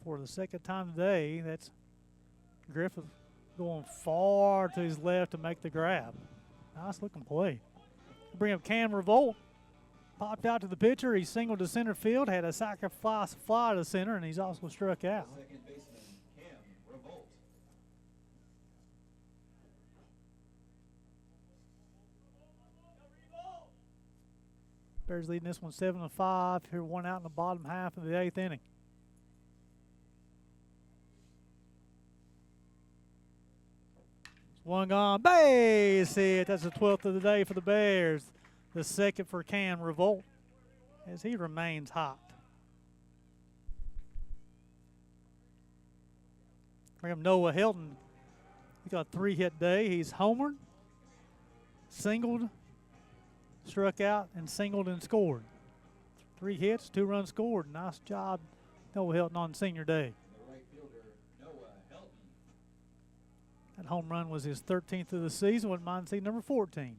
For the second time today, that's Griffith going far to his left to make the grab. Nice looking play. Bring up Cam Revolt. Popped out to the pitcher. He singled to center field, had a sacrifice fly to center, and he's also struck out. Second baseman, Cam Revolt. Bears leading this one 7-5. Here, one out in the bottom half of the 8th inning. Swung on, base hit. That's the 12th of the day for the Bears. The second for Cam Revolt as he remains hot. Bring up Noah Hilton. He got a 3-hit day. He's homered, singled, struck out, and singled and scored. 3 hits, 2 runs scored. Nice job, Noah Hilton, on senior day. The right fielder, Noah Helton. That home run was his 13th of the season. Wouldn't mind seeing number 14.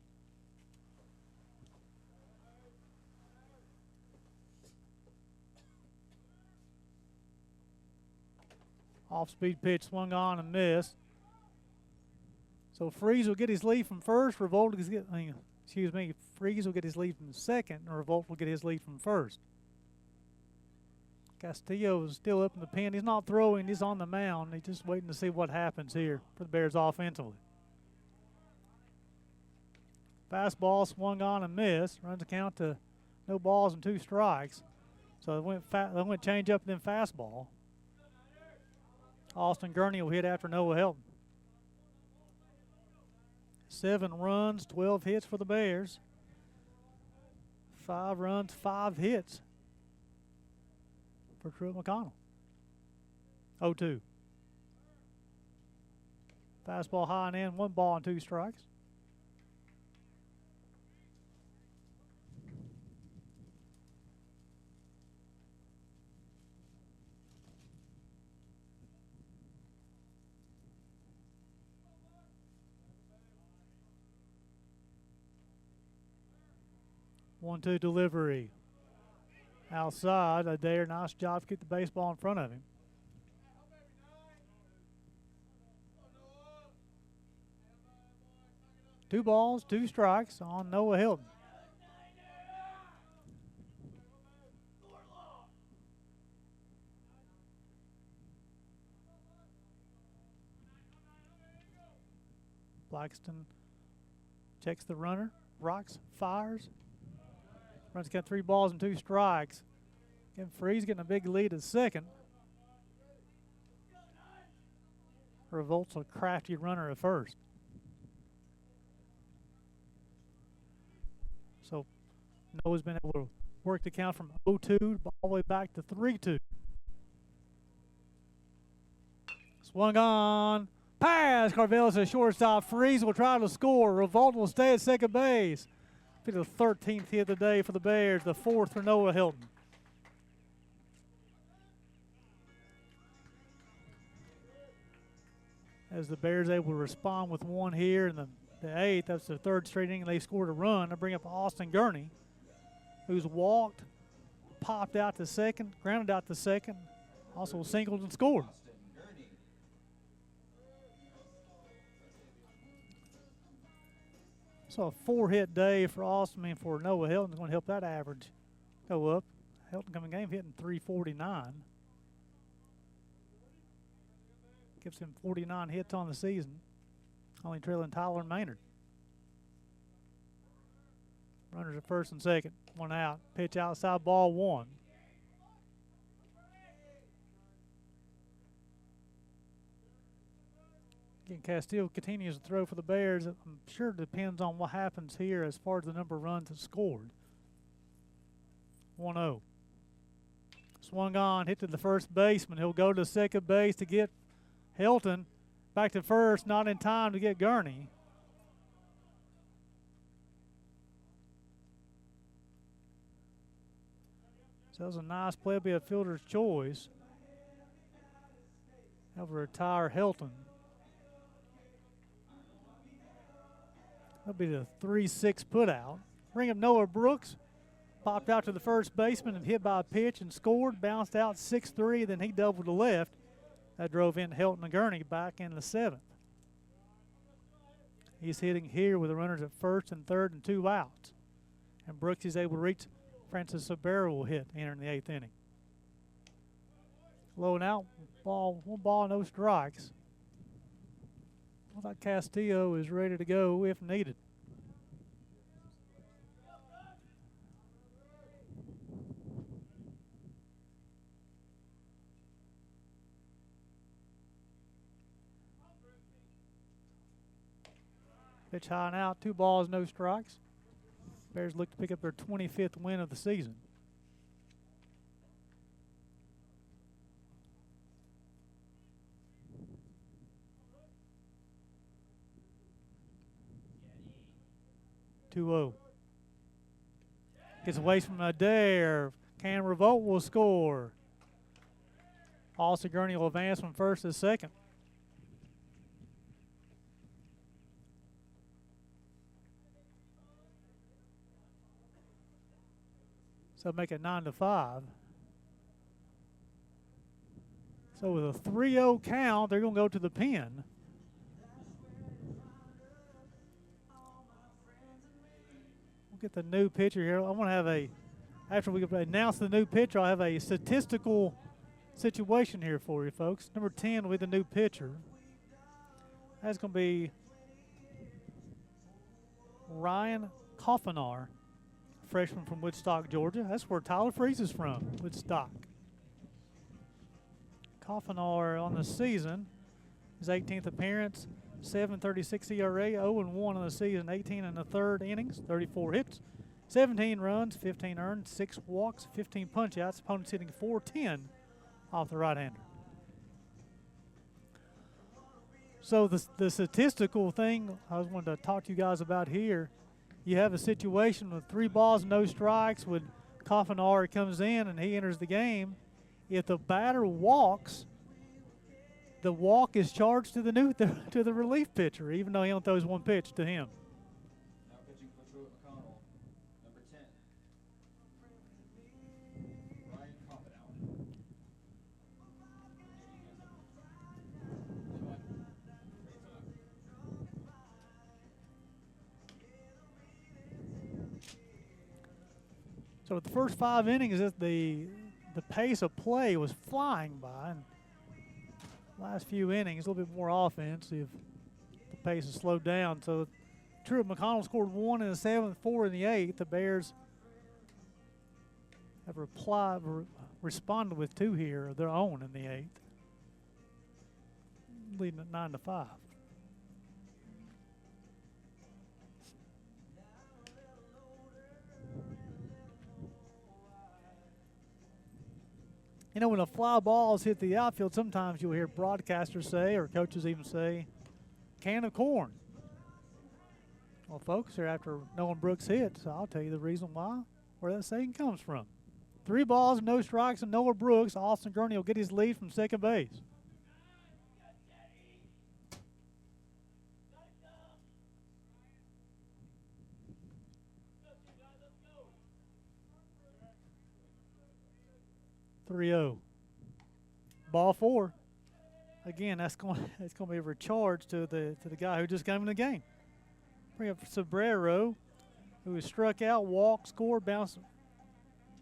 Off-speed pitch swung on and missed. So Freeze will get his lead from first. Revolt will get, Freeze will get his lead from second, and Revolt will get his lead from first. Castillo is still up in the pen. He's not throwing. He's on the mound. He's just waiting to see what happens here for the Bears offensively. Fastball swung on and missed. Runs the count to no balls and 2 strikes. So they went change up and then fastball. Austin Gurney will hit after Noah Helton. 7 runs, 12 hits for the Bears. 5 runs, 5 hits for Truett McConnell. 0-2. Fastball high and in, 1 ball and 2 strikes. One-two delivery. Outside, Adair, nice job to keep the baseball in front of him. Two balls, 2 strikes on Noah Hilton. Blackiston checks the runner, rocks, fires. Runs got 3 balls and 2 strikes. Again, Freeze getting a big lead at second. Revolt's a crafty runner at first. So Noah's been able to work the count from 0-2 all the way back to 3-2. Swung on. Pass. Carvelis at shortstop. Freeze will try to score. Revolt will stay at second base. Be the 13th hit of the day for the Bears, the 4th for Noah Hilton. As the Bears able to respond with one here in the 8th, that's their 3rd straight inning. They scored a run. I bring up Austin Gurney, who's walked, popped out to second, grounded out to second, also singled and scored. So a 4-hit day for Austin, for Noah Hilton is going to help that average go up. Hilton coming game hitting .349. Gives him 49 hits on the season, only trailing Tyler Maynard. Runners at first and second, one out. Pitch outside, ball 1. Again, Castillo continues to throw for the Bears. I'm sure it depends on what happens here as far as the number of runs that's scored. 1-0. Swung on, hit to the first baseman. He'll go to second base to get Hilton. Back to first, not in time to get Gurney. So that was a nice play. It'll be a fielder's choice. Have a retire Hilton. That'll be the 3-6 put out. Bring up Noah Brooks. Popped out to the first baseman and hit by a pitch and scored. Bounced out 6-3. Then he doubled to left. That drove in Hilton and Gurney back in the 7th. He's hitting here with the runners at first and third and 2 outs. And Brooks is able to reach. Francis Sabera will hit entering the 8th inning. Low and out. One ball, no strikes. I thought Castillo is ready to go if needed. Pitch high and out, 2 balls, no strikes. Bears look to pick up their 25th win of the season. Gets away from Adair. Cam Revolt will score. Austin Gurney will advance from first to second. So make it 9-5. So with a 3-0 count, they're going to go to the pen. We'll get the new pitcher here. I want to have after we announce the new pitcher, I'll have a statistical situation here for you folks. Number 10 will be the new pitcher. That's going to be Ryan Coffenar, freshman from Woodstock, Georgia. That's where Tyler Freeze is from, Woodstock. Coffenar on the season, his 18th appearance, 7.36 ERA, 0-1 on the season, 18 in the 3rd innings, 34 hits, 17 runs, 15 earned, 6 walks, 15 punch-outs. Opponents hitting .410 off the right-hander. So the statistical thing I was wanting to talk to you guys about here, you have a situation with 3 balls, no strikes. When Coffenar comes in and he enters the game, if the batter walks, the walk is charged to the relief pitcher, even though he only throws 1 pitch to him. Now pitching for Truett McConnell, number 10, Ryan Coffenar. So the first 5 innings, the pace of play was flying by. And last few innings, a little bit more offense if the pace is slowed down. So Truett McConnell scored 1 in the 7th, 4 in the 8th. The Bears have responded with 2 here of their own in the 8th. leading at 9-5. You know, when a fly balls hit the outfield, sometimes you'll hear broadcasters say, or coaches even say, can of corn. Well, folks, they're after Nolan Brooks hit, so I'll tell you the reason why, where that saying comes from. 3 balls, no strikes, and Nolan Brooks. Austin Gurney will get his lead from second base. (3-0). Ball 4. Again, that's going to be recharged to the guy who just came in the game. Bring up Sobrero, who was struck out, walked, scored, bounced,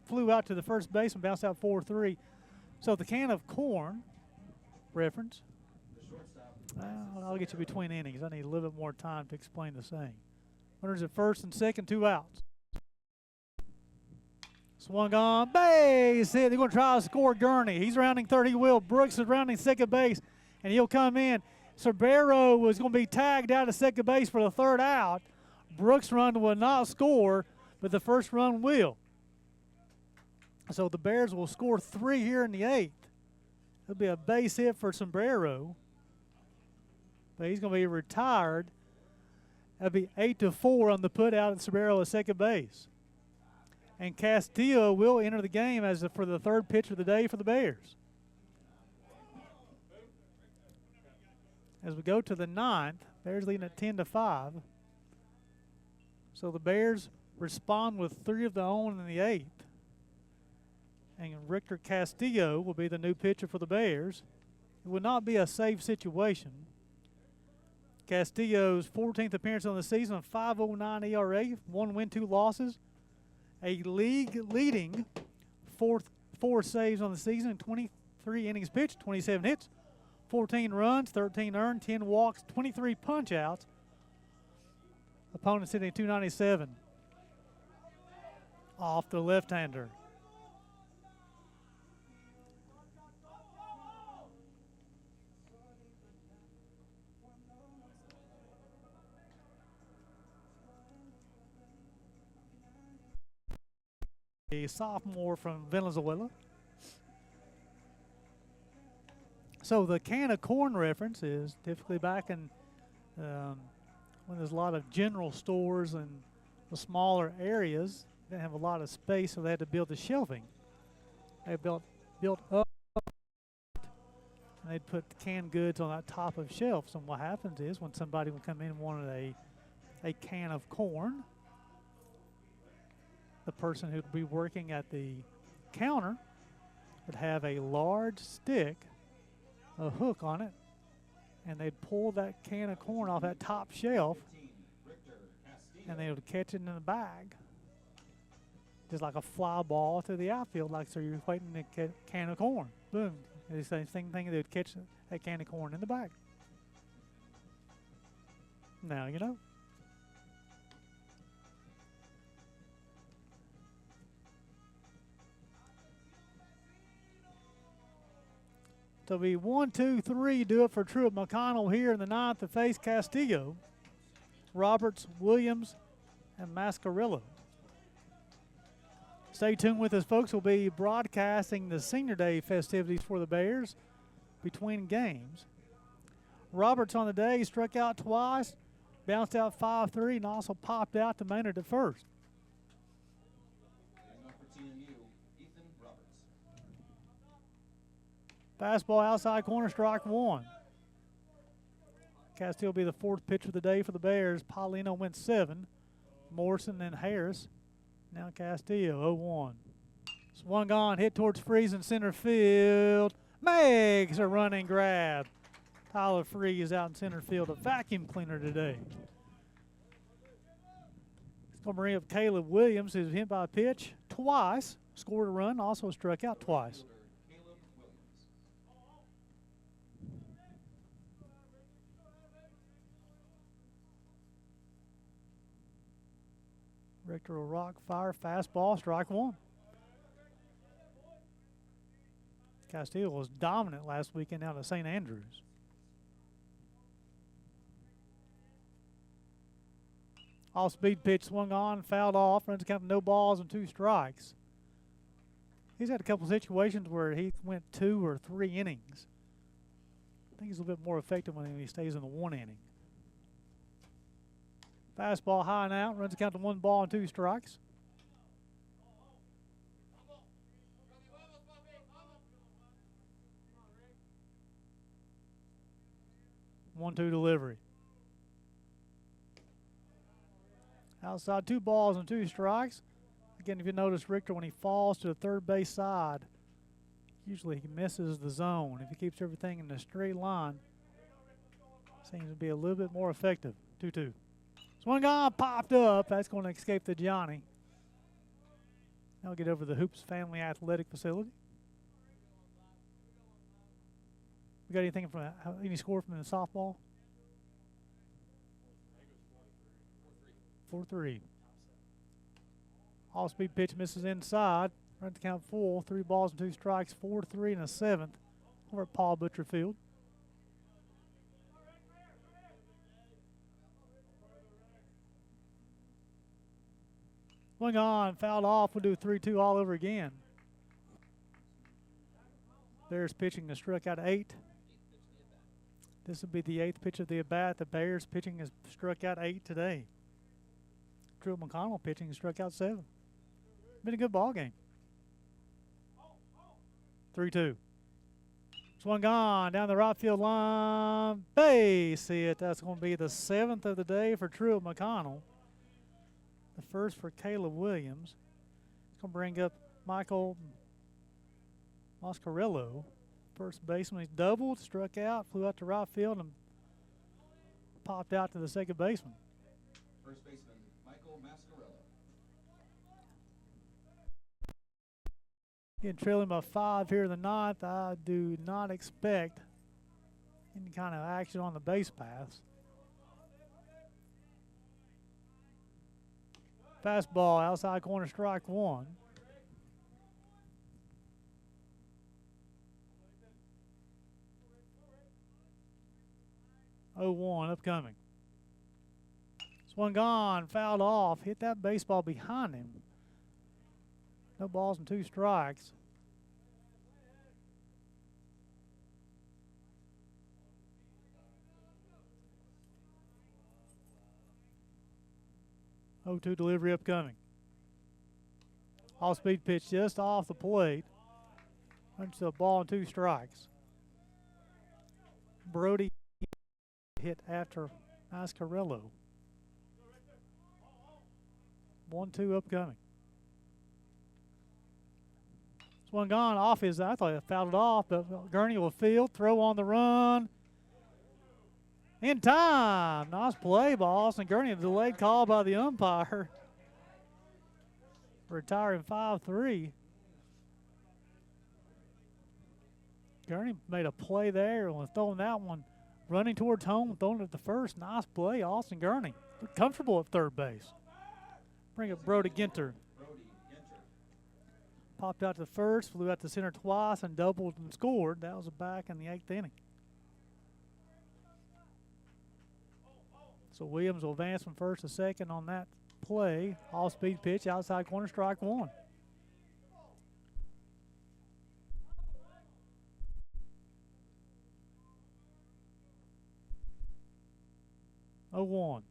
flew out to the first base and bounced out 4-3. So the can of corn reference. I'll get you between innings. I need a little bit more time to explain the saying. Runners at first and second, 2 outs. Swung on, base hit. They're going to try to score Gurney. He's rounding third. He will. Brooks is rounding second base, and he'll come in. Sobrero was going to be tagged out of second base for the 3rd out. Brooks' run will not score, but the first run will. So the Bears will score 3 here in the 8th. It'll be a base hit for Sobrero, but he's going to be retired. That'll be 8-4 on the put out at Sobrero at second base. And Castillo will enter the game for the 3rd pitch of the day for the Bears. As we go to the 9th, Bears leading at 10-5. So the Bears respond with 3 of their own in the 8th. And Richter Castillo will be the new pitcher for the Bears. It will not be a safe situation. Castillo's 14th appearance on the season, 5.09 ERA, 1 win, 2 losses. A league-leading 4 saves on the season, 23 innings pitched, 27 hits, 14 runs, 13 earned, 10 walks, 23 punch-outs. Opponent sitting at 297. Off the left-hander. A sophomore from Venezuela. So the can of corn reference is typically back in when there's a lot of general stores and the smaller areas. They didn't have a lot of space, so they had to build the shelving. They built up, and they'd put canned goods on that top of shelves. And what happens is when somebody would come in and wanted a can of corn, the person who'd be working at the counter would have a large stick, a hook on it, and they'd pull that can of corn off that top shelf, and they would catch it in the bag, just like a fly ball to the outfield, like so you're waiting to get a can of corn. Boom. It's the same thing, they would catch that can of corn in the bag. Now you know. So it'll be 1, 2, 3, do it for Truett McConnell here in the 9th to face Castillo, Roberts, Williams, and Mascarillo. Stay tuned with us, folks. We'll be broadcasting the Senior Day festivities for the Bears between games. Roberts on the day struck out twice, bounced out 5-3, and also popped out to Maynard at first. Fastball outside corner, strike 1. Castillo will be the 4th pitcher of the day for the Bears. Paulino went 7. Morrison and Harris. Now Castillo, 0-1. Swung on, hit towards Freeze in center field. Makes a running grab. Tyler Freeze out in center field, a vacuum cleaner today. It's going to bring up Caleb Williams, who's hit by a pitch twice. Scored a run, also struck out twice. Richter will rock, fire, fastball, strike 1. Castillo was dominant last weekend out of St. Andrews. Off-speed pitch swung on, fouled off, runs the count to no balls and 2 strikes. He's had a couple situations where he went 2 or 3 innings. I think he's a little bit more effective when he stays in the 1 inning. Fastball high and out, runs the count to 1 ball and 2 strikes. One-two delivery. Outside, 2 balls and 2 strikes. Again, if you notice, Richter, when he falls to the third base side, usually he misses the zone. If he keeps everything in a straight line, seems to be a little bit more effective. 2-2. Swung on, popped up. That's going to escape the Johnny. Now we'll get over to the Hoops Family Athletic Facility. We got anything from any score from the softball? 4-3. Off-speed pitch misses inside. Run to count full. 3 balls and 2 strikes. 4-3 and a 7th over at Paul Butcher Field. Swing on, fouled off. We'll do 3-2 all over again. Bears pitching has struck out 8. This will be the 8th pitch of the at-bat. The Bears pitching has struck out 8 today. Truett McConnell pitching has struck out 7. Been a good ball game. 3-2. Swung on down the right field line. Base hit. That's going to be the 7th of the day for Truett McConnell. The first for Caleb Williams. It's going to bring up Michael Mascarello. First baseman, he's doubled, struck out, flew out to right field, and popped out to the second baseman. First baseman, Michael Mascarello. Again, trailing by 5 here in the 9th. I do not expect any kind of action on the base paths. Fastball, outside corner, strike 1. Oh, 1 upcoming. Swung on, fouled off, hit that baseball behind him. No balls and 2 strikes. Oh, 2 delivery upcoming. Off-speed pitch just off the plate. Runs to a ball and 2 strikes. Brody hit after Mascarello. 1-2 upcoming. Swung on off his, I thought he fouled it off, but Gurney will field, throw on the run. In time. Nice play by Austin Gurney. A delayed call by the umpire. Retiring 5-3. Gurney made a play there and was throwing that one, running towards home, throwing it at the first. Nice play, Austin Gurney. Comfortable at third base. Bring up Brody Ginter. Popped out to the first, flew out to center twice, and doubled and scored. That was back in the 8th inning. So Williams will advance from first to second on that play. Off-speed pitch, outside corner, strike 1. Oh, 1.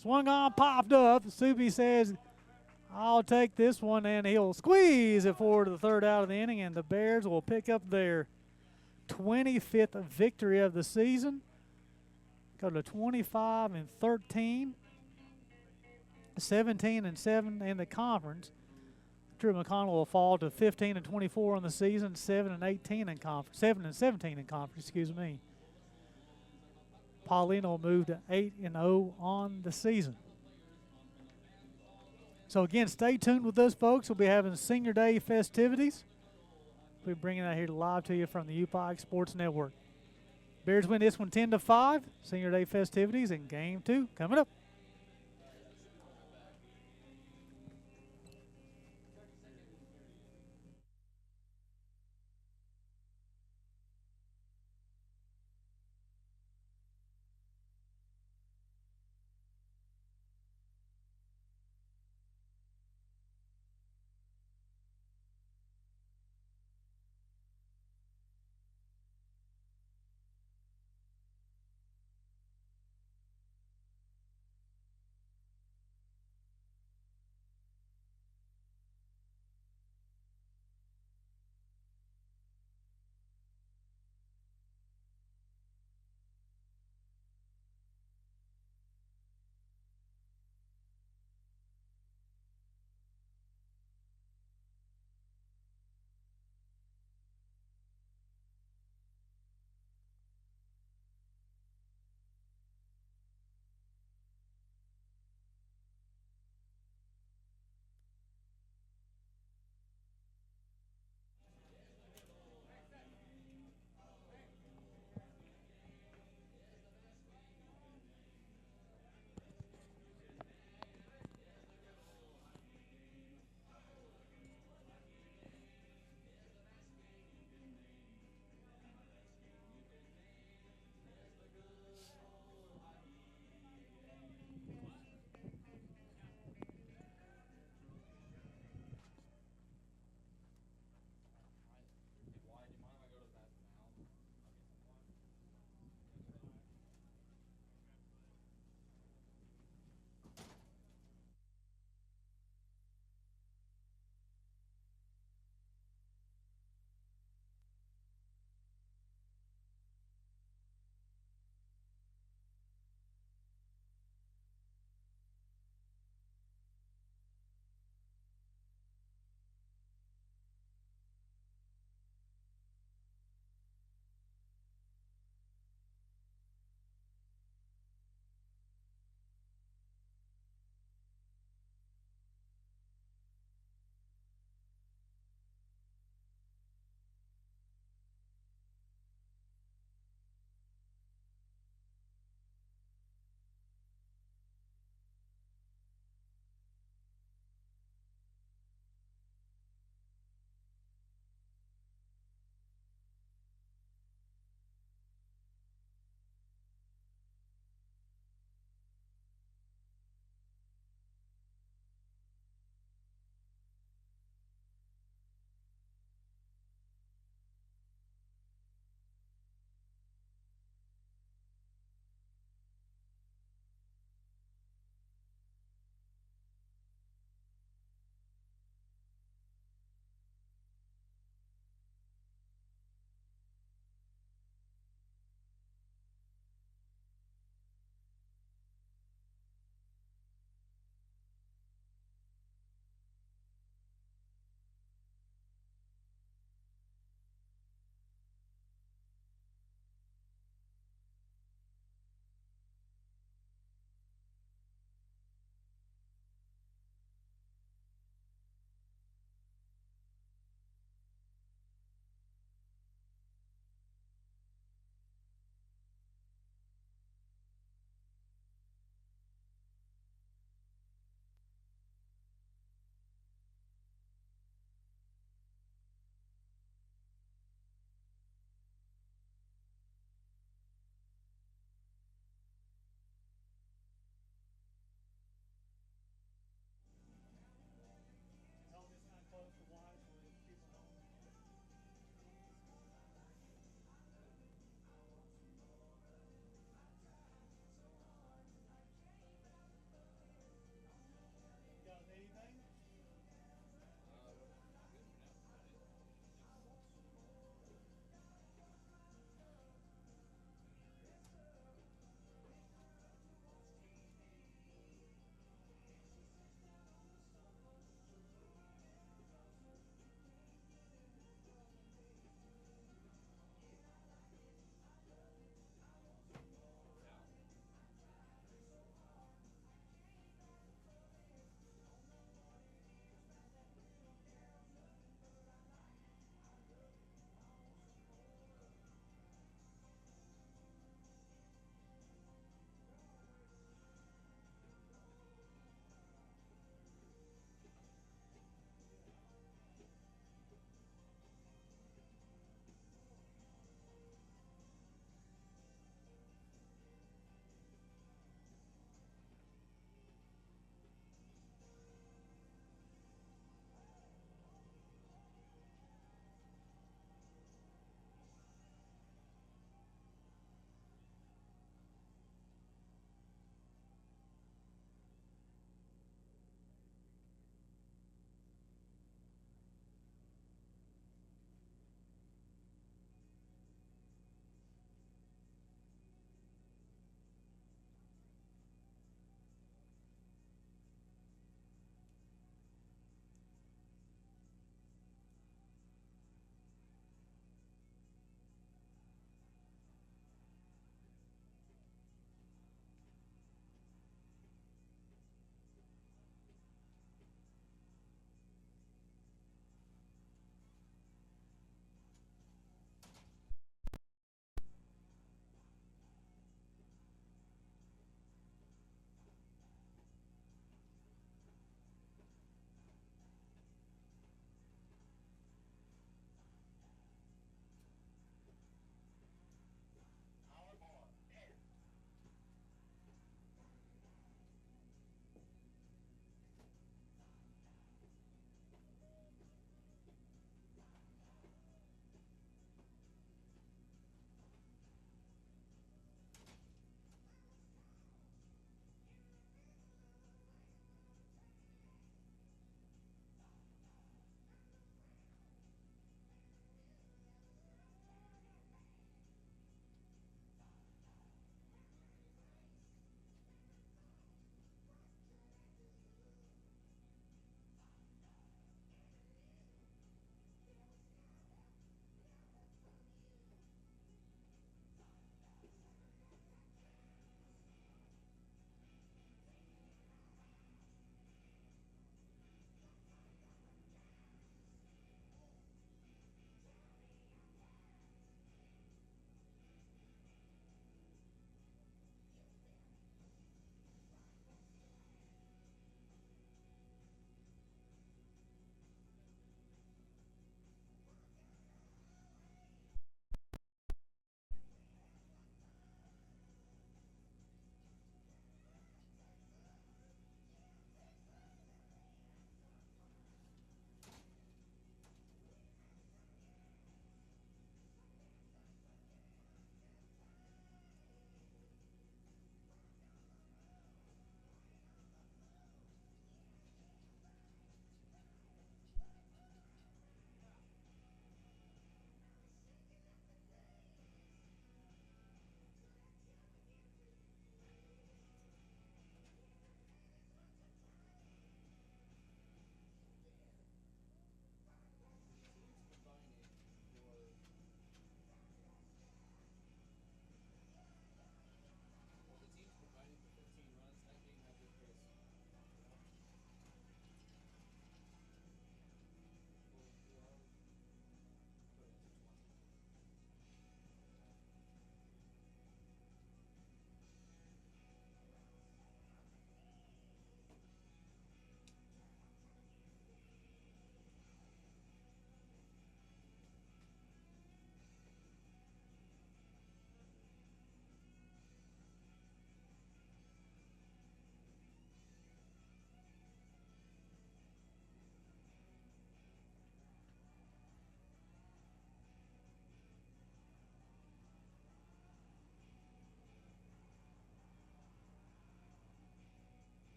Swung on, popped up. Subi says, I'll take this one, and he'll squeeze it forward to the 3rd out of the inning, and the Bears will pick up their 25th victory of the season. Go to 25-13, 17-7 in the conference. Truett McConnell will fall to 15-24 on the season, 7-18 in conference, 7-17 in conference. Excuse me. Paulina will move to 8-0 on the season. So again, stay tuned with us, folks. We'll be having Senior Day festivities. We'll be bringing that here live to you from the UPI Sports Network. Bears win this one 10-5. Senior Day festivities in Game 2 coming up.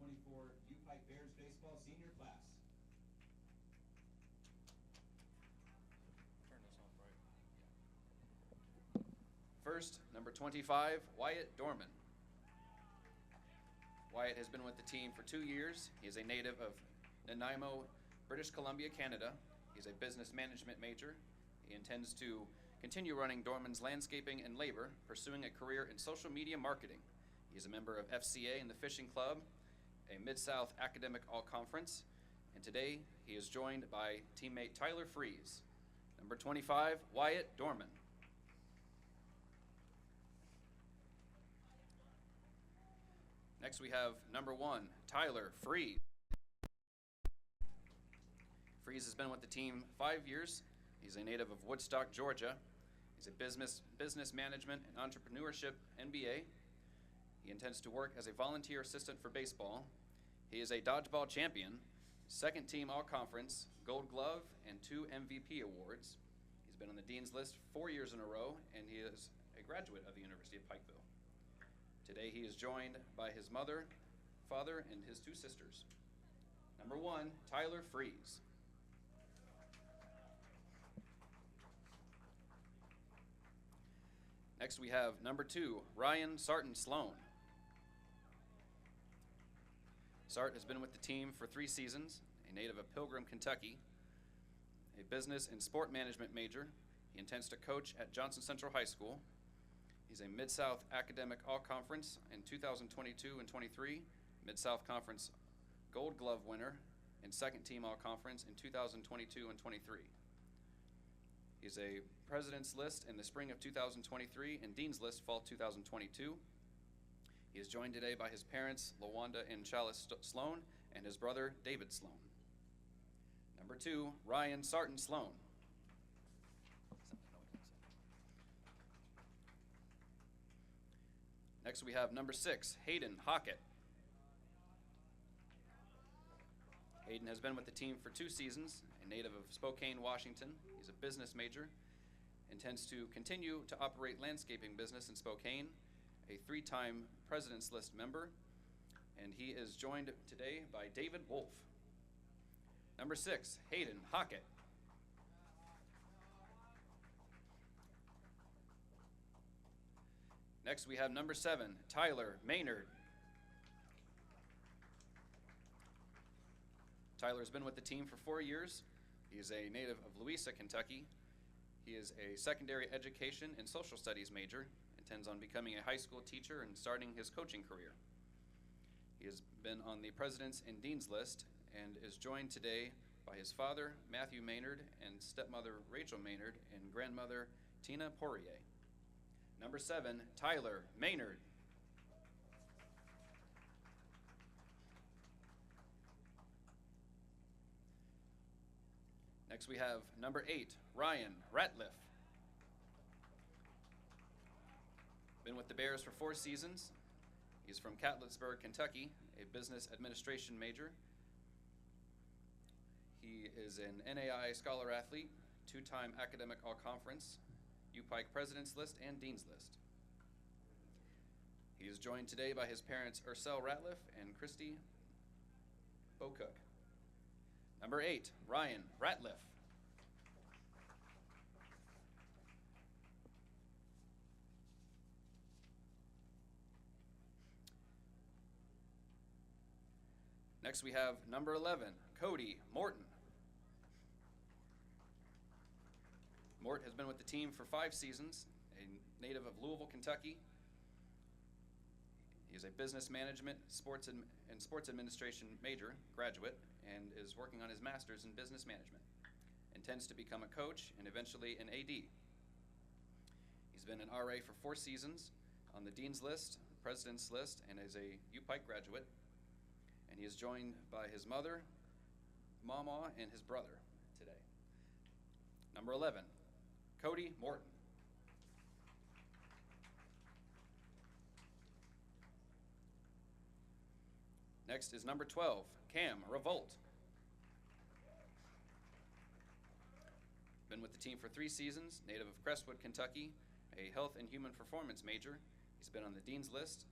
2024 U Pike Bears baseball senior class. Turn this off, right? First, number 25, Wyatt Dorman. Wyatt has been with the team for 2 years. He is a native of Nanaimo, British Columbia, Canada. He's a business management major. He intends to continue running Dorman's landscaping and labor, pursuing a career in social media marketing. He is a member of FCA and the Fishing Club, a Mid-South Academic All-Conference, and today he is joined by teammate Tyler Freeze. Number 25, Wyatt Dorman. Next we have number 1, Tyler Freeze. Freeze has been with the team 5 years. He's a native of Woodstock, Georgia. He's a business management and entrepreneurship MBA. He intends to work as a volunteer assistant for baseball. He is a dodgeball champion, second team all-conference, gold glove, and 2 MVP awards. He's been on the Dean's List 4 years in a row, and he is a graduate of the University of Pikeville. Today he is joined by his mother, father, and his 2 sisters. Number 1, Tyler Freeze. Next we have number 2, Ryan Sarton Sloan. Sart has been with the team for 3 seasons, a native of Pilgrim, Kentucky, a business and sport management major. He intends to coach at Johnson Central High School. He's a Mid-South Academic All-Conference in 2022 and 23, Mid-South Conference Gold Glove winner, and second team All-Conference in 2022 and 23. He's a President's List in the spring of 2023 and Dean's List fall 2022. He is joined today by his parents, LaWanda and Chalice Sloan, and his brother, David Sloan. Number 2, Ryan Sarton Sloan. Next we have number 6, Hayden Hockett. Hayden has been with the team for 2 seasons, a native of Spokane, Washington. He's a business major, intends to continue to operate landscaping business in Spokane, a 3-time President's List member, and he is joined today by David Wolf. Number 6, Hayden Hockett. Next we have number 7, Tyler Maynard. Tyler's been with the team for 4 years. He is a native of Louisa, Kentucky. He is a secondary education and social studies major, intends on becoming a high school teacher and starting his coaching career. He has been on the President's and Dean's List and is joined today by his father, Matthew Maynard, and stepmother, Rachel Maynard, and grandmother, Tina Poirier. Number 7, Tyler Maynard. Next we have number 8, Ryan Ratliff. Been with the Bears for 4 seasons. He's from Catlettsburg, Kentucky, a business administration major. He is an NAI Scholar Athlete, 2-time Academic All-Conference, U-Pike President's List and Dean's List. He is joined today by his parents, Ursel Ratliff and Christy Bocook. Number 8, Ryan Ratliff. Next we have number 11, Cody Morton. Mort has been with the team for 5 seasons, a native of Louisville, Kentucky. He is a business management, sports administration major, graduate, and is working on his master's in business management. Intends to become a coach and eventually an AD. He's been an RA for 4 seasons, on the Dean's List, President's List, and is a U-Pike graduate. And he is joined by his mother, Mama, and his brother today. Number 11, Cody Morton. Next is number 12, Cam Revolt. Been with the team for 3 seasons, native of Crestwood, Kentucky, a health and human performance major. He's been on the Dean's List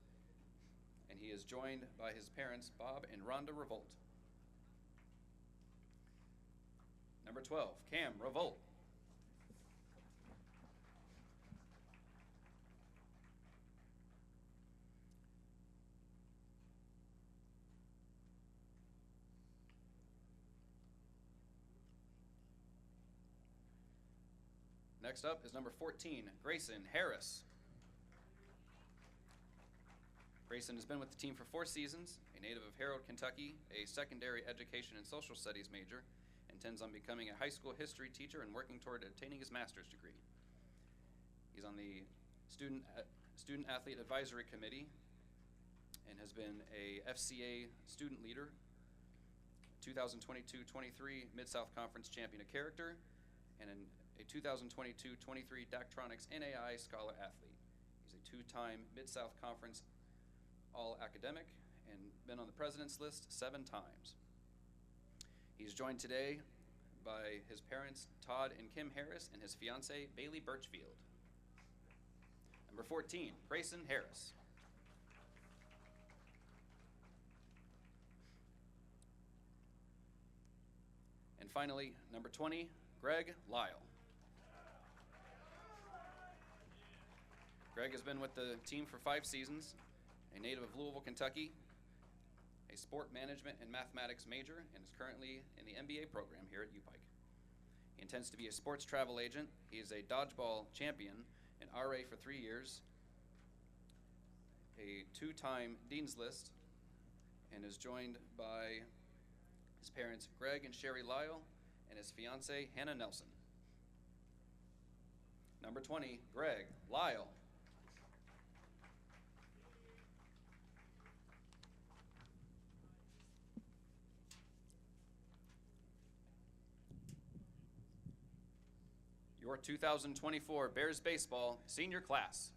and he is joined by his parents, Bob and Rhonda Revolt. Number 12, Cam Revolt. Next up is number 14, Grayson Harris. Grayson has been with the team for 4 seasons, a native of Harold, Kentucky, a secondary education and social studies major, intends on becoming a high school history teacher and working toward obtaining his master's degree. He's on the Student Athlete Advisory Committee and has been a FCA student leader, 2022-23 Mid-South Conference Champion of Character, and a 2022-23 Daktronics NAI Scholar Athlete. He's a 2-time Mid-South Conference All-Academic and been on the President's List 7 times. He's joined today by his parents, Todd and Kim Harris, and his fiancée, Bailey Birchfield. Number 14, Grayson Harris. And finally, number 20, Greg Lyle. Greg has been with the team for 5 seasons, a native of Louisville, Kentucky, a sport management and mathematics major, and is currently in the MBA program here at UPike. He intends to be a sports travel agent. He is a dodgeball champion, an RA for 3 years, a 2-time Dean's List, and is joined by his parents, Greg and Sherry Lyle, and his fiancée, Hannah Nelson. Number 20, Greg Lyle. Your 2024 Bears Baseball Senior Class.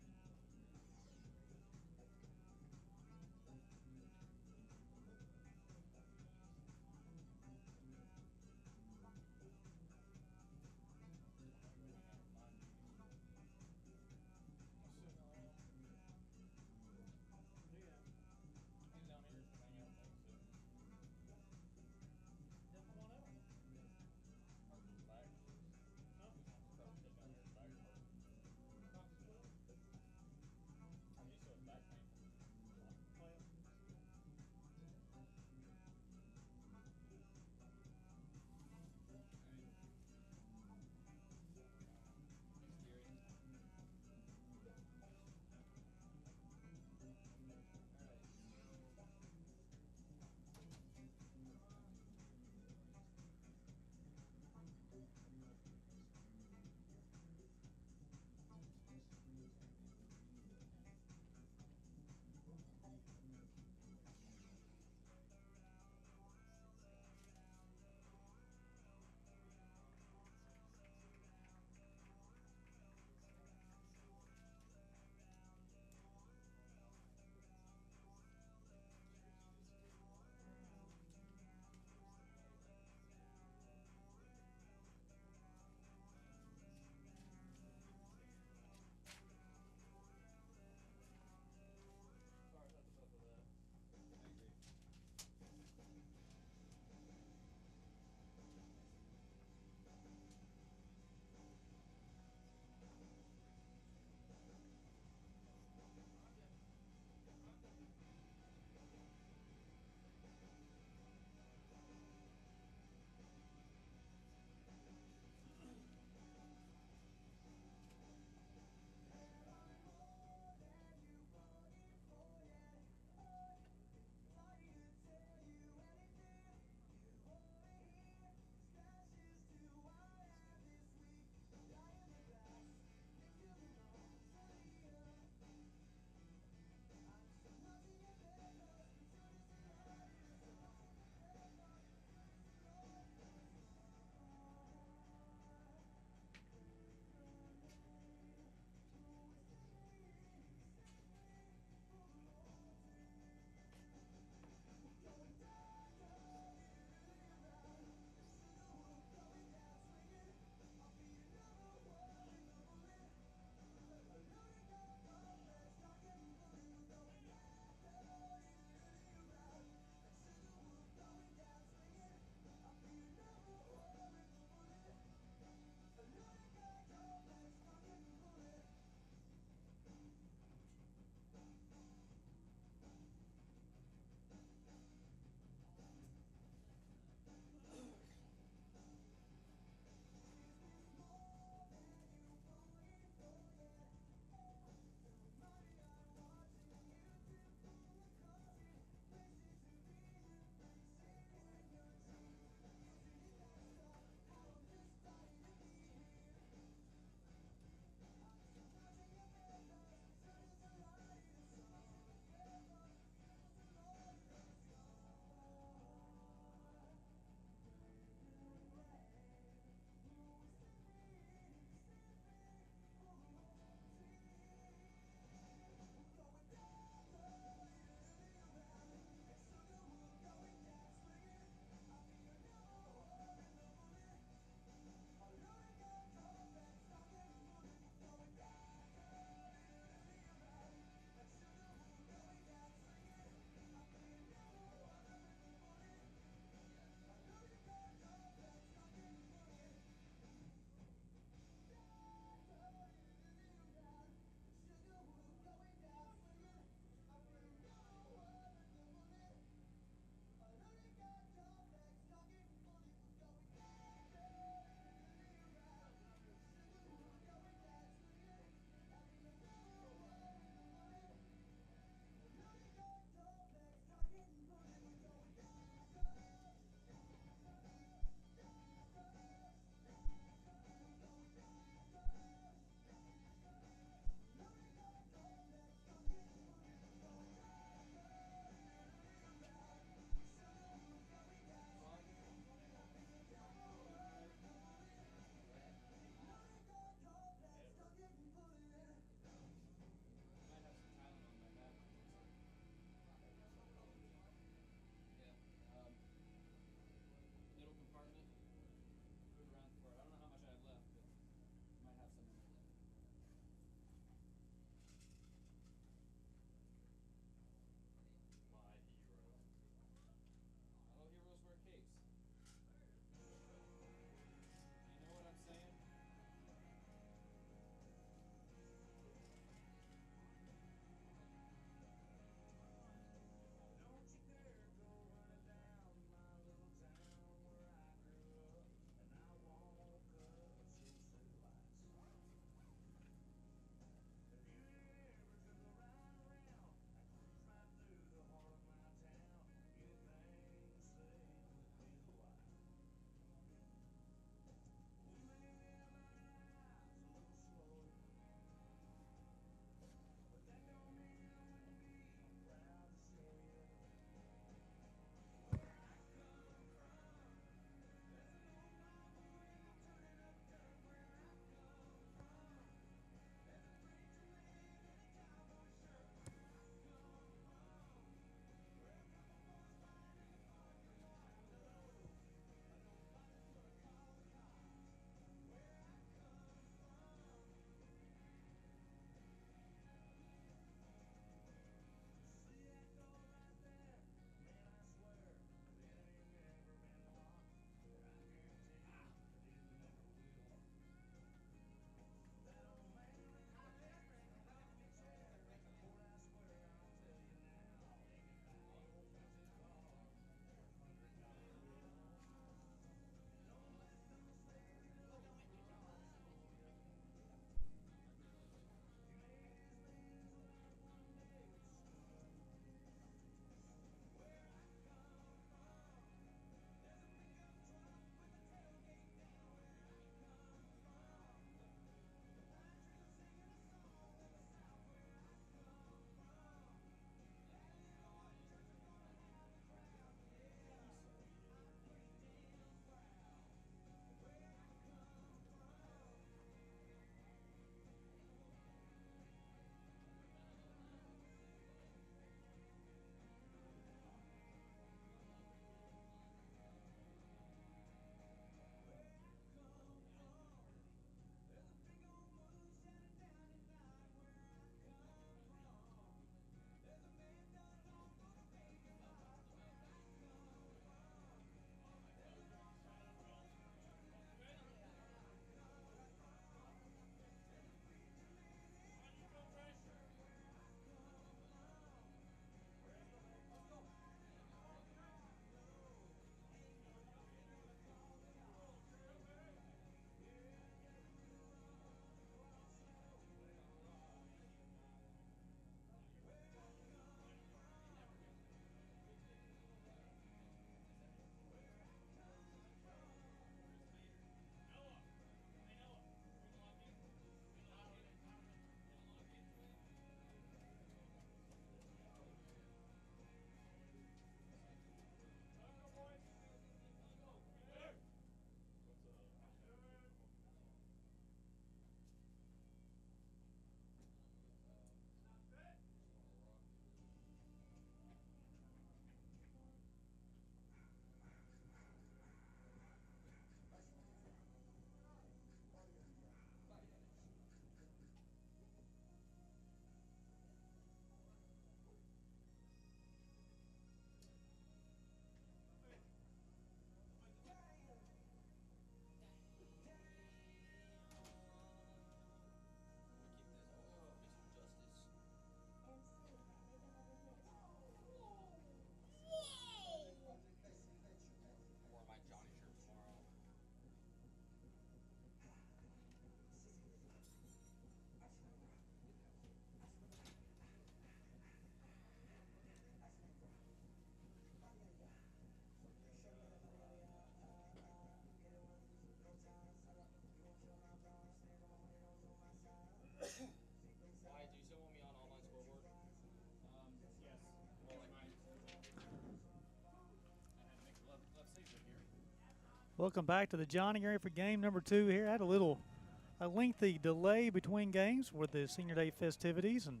Welcome back to the Johnny area for game number 2 here. Had a lengthy delay between games with the senior day festivities and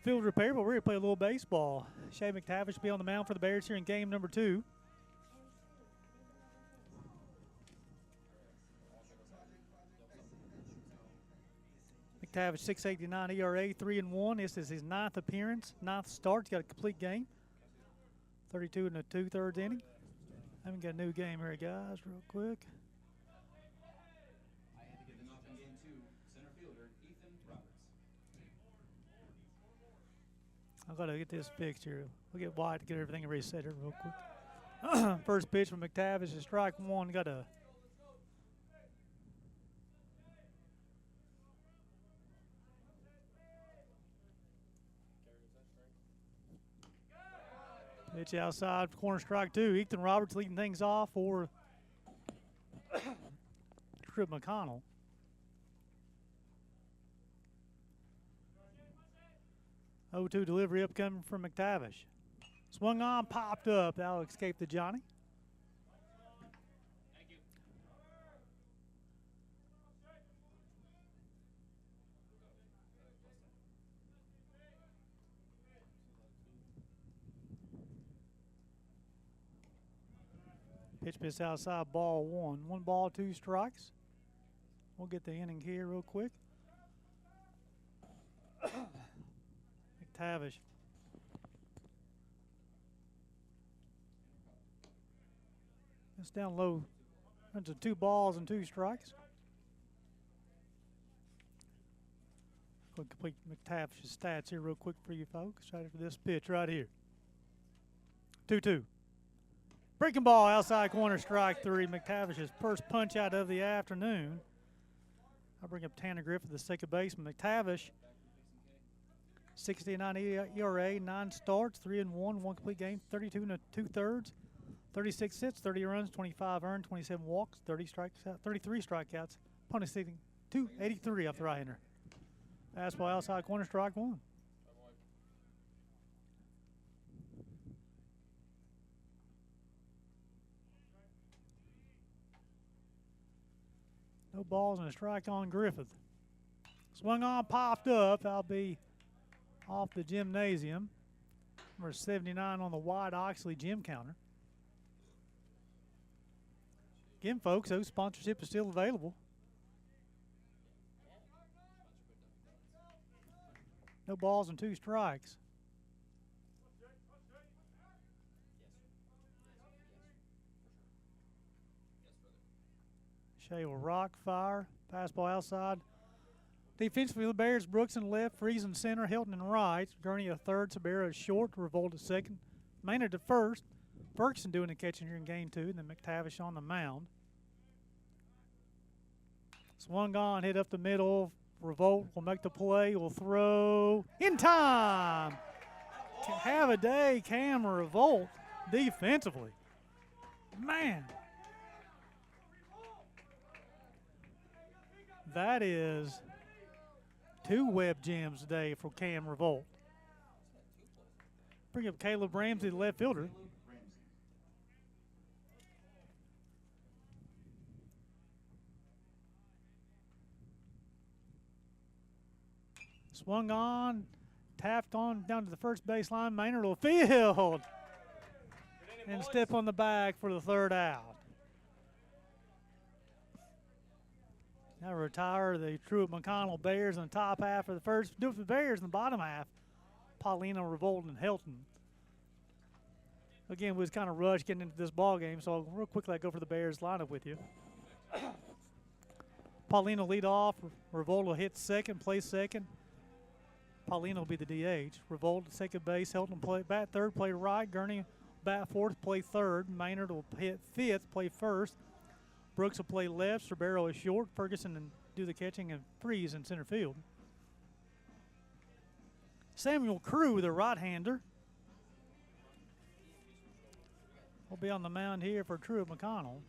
field repair, but we're going to play a little baseball. Shay McTavish will be on the mound for the Bears here in game number 2. McTavish 6.89 ERA, 3-1. This is his 9th appearance, 9th start. He's got a complete game, 32 2/3 inning. Haven't got a new game here, guys, real quick. Leading off in game 2, center fielder Ethan Roberts. I've got to get this fixed here. We'll get White to get everything reset here real quick. First pitch from McTavish is strike 1. Got a pitch outside, corner strike 2. Ethan Roberts leading things off for Truett McConnell. Oh, 2 delivery upcoming from McTavish. Swung on, popped up. That'll escape the Johnny. Pitch miss outside, ball 1. 1 ball, 2 strikes. We'll get the inning here real quick. McTavish. It's down low. Runs to 2 balls and 2 strikes. We'll complete McTavish's stats here real quick for you folks. Right after this pitch right here. 2-2. Breaking ball outside corner, strike 3. McTavish's first punch out of the afternoon. I'll bring up Tanner Griffith, the second baseman. McTavish, 69 ERA, 9 starts, 3-1, 1 complete game, 32 2/3, 36 hits, 30 runs, 25 earned, 27 walks, 33 strikeouts. Opponent sitting 283 off the right-hander. Fastball outside corner, strike 1. No balls and a strike on Griffith. Swung on, popped up. That'll be off the gymnasium. Number 79 on the White Oxley gym counter. Again, folks, those sponsorship is still available. No balls and 2 strikes. Shea will rock, fire, fastball outside. Defensively, the Bears, Brooks in left, Freeze in center, Hilton in right. Gurney at third, Sabera is short, Revolt at second. Maynard at first. Ferguson doing the catching here in game 2, and then McTavish on the mound. Swung on, hit up the middle. Revolt will make the play, will throw in time. Have a day, Cam Revolt defensively. Man. That is 2 web jams today for Cam Revolt. Bring up Caleb Ramsey, the left fielder. Swung on, tapped on down to the first baseline. Maynard will field and step on the bag for the 3rd out. Now retire the Truett McConnell Bears in the top half of the first. Do it for the Bears in the bottom half. Paulino, Revolt, and Helton. Again, we was kind of rushed getting into this ball game, so real quickly I go for the Bears lineup with you. Paulino lead off. Revolt will hit second, play second. Paulino will be the DH. Revolt at second base. Helton play bat third, play right. Gurney bat fourth, play third. Maynard will hit fifth, play first. Brooks will play left. Cerbero is short. Ferguson and do the catching, and Freeze in center field. Samuel Crew, the right-hander, will be on the mound here for Truett McConnell.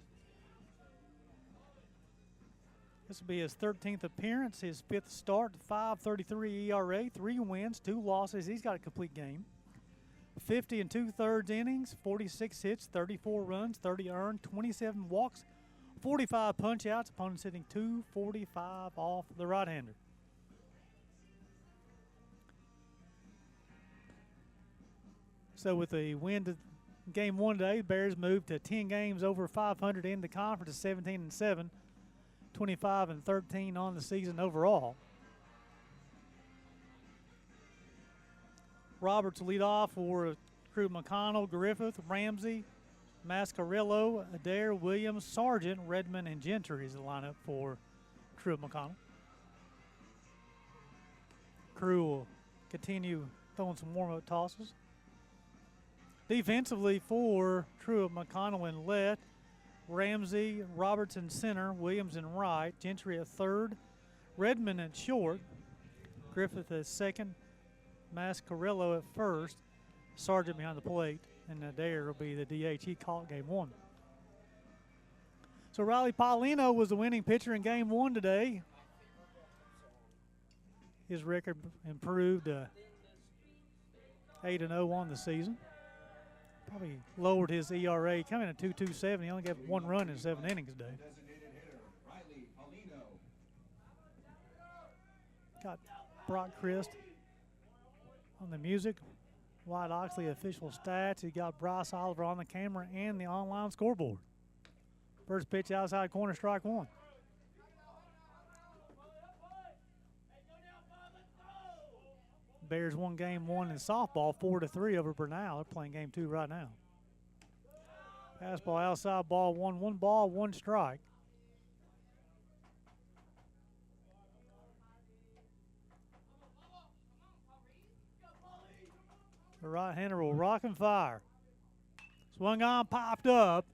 This will be his 13th appearance, his 5th start, 5.33 ERA, 3 wins, 2 losses. He's got a complete game. 50 and 2/3 innings, 46 hits, 34 runs, 30 earned, 27 walks, 45 punch-outs. Opponents hitting 245 off the right-hander. So with the win to game 1 today, Bears moved to 10 games over 500 in the conference, 17 and 7, 25 and 13 on the season overall. Roberts lead off for Truett, McConnell, Griffith, Ramsey, Mascarillo, Adair, Williams, Sargent, Redmond, and Gentry is the lineup for Truett, McConnell. Crew will continue throwing some warm-up tosses. Defensively for Truett, McConnell in left, Ramsey, Roberts in center, Williams in right, Gentry at third, Redmond at short, Griffith at second, Mascarillo at first, Sargent behind the plate, and Adair will be the DH. He caught game 1. So Riley Paulino was the winning pitcher in game 1 today. His record improved to 8-0 on the season. Probably lowered his ERA, coming at 2.27. He only gave 1 run in 7 innings today. Designated hitter, Riley Paulino. Got Brock Christ on the music. White Oxley official stats. He got Bryce Oliver on the camera and the online scoreboard. First pitch outside corner, strike 1. Bears won game 1 in softball 4-3 over Bernal. They're playing game 2 right now. Fastball outside, ball 1, 1 ball, 1 strike. The right-hander will rock and fire. Swung on, popped up.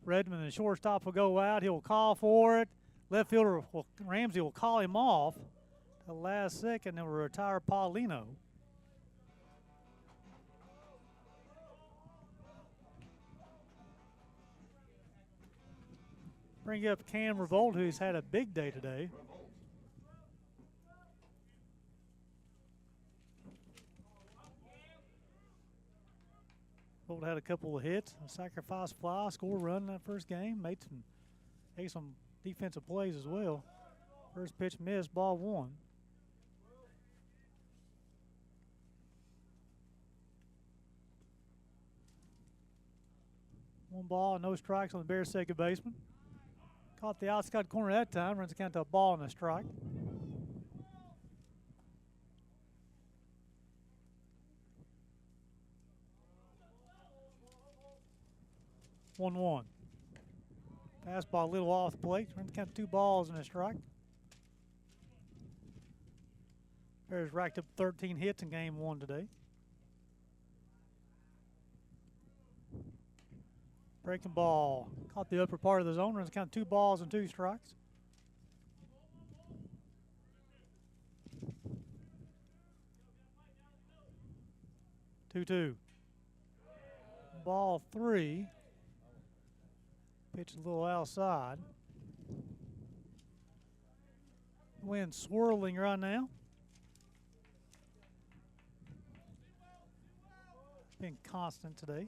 Redmond, the shortstop, will go out. He'll call for it. Left fielder, Ramsey, will call him off. The last second, they'll retire Paulino. Bring up Cam Revolt, who's had a big day today. Revolt had a couple of hits, a sacrifice fly, score run in that first game, made some defensive plays as well. First pitch missed, ball 1. One ball, no strikes on the Bears' second baseman. Caught the outside corner that time, runs the count to a ball and a strike. One. Fastball a little off the plate, runs the count to 2 balls and a strike. Bears racked up 13 hits in game 1 today. Breaking ball. Caught the upper part of the zone. Runs count 2 balls and 2 strikes. Two. Ball 3. Pitch a little outside. Wind swirling right now. Been constant today.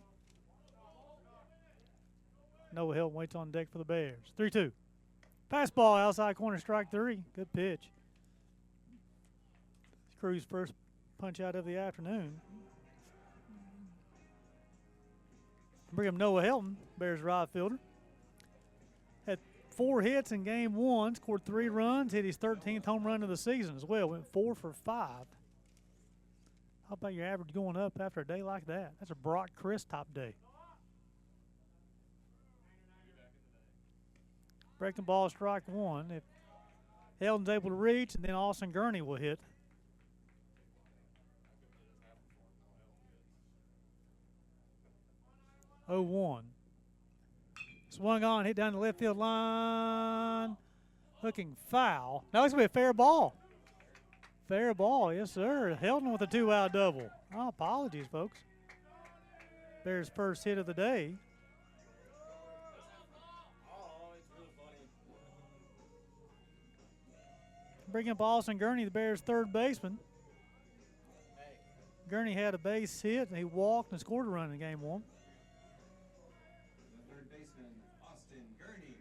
No help, waits on deck for the Bears. 3-2. Fastball outside corner, strike 3. Good pitch. Crew's first punch out of the afternoon. Bring him Noah Helton, Bears right fielder. Had 4 hits in game 1, scored 3 runs, hit his 13th home run of the season as well. Went 4 for 5. How about your average going up after a day like that? That's a Brock Christ top day. Breaking ball, strike 1. If Helton's able to reach, and then Austin Gurney will hit. Oh, 1. Swung on, hit down the left field line. Hooking foul. Now it's going to be a fair ball. Fair ball, yes, sir. Helton with a 2-out double. Oh, apologies, folks. Bears' first hit of the day. Bring up Austin Gurney, the Bears' third baseman. Gurney had a base hit, and he walked and scored a run in game one. The third baseman, Austin Gurney.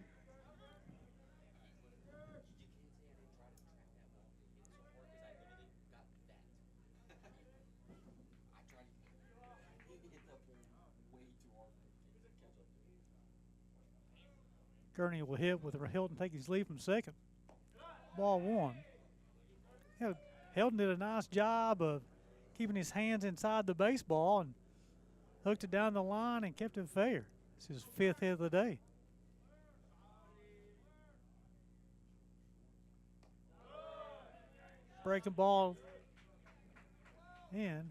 Gurney will hit with Hilton take his lead from second. Ball one. You know, Hilton did a nice job of keeping his hands inside the baseball and hooked it down the line and kept it fair. It's his 5th hit of the day. Breaking ball in.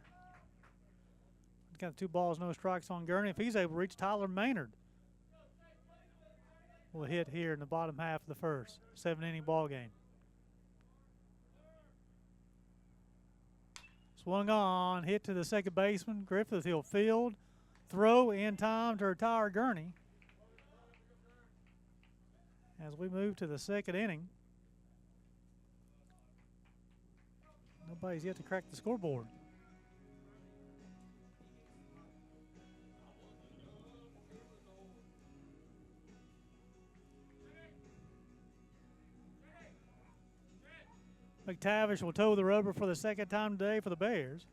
Got 2 balls, no strikes on Gurney. If he's able to reach, Tyler Maynard will hit here in the bottom half of the first. 7-inning ball game. Swung on, hit to the second baseman. Griffith, he'll field. Throw in time to retire Gurney. As we move to the second inning, nobody's yet to crack the scoreboard. McTavish will toe the rubber for the second time today for the Bears.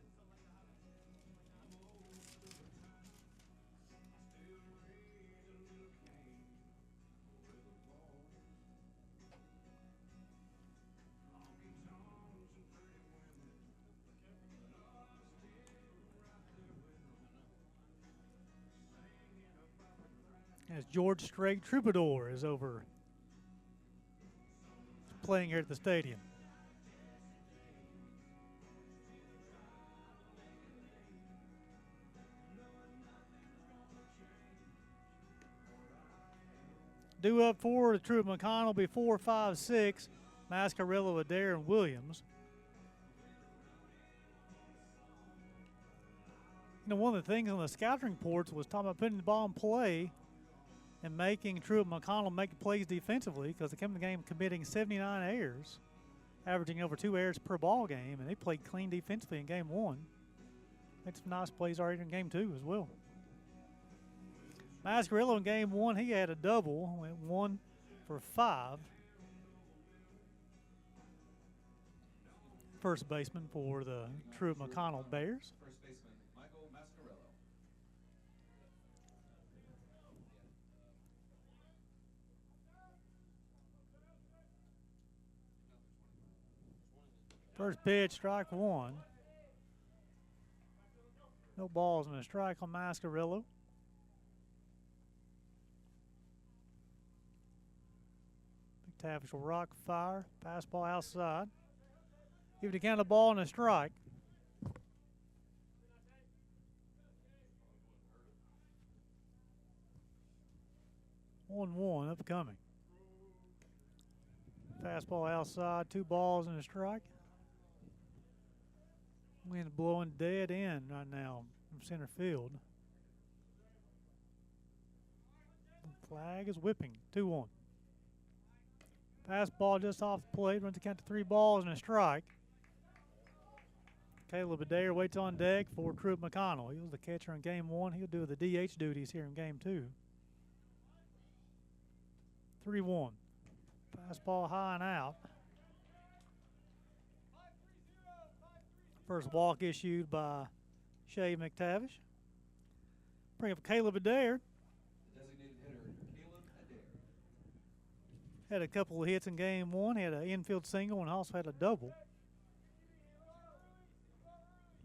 As George Strait Troubadour is over playing here at the stadium. Due up for the Truett McConnell be 4, 5, 6. Mascarello, Adair, and Williams. You know, one of the things on the scouting reports was talking about putting the ball in play and making Truett McConnell make plays defensively, because they came in the game committing 79 errors, averaging over 2 errors per ball game, and they played clean defensively in game one. Made some nice plays already in game two as well. Mascarello in game one, he had a double, went 1 for 5. First baseman for the Truett McConnell Bears. First baseman, Michael Mascarello. First pitch, strike 1. No balls and a strike on Mascarello. McTavish will rock, fire, fastball outside. Give it a count of ball and a strike. One upcoming. Fastball outside, 2 balls and a strike. Wind blowing dead end right now from center field. The flag is whipping, 2-1. Fastball just off the plate, runs the count to 3 balls and a strike. Caleb Adair waits on deck for Truett McConnell. He was the catcher in game one. He'll do the DH duties here in game two. 3-1. Fastball high and out. First walk issued by Shea McTavish. Bring up Caleb Adair. The designated hitter, Caleb Adair. Had a couple of hits in game one. He had an infield single and also had a double.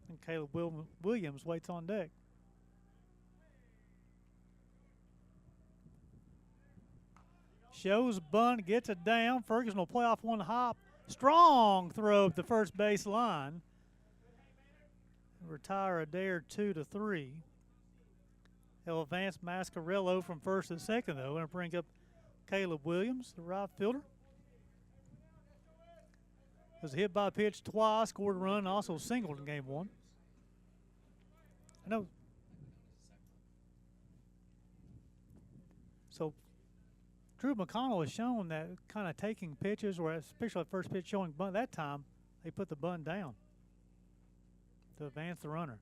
And Caleb Williams waits on deck. Shows bunt, gets it down. Ferguson will play off one hop. Strong throw up the first base line. Retire Adair 2-3. He'll advance Mascarello from first to second, though. Going to bring up Caleb Williams, the right fielder. Was hit by a pitch twice, scored a run, also singled in game one. I know. So Truett McConnell has shown that kind of taking pitches, or especially the first pitch showing bunt, that time they put the bunt down. to advance the runner.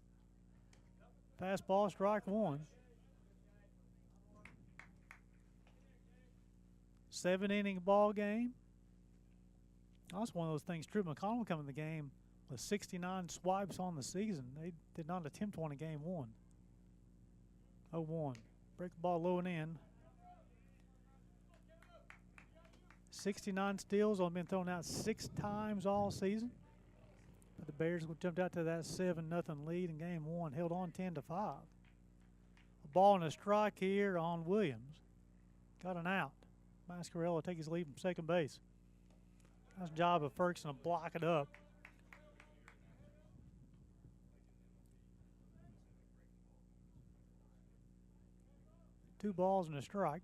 Fastball, strike one. 7-inning ball game. That's one of those things. Truett McConnell come in the game with 69 swipes on the season. They did not attempt one in game one. 0-1. Break the ball low and in. 69 steals, only been thrown out 6 times all season. But the Bears jumped out to that 7-0 lead in game one, held on 10-5. A ball and a strike here on Williams. Got an out. Mascarello take his lead from second base. Nice job of Ferguson to block it up. Two balls and a strike.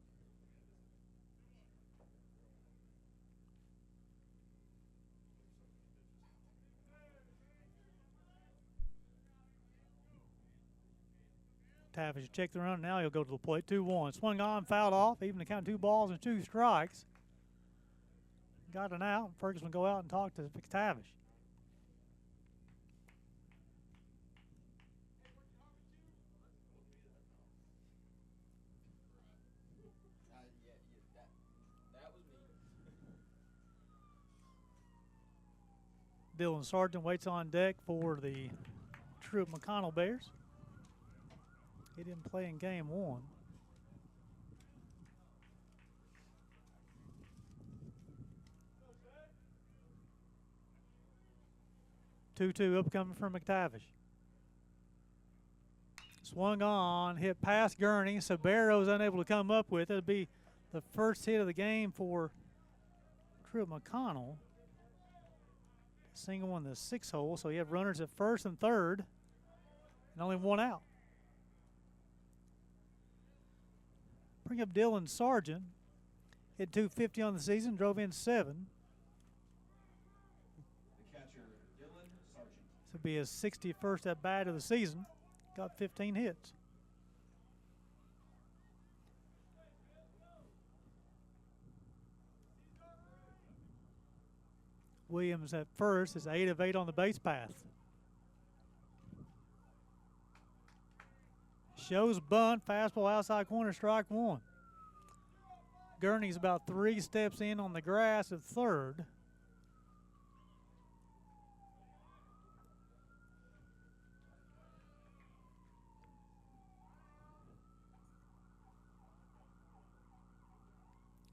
Tavish check the run. Now he'll go to the plate. 2-1. Swung on, fouled off. Even to count 2 balls and 2 strikes. Got an out. Ferguson will go out and talk to McTavish. That was me. Dylan Sargent waits on deck for the Truett McConnell Bears. He didn't play in game one. Two upcoming from McTavish. Swung on, hit past Gurney. Sabero's unable to come up with it. It'll be the first hit of the game for Truett McConnell. Single in the 6th hole, so you have runners at first and third, and only 1 out. Bring up Dylan Sargent. Hit 250 on the season, drove in 7. The catcher, Dylan Sargent. This will be his 61st at bat of the season. Got 15 hits. Williams at first is 8 of 8 on the base path. Shows bunt, fastball outside corner, strike one. Gurney's about 3 steps in on the grass at third.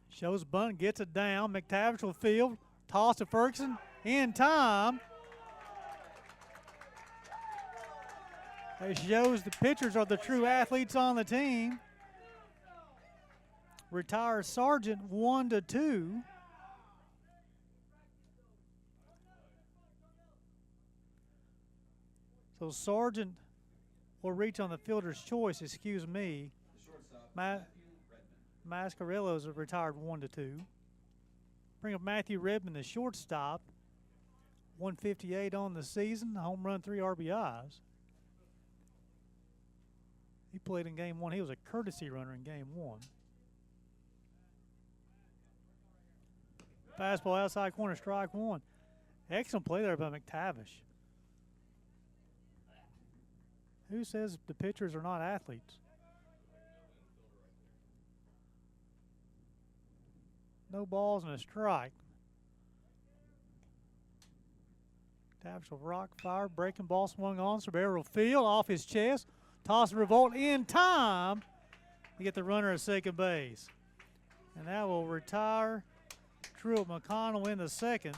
Shows bunt, gets it down. McTavish will field. Toss to Ferguson in time. It shows the pitchers are the true athletes on the team. Retires Sargent 1-2. So Sargent will reach on the fielder's choice, excuse me. The shortstop, Matthew Redmond. Mascarello's have retired 1-2. Bring up Matthew Redmond, the shortstop. 158 on the season, home run, 3 RBIs. He played in game one. He was a courtesy runner in game one. Fastball outside corner, strike one. Excellent play there by McTavish. Who says the pitchers are not athletes? No balls and a strike. Tavish will rock, fire, breaking ball swung on. Sabero field off his chest. Toss and revolt in time to get the runner at second base. And that will retire Truett McConnell in the second.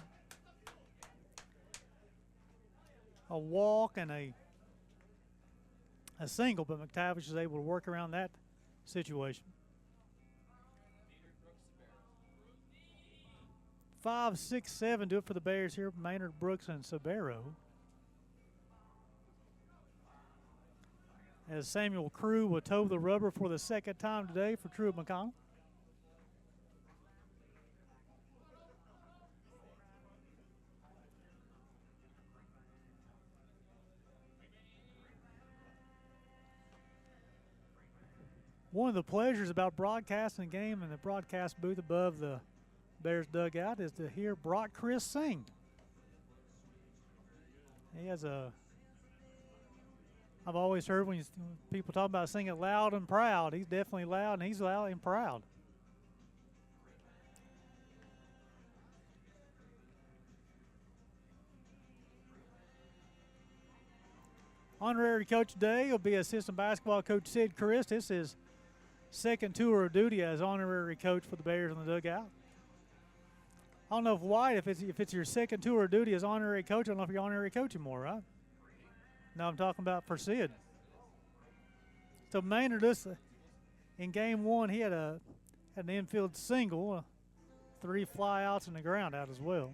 A walk and a single, but McTavish is able to work around that situation. 5, 6, 7 do it for the Bears here. Maynard, Brooks, and Sabero. As Samuel Crew will toe the rubber for the second time today for Truett McConnell. One of the pleasures about broadcasting a game in the broadcast booth above the Bears dugout is to hear Brock Chris sing. He has a I've always heard when people talk about singing loud and proud, he's definitely loud, and he's loud and proud. Honorary coach today will be assistant basketball coach Sid Christ. This is second tour of duty as honorary coach for the Bears in the dugout. I don't know if White, if it's your second tour of duty as honorary coach, I don't know if you're honorary coach anymore, right? No, I'm talking about for Sid. So Maynard, in game one, he had an infield single, 3 flyouts and a ground out as well.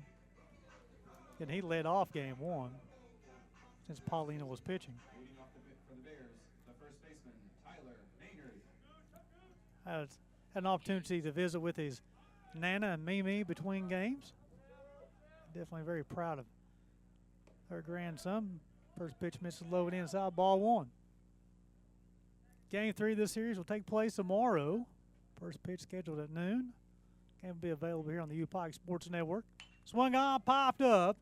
And he led off game one since Paulino was pitching. Leading off for the Bears, the first baseman, Tyler Maynard. I had an opportunity to visit with his Nana and Mimi between games. Definitely very proud of her grandson. First pitch misses low and inside, ball 1. Game 3 of this series will take place tomorrow. First pitch scheduled at noon. Game will be available here on the U-Pike Sports Network. Swung on, popped up.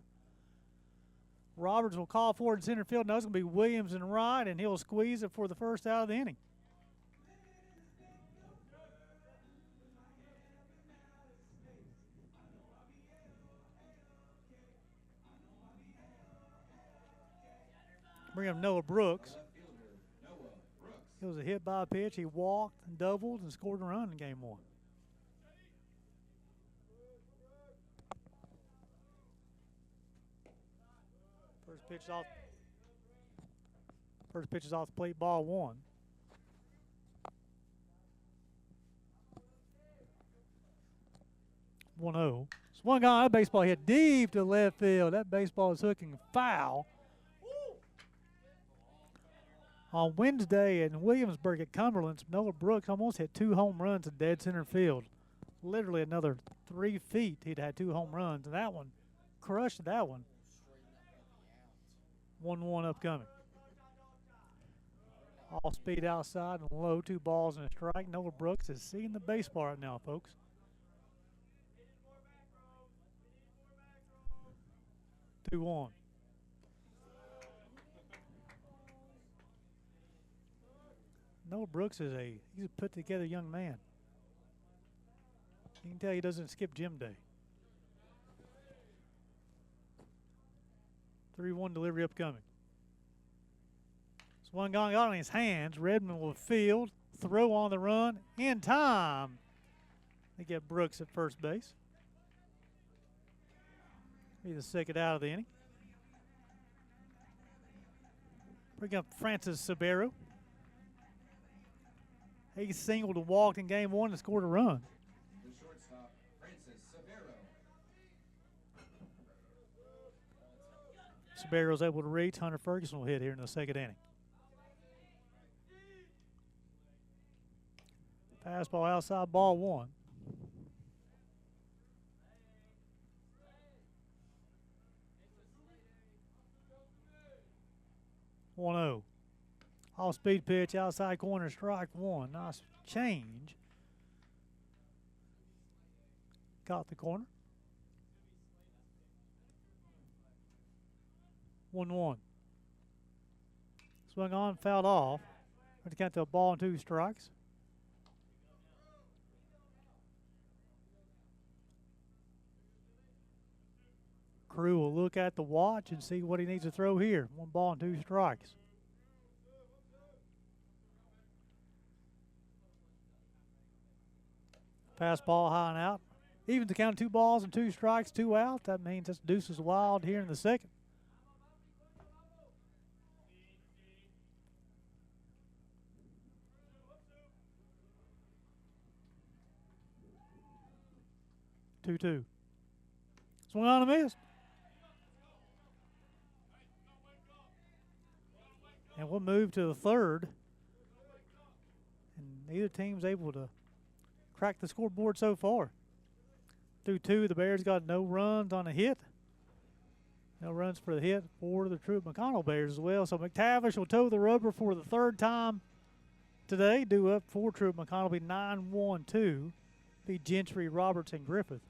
Roberts will call forward in center field. Now it's going to be Williams in right, and he'll squeeze it for the first out of the inning. Bring up Noah Brooks. It was a hit by a pitch. He walked and doubled and scored a run in game 1. First pitch is off the plate, ball 1. One-0. Swung on, that baseball hit deep to left field. That baseball is hooking foul. On Wednesday in Williamsburg at Cumberland, Noah Brooks almost hit 2 home runs at dead center field. Literally another 3 feet, he'd had 2 home runs, and that one crushed that one. 1-1 upcoming. All speed outside and low, 2 balls and a strike. Noah Brooks is seeing the baseball right now, folks. Two one. Noah Brooks he's a put together young man. You can tell he doesn't skip gym day. 3-1 delivery upcoming. Swung got on his hands. Redmond will field. Throw on the run. In time. They get Brooks at first base. Be the second out of the inning. Bring up Francis Sabero. He singled and walked in game 1 and scored a run. The shortstop, Francis Sabero. Sabero's able to reach. Hunter Ferguson will hit here in the second inning. Fastball outside, ball 1. One-0. Off-speed pitch, outside corner, strike 1. Nice change. Got the corner. 1-1. Swung on, fouled off. Going to count to a ball and 2 strikes. Crew will look at the watch and see what he needs to throw here. 1 ball and 2 strikes. Fastball high and out. Even to count 2 balls and 2 strikes, 2 out. That means it's deuces wild here in the second. Two. Swung on a miss. And we'll move to the third. And neither team's able to crack the scoreboard so far. Through 2, the Bears got no runs on a hit. No runs for the hit for the Truett McConnell Bears as well. So McTavish will toe the rubber for the 3rd time today. Due up for Truett McConnell be 9-1-2. Be Gentry, Roberts, and Griffith.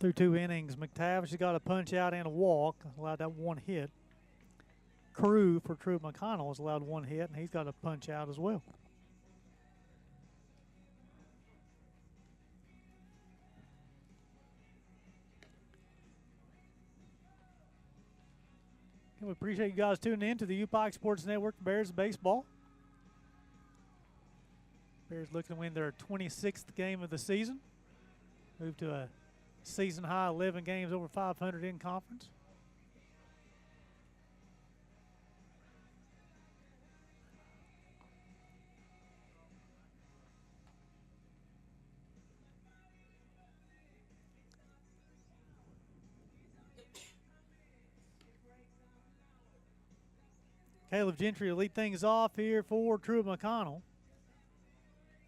Through 2 innings, McTavish has got a punch out and a walk, allowed that 1 hit. Crew for Truett McConnell has allowed 1 hit, and he's got a punch out as well. And we appreciate you guys tuning in to the UPike Sports Network Bears Baseball. Bears looking to win their 26th game of the season. Move to a season high 11 games over 500 in conference. Caleb Gentry will lead things off here for Truett McConnell.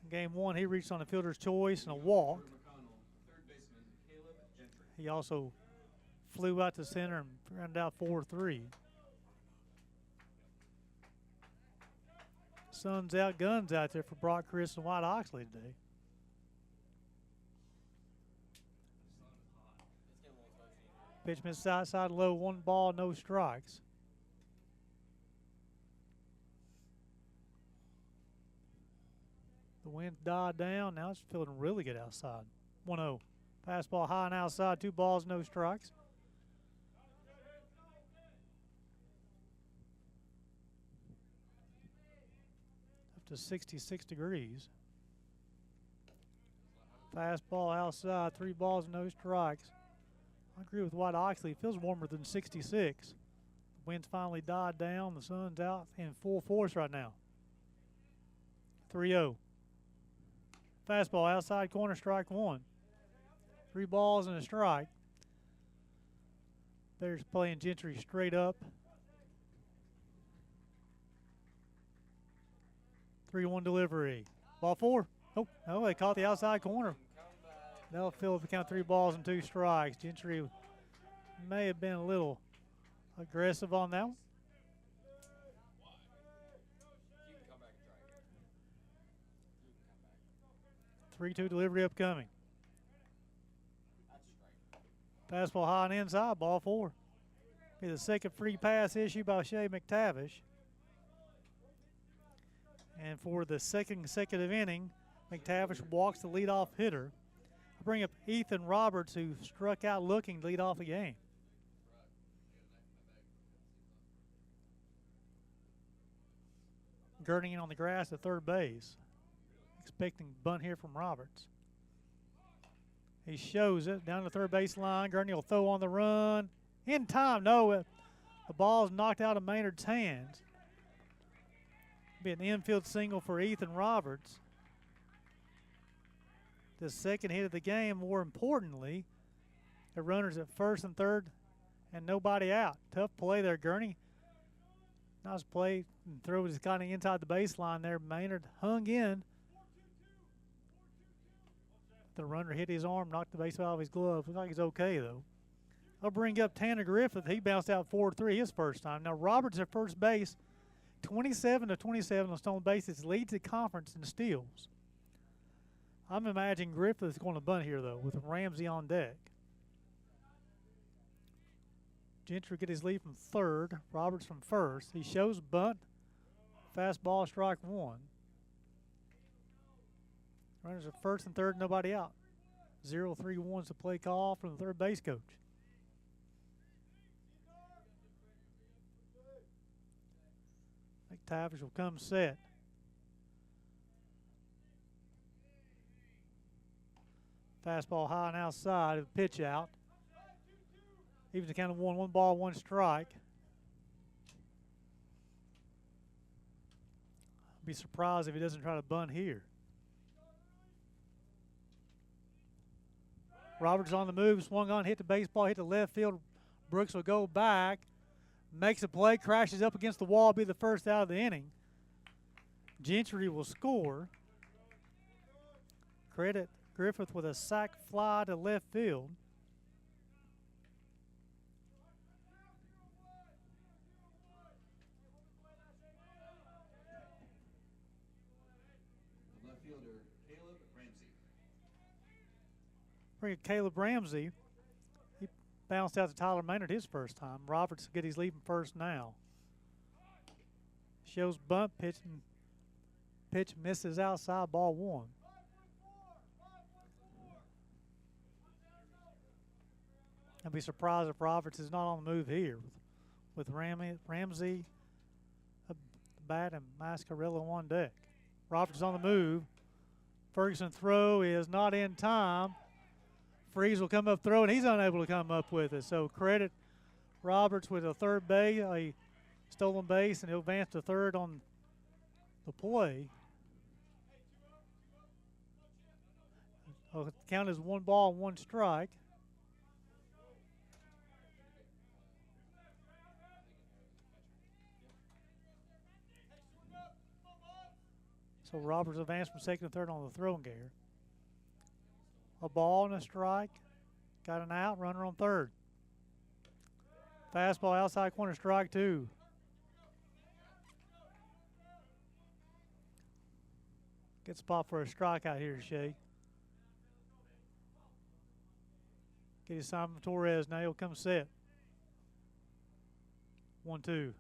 In game 1, he reached on a fielder's choice and a walk. Third baseman Caleb Gentry. He also flew out to center and rounded out 4-3. Sun's out, guns out there for Brock Chris and White Oxley today. Pitch missed outside low, 1 ball, no strikes. The wind died down. Now it's feeling really good outside. 1-0. Fastball high and outside. 2 balls, no strikes. Up to 66 degrees. Fastball outside. 3 balls, no strikes. I agree with White Oxley. It feels warmer than 66. The wind's finally died down. The sun's out in full force right now. 3-0. Fastball outside corner, strike 1. 3 balls and a strike. Bears playing Gentry straight up. 3-1 delivery. Ball 4. Oh, no, they caught the outside corner. That'll fill up the count, 3 balls and 2 strikes. Gentry may have been a little aggressive on that one. 3-2 delivery upcoming. Fastball high and inside, ball 4. Be the second free pass issued by Shea McTavish. And for the second consecutive inning, McTavish walks the leadoff hitter. I bring up Ethan Roberts, who struck out looking to lead off the game. Gurney on the grass at third base. Expecting bunt here from Roberts. He shows it down the third base line. Gurney will throw on the run. In time, no. The ball is knocked out of Maynard's hands. Be an infield single for Ethan Roberts. The second hit of the game, more importantly, the runners at first and third and nobody out. Tough play there, Gurney. Nice play and throw was kind of inside the baseline there. Maynard hung in. The runner hit his arm, knocked the baseball out of his glove. Looks like he's okay, though. I'll bring up Tanner Griffith. He bounced out 4-3 his first time. Now, Roberts at first base, 27-27 on stolen bases, leads the conference in steals. I'm imagining Griffith is going to bunt here, though, with Ramsey on deck. Gentry get his lead from third. Roberts from first. He shows bunt. Fastball, strike 1. Runners at first and third, nobody out. 0-3-1's the play call from the third base coach. McTavish will come set. Fastball high and outside of the pitch out. Even the count of 1 ball, 1 strike. I'd be surprised if he doesn't try to bunt here. Roberts on the move, swung on, hit the baseball, hit the left field. Brooks will go back, makes a play, crashes up against the wall, be the first out of the inning. Gentry will score. Credit Griffith with a sac fly to left field. Left fielder Caleb Ramsey. Bring Caleb Ramsey. bounced out to Tyler Maynard his first time. Roberts get his leaving first now. Shows bunt pitch and pitch misses outside, ball one. I'd be surprised if Roberts is not on the move here with Ramsey, a bat, and Mascarello on deck. Roberts is on the move. Ferguson throw is not in time. Freeze will come up throw, and he's unable to come up with it. So credit Roberts with a third base, a stolen base, and he'll advance to third on the play. The count is 1 ball, 1 strike. So Roberts advanced from second to third on the throwing gear. A ball and a strike. Got an out, runner on third. Fastball outside corner, strike 2. Good spot for a strikeout here, Shea. Get his Simon Torres now. He'll come set. 1-2.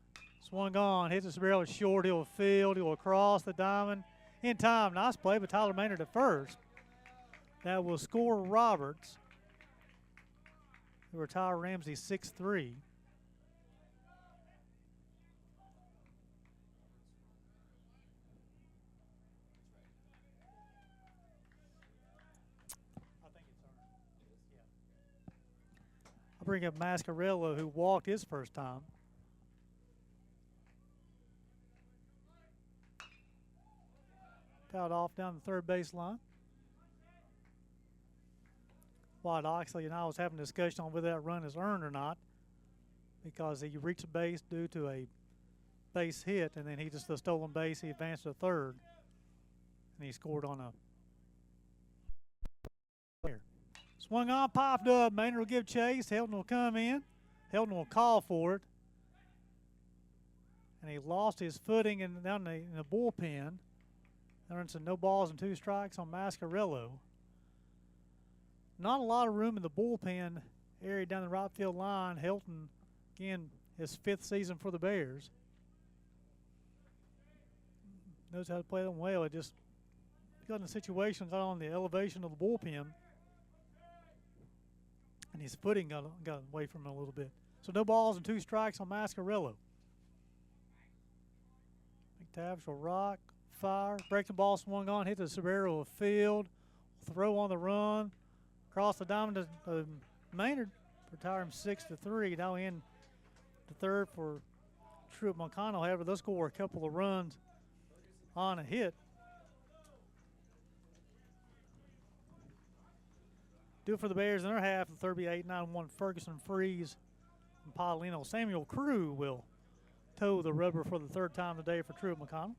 Swung on, hits the barrel short. He'll field. He'll across the diamond. In time, nice play by Tyler Maynard at first. That will score Roberts. He'll retire Ramsey 6-3. I'll bring up Mascarello, who walked his first time. Fouled off down the third base line. Wyatt Oxley and I was having a discussion on whether that run is earned or not, because he reached the base due to a base hit, and then he just a stolen base. He advanced to third, and he scored on a player. Swung on, popped up. Maynard will give chase. Helton will come in. Helton will call for it, and he lost his footing down in the bullpen. There's no balls and 2 strikes on Mascarello. Not a lot of room in the bullpen area down the right field line. Helton, again, his 5th season for the Bears. Knows how to play them well. It just got in a situation, got on the elevation of the bullpen, and his footing got away from him a little bit. So no balls and 2 strikes on Mascarello. McTavish will rock. Fire, break the ball, swung on, hit the Sabero of field, throw on the run, cross the diamond to Maynard, retire him 6-3. Now in the third for Truett McConnell. However, they'll score a couple of runs on a hit. Do it for the Bears in their half. The third be 8-9-1. Ferguson, Freeze, and Paulino. Samuel Crew will toe the rubber for the 3rd time today for Truett McConnell.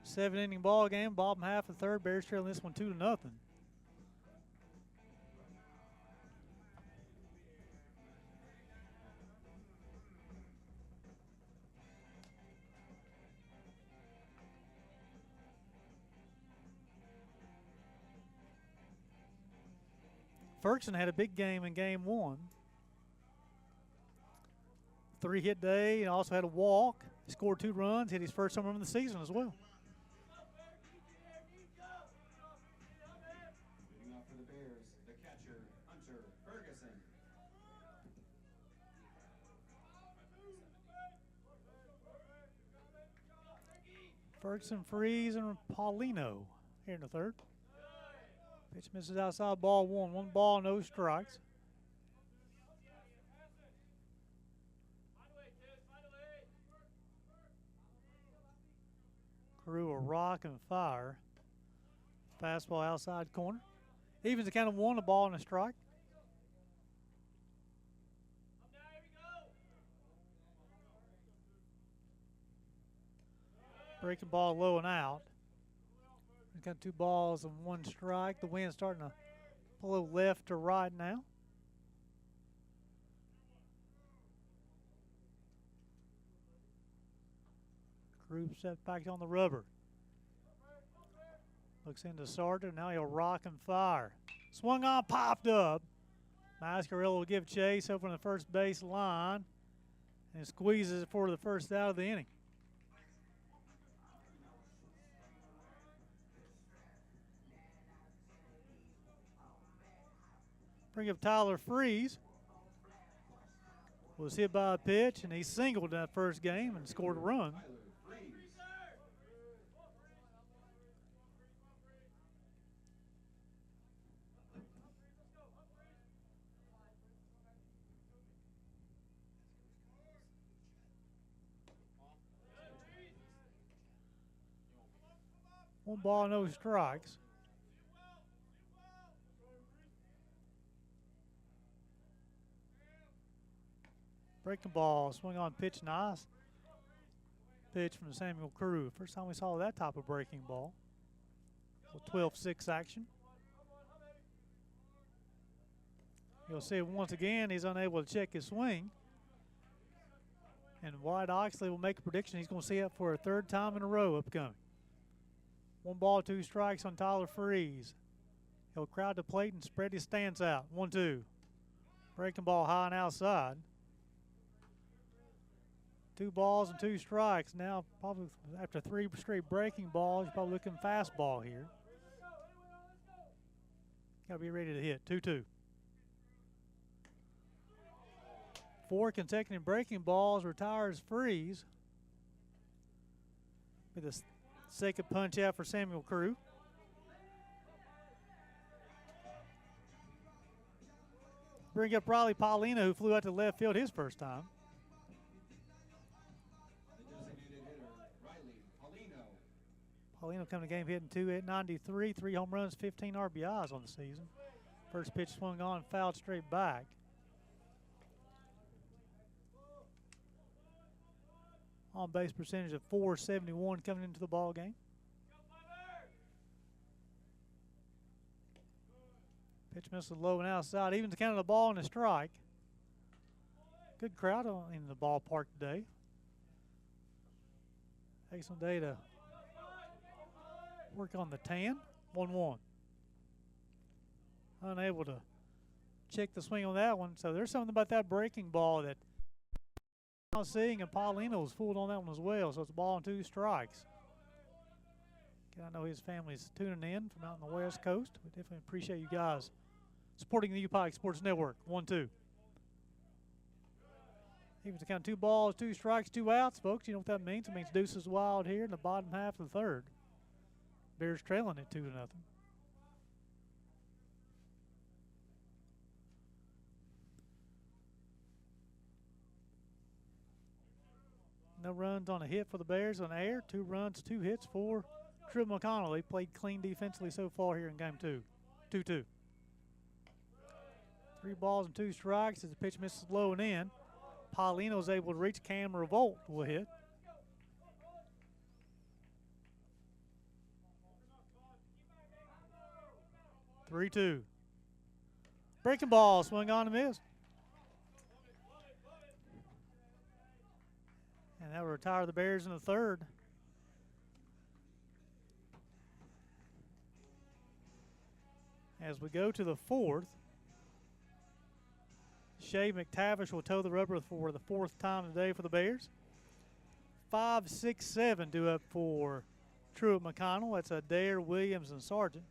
Seven-inning ball game. Bottom half of third. Bears trailing this one 2-0. Ferguson had a big game in game 1. 3-hit day, and also had a walk. He scored 2 runs, hit his first home run of the season as well. Leading off for the Bears, the catcher, Hunter Ferguson. Ferguson, Freeze, and Paulino here in the third. Pitch misses outside, ball 1. 1 ball, no strikes. Crew will rock and fire. Fastball outside corner. Evans kind of won the ball and a strike. Breaking ball low and out. We've got 2 balls and 1 strike. The wind's starting to blow left to right now. Crew set back on the rubber. Looks into Sargent. Now he'll rock and fire. Swung on, popped up. Mascarello will give chase over on the first base line and squeezes it for the first out of the inning. Bring up Tyler Freeze. Was hit by a pitch, and he singled in that first game and scored a run. One ball, no strikes. Breaking ball, swing on pitch, nice. Pitch from Samuel Crew. First time we saw that type of breaking ball. 12-6 action. You'll see it once again, he's unable to check his swing. And Wyatt Oxley will make a prediction. He's going to see it for a 3rd time in a row upcoming. 1 ball, 2 strikes on Tyler Freeze. He'll crowd the plate and spread his stance out. 1-2. Breaking ball high and outside. 2 balls and 2 strikes. Now, probably after 3 straight breaking balls, you're probably looking fastball here. Got to be ready to hit. 2-2. 4 consecutive breaking balls retires Freeze. With a second punch out for Samuel Crew. Bring up Riley Paulino, who flew out to left field his first time. Paulino coming to game hitting .293, 3 home runs, 15 RBIs on the season. First pitch swung on, fouled straight back. On base percentage of .471 coming into the ball game. Pitch misses low and outside. Evens counted the ball and a strike. Good crowd in the ballpark today. Excellent day to work on the tan. 1-1. Unable to check the swing on that one. So there's something about that breaking ball that I'm seeing, and Paulino was fooled on that one as well. So it's a ball and 2 strikes. I know his family's tuning in from out on the West Coast. We definitely appreciate you guys supporting the UPike Sports Network. 1-2. Even to count 2 balls, 2 strikes, 2 outs, folks. You know what that means? It means deuces wild here in the bottom half of the 3rd. Bears trailing it 2-0. No runs on a hit for the Bears on air. 2 runs, 2 hits for Truett McConnell. They played clean defensively so far here in game 2. 2-2. 3 balls and 2 strikes as the pitch misses low and in. Paulino's able to reach. Cam Revolt will hit. (3-2). Breaking ball, swung on and missed. And that will retire the Bears in the 3rd. As we go to the 4th, Shea McTavish will toe the rubber for the 4th time today for the Bears. 5, 6, 7 due up for Truett McConnell. That's Adair, Williams, and Sargent.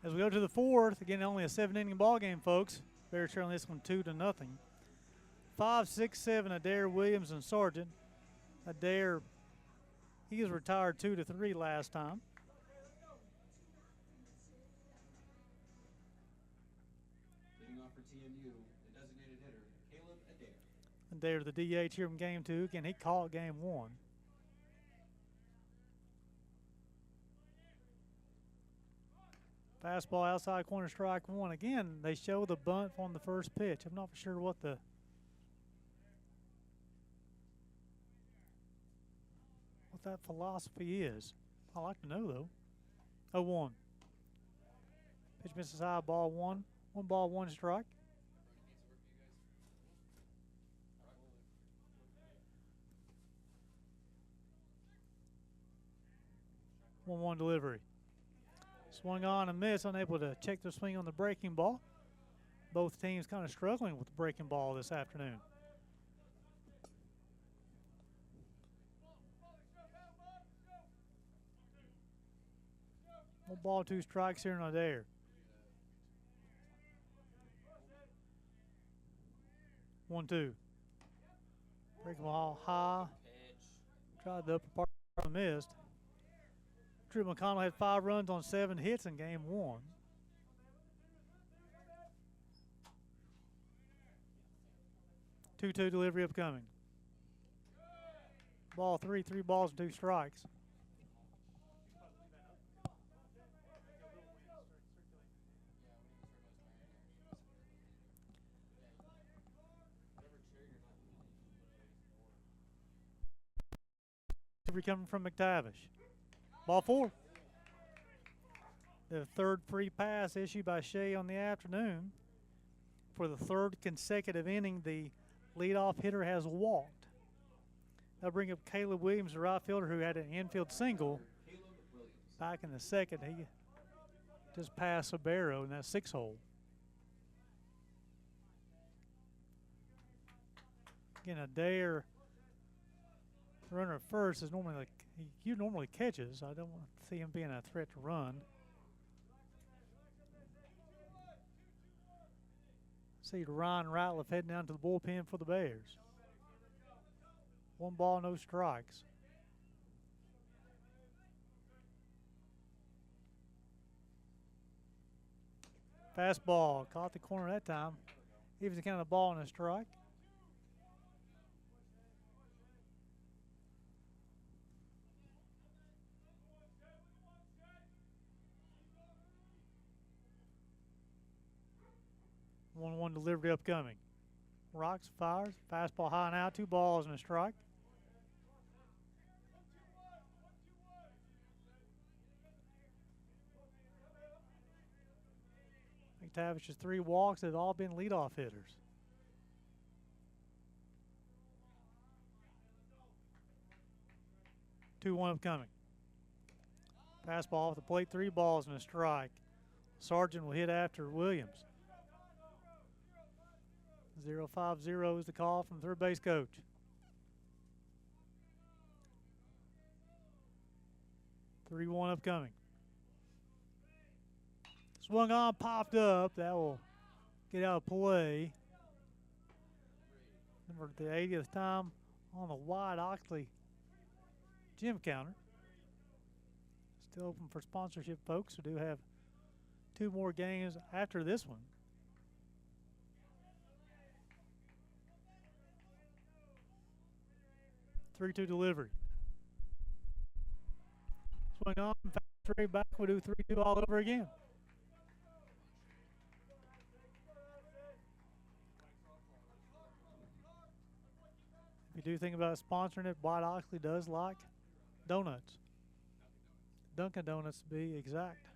As we go to the fourth, again, only a 7-inning ball game, folks. Bears trailing this one 2-0. 5, 6, 7, Adair, Williams, and Sargent. Adair, he was retired 2-3 last time. Leading off for TMU, the designated hitter, Caleb Adair. Adair, the DH here in game 2. Again, he caught game 1. Fastball outside corner, strike 1. Again, they show the bunt on the first pitch. I'm not for sure what that philosophy is. I like to know though. 0-1. Pitch misses high, ball 1. 1 ball, 1 strike. One delivery. Swung on and missed, unable to check their swing on the breaking ball. Both teams kind of struggling with the breaking ball this afternoon. One ball, 2 strikes here in Adair. 1-2. Breaking ball high. Tried the upper part, missed. Truett McConnell had 5 runs on 7 hits in game 1. Two delivery upcoming. Ball 3, 3 balls and 2 strikes. Coming from McTavish. Ball 4. The third free pass issued by Shea on the afternoon. For the third consecutive inning, the leadoff hitter has walked. They'll bring up Caleb Williams, the right fielder, who had an infield single. Back in the second, he just passed Sabero in that 6-hole. Again, Adair, runner at first, is normally like he normally catches. I don't want to see him being a threat to run. See Ryan Ratliff heading down to the bullpen for the Bears. 1 ball, no strikes. Fastball, caught the corner that time. Even the count of ball and a strike. One delivery upcoming. Rocks, fires, fastball high and out, 2 balls and a strike. McTavish's 3 walks have all been leadoff hitters. Two one upcoming. Fastball off the plate, 3 balls and a strike. Sargent will hit after Williams. 0-5-0 is the call from third base coach. Three one upcoming. Swung on, popped up. That will get out of play. Number the 80th time on the wide Oxley gym counter. Still open for sponsorship, folks. We do have 2 more games after this one. Three-two delivery. Swing on, straight back. We do 3-2 all over again. If you do think about sponsoring it, White Oxley does like donuts. Dunkin' Donuts to be exact.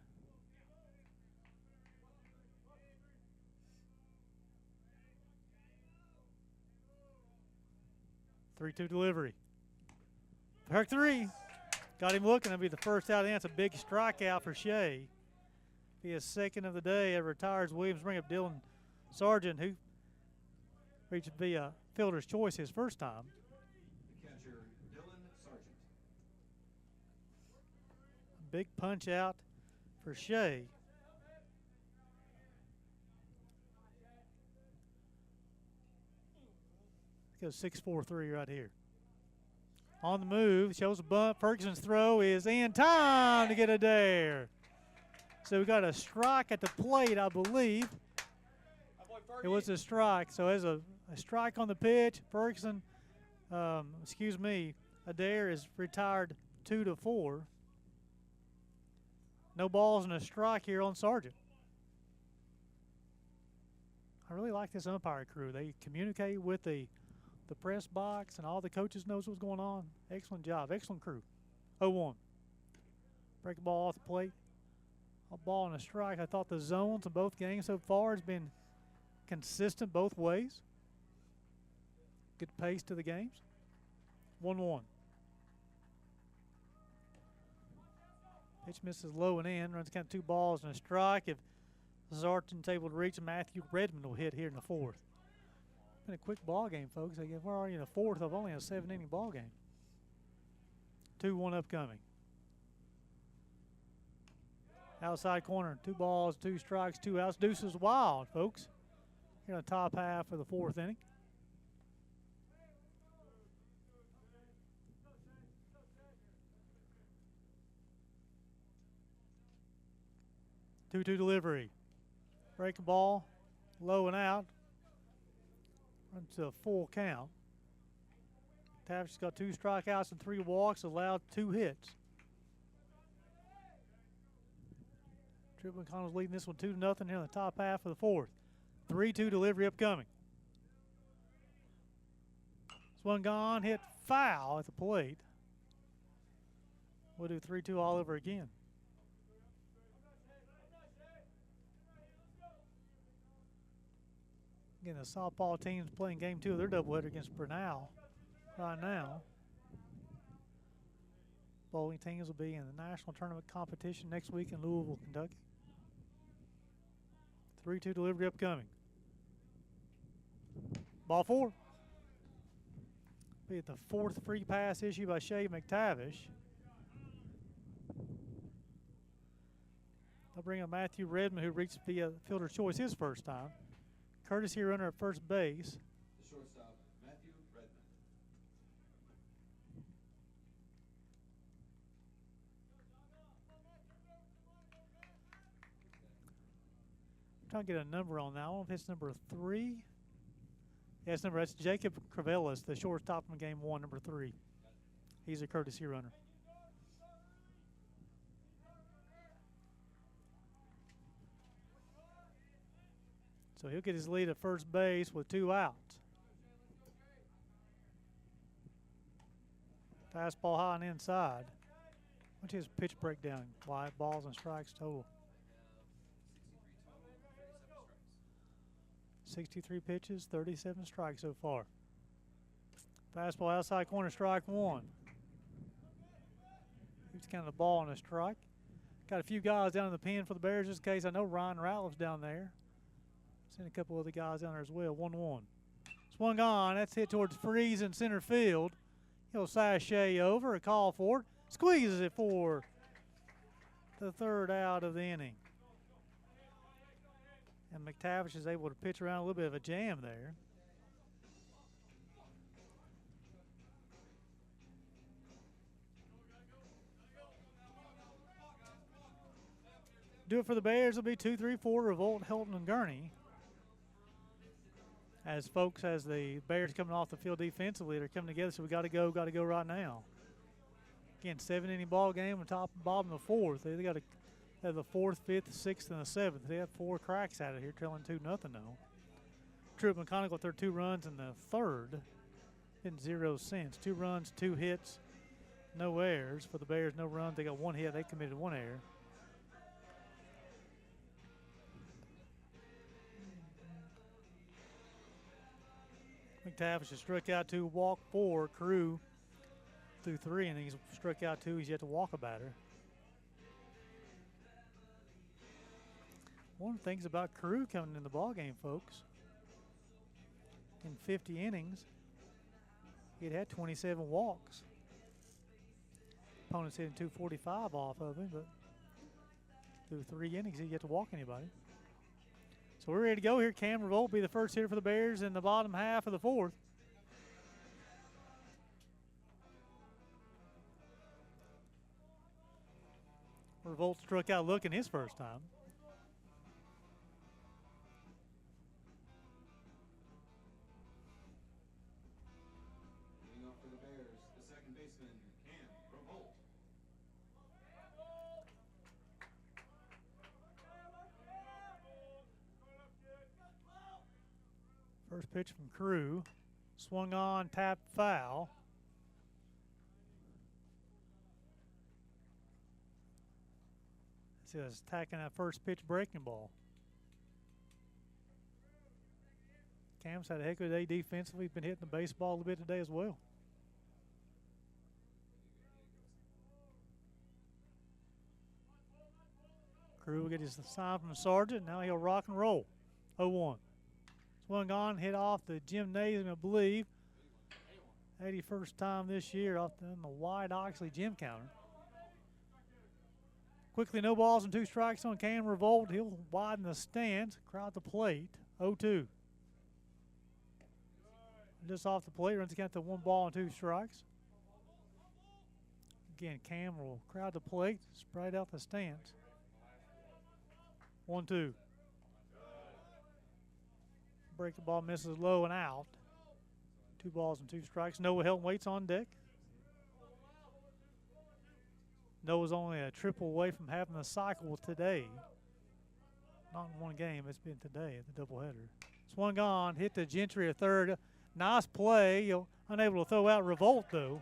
Three-two delivery. Perk 3. Got him looking. That'll be the first out. That's a big strikeout for Shea. Be his second of the day. It retires Williams. Bring up Dylan Sargent, who reached via fielder's choice his first time. The catcher, Dylan Sargent. Big punch out for Shea. Goes 6-4-3 right here. On the move, shows a bunt. Ferguson's throw is in time to get a dare. So we got a strike at the plate, I believe. It was a strike. So as a strike on the pitch, Ferguson, Adair is retired 2-4. No balls and a strike here on Sargent. I really like this umpire crew. They communicate with the press box, and all the coaches knows what's going on. Excellent job. Excellent crew. 0-1. Break the ball off the plate. A ball and a strike. I thought the zones in both games so far has been consistent both ways. Good pace to the games. 1-1. Pitch misses low and in. Runs count 2 balls and a strike. If Sargent's able to reach, Matthew Redmond will hit here in the 4th. Been a quick ball game, folks. We're already in the 4th of only a 7-inning ball game. 2-1 upcoming. Outside corner, 2 balls, 2 strikes, 2 outs. Deuces wild, folks. Here in the top half of the 4th inning. Two-two delivery. Break a ball, low and out. Runs to a full count. Tavish has got 2 strikeouts and 3 walks, allowed 2 hits. Truett McConnell's leading this one 2-0 here in the top half of the 4th. 3-2 delivery upcoming. This one gone, hit foul at the plate. We'll do 3-2 all over again. Again, the softball team's playing game 2 of their doubleheader against Bernal right now. Bowling teams will be in the national tournament competition next week in Louisville, Kentucky. 3-2 delivery upcoming. Ball 4. Be at the 4th free pass issue by Shea McTavish. They'll bring up Matthew Redmond, who reached via fielder's choice his first time. Courtesy runner at first base. The shortstop, Matthew Redmond. I'm trying to get a number on that. I don't know if it's number 3. Yeah, that's Jacob Crevelis, the shortstop from game 1, number 3. He's a courtesy runner. So he'll get his lead at first base with 2 outs. Fastball high and inside. What's his pitch breakdown? Wide balls and strikes total. 63 pitches, 37 strikes so far. Fastball outside corner, strike 1. He's kind of the ball on a strike. Got a few guys down in the pen for the Bears just in case. I know Ryan Ratliff's down there. Seen a couple other guys down there as well. 1-1. Swung on. That's hit towards Freeze in center field. He'll sashay over. A call for it. Squeezes it for the 3rd out of the inning. And McTavish is able to pitch around a little bit of a jam there. Do it for the Bears. It'll be 2-3-4. Revolt, Hilton, and Gurney. As the Bears coming off the field defensively, they're coming together, so we got to go right now. Again, 7-inning ball game on top and bottom of the 4th. They got to have the 4th, 5th, 6th, and the 7th. They have 4 cracks out of here, trailing 2-0 now. Truett McConnell got their 2 runs in the 3rd. Been 0 since. 2 runs, 2 hits, no errors. For the Bears, no runs. They got 1 hit. They committed 1 error. McTavish has struck out 2, walked 4. Crew through 3 innings, struck out 2. He's yet to walk a batter. One of the things about Crew coming in the ball game, folks, in 50 innings, he had 27 walks. Opponents hitting 245 off of him, but through 3 innings, he yet to walk anybody. So we're ready to go here. Cam Revolt will be the first hitter for the Bears in the bottom half of the 4th. Revolt struck out looking his first time. Leading off for the Bears, the second baseman, Cam Revolt. First pitch from Crew. Swung on, tapped, foul. This is attacking that first pitch breaking ball. Cam's had a heck of a day defensively. He's been hitting the baseball a little bit today as well. Crew will get his sign from the sergeant. Now he'll rock and roll. 0-1. Swung on, hit off the gymnasium, I believe. 81st time this year off the wide Oxley gym counter. Quickly, no balls and 2 strikes on Cam Revolt. He'll widen the stands, crowd the plate. 0-2. Just off the plate, runs count to 1 ball and 2 strikes. Again, Cam will crowd the plate, spread out the stands. 1-2. Breaking ball misses low and out. 2 balls and 2 strikes. Noah Helton waits on deck. Noah's only a triple away from having a cycle today. Not in one game, it's been today at the doubleheader. Swung on, hit the Gentry at third. Nice play. Unable to throw out Revolt, though.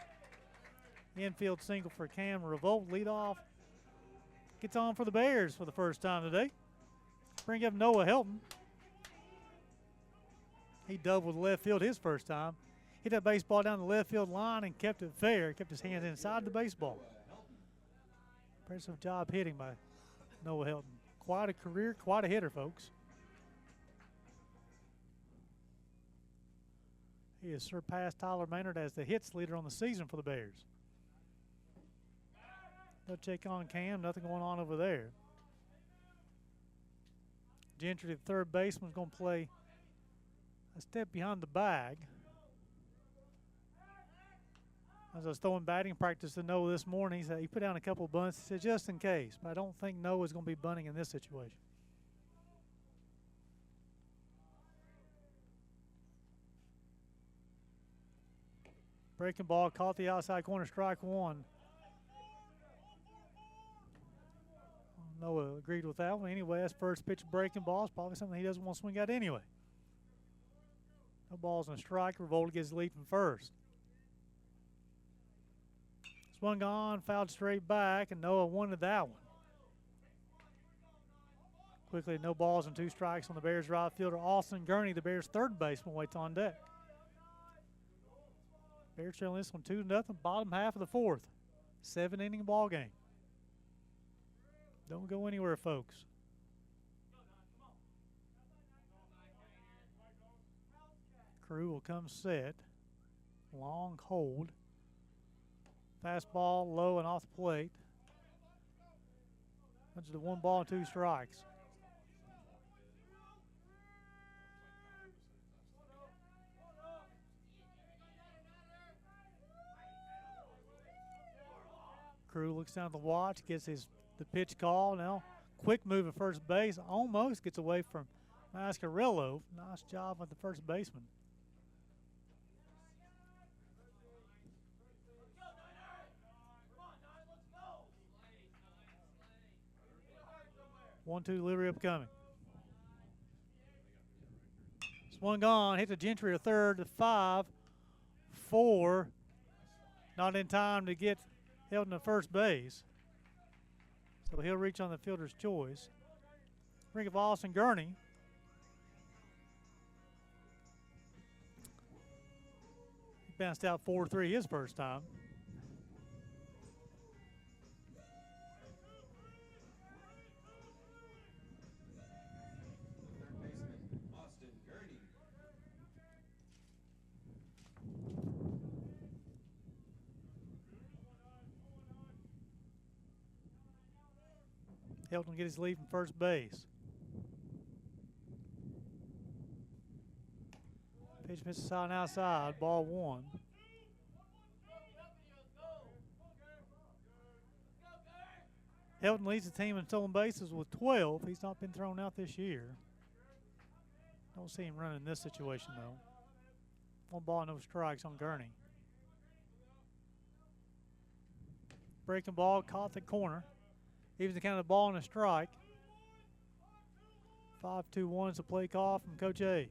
Infield single for Cam Revolt. Lead off. Gets on for the Bears for the first time today. Bring up Noah Helton. He doubled left field his first time. Hit that baseball down the left field line and kept it fair. Kept his hands inside the baseball. Impressive job hitting by Noah Helton. Quite a career, quite a hitter, folks. He has surpassed Tyler Maynard as the hits leader on the season for the Bears. They'll check on Cam. Nothing going on over there. Gentry, the third baseman, is going to play a step behind the bag. As I was throwing batting practice to Noah this morning, he put down a couple of bunts. He said, just in case. But I don't think Noah's going to be bunting in this situation. Breaking ball, caught the outside corner, strike 1. Noah agreed with that one. Anyway, that's first pitch breaking ball. It's probably something he doesn't want to swing at anyway. No balls and a strike. Revolt gets the lead from first. Swung on, fouled straight back, and Noah wanted that one. Quickly, no balls and 2 strikes on the Bears' right fielder. Austin Gurney, the Bears' third baseman, waits on deck. Bears trailing this one 2-0, bottom half of the 4th. 7-inning ball game. Don't go anywhere, folks. Crew will come set. Long hold. Fastball low and off the plate. That's the 1 ball and 2 strikes. Crew looks down at the watch, gets the pitch call. Now, quick move at first base. Almost gets away from Mascarello. Nice job with the first baseman. One-two delivery upcoming. Swung on, hit the Gentry to third, to 5, 4. Not in time to get Helton to first base. So he'll reach on the fielder's choice. Bring of Austin Gurney. He bounced out 4-3 his first time. Third baseman, Austin Gurney. Helton get his lead from first base. Pitch misses out and outside, ball 1. Helton leads the team in stolen bases with 12. He's not been thrown out this year. Don't see him running in this situation, though. 1 ball, no strikes on Gurney. Breaking ball, caught the corner. Evens the count of the ball and a strike. 5-2-1 is the play call from Coach A.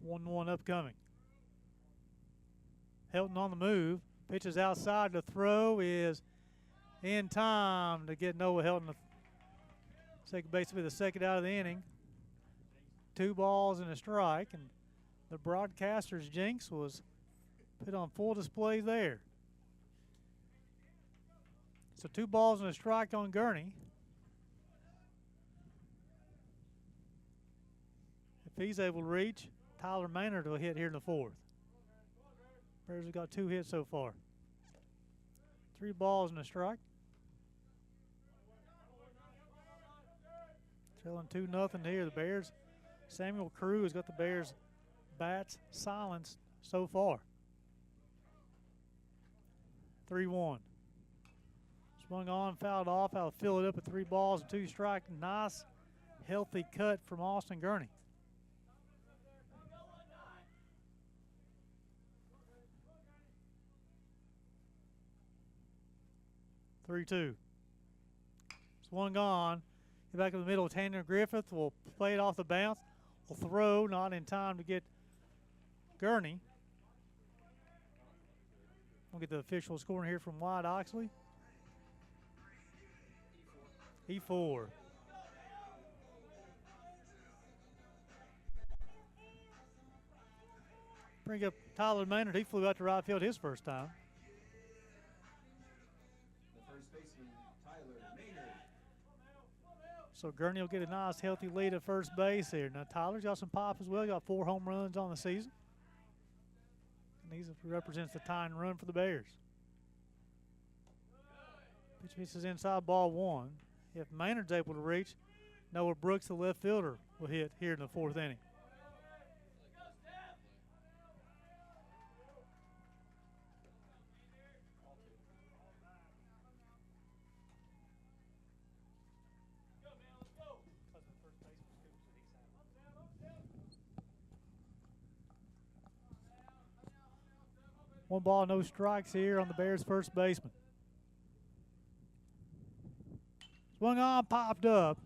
One upcoming. Helton on the move. Pitches outside. The throw is in time to get Noah Helton to second base with the second out of the inning. 2 balls and a strike, and the broadcaster's jinx was put on full display there. So 2 balls and a strike on Gurney. If he's able to reach, Tyler Maynard will hit here in the 4th. Bears have got 2 hits so far. 3 balls and a strike. Trailing 2-0 here. The Bears. Samuel Crew has got the Bears' bats silenced so far. 3-1. Swung on, fouled off. I'll fill it up at 3 balls and 2 strikes. Nice, healthy cut from Austin Gurney. Three-two. Swung on. Get back in the middle. Tanner Griffith will play it off the bounce. Will throw, not in time to get Gurney. We'll get the official scoring here from Wyatt Oxley. E4. Bring up Tyler Maynard. He flew out to right field his first time. The first baseman, Tyler Maynard. So Gurney will get a nice, healthy lead at first base here. Now, Tyler's got some pop as well. Got 4 home runs on the season. And he represents the tying run for the Bears. Pitch misses inside, ball 1. If Maynard's able to reach, Noah Brooks, the left fielder, will hit here in the 4th inning. One ball, no strikes here on the Bears' first baseman. Swung on, popped up.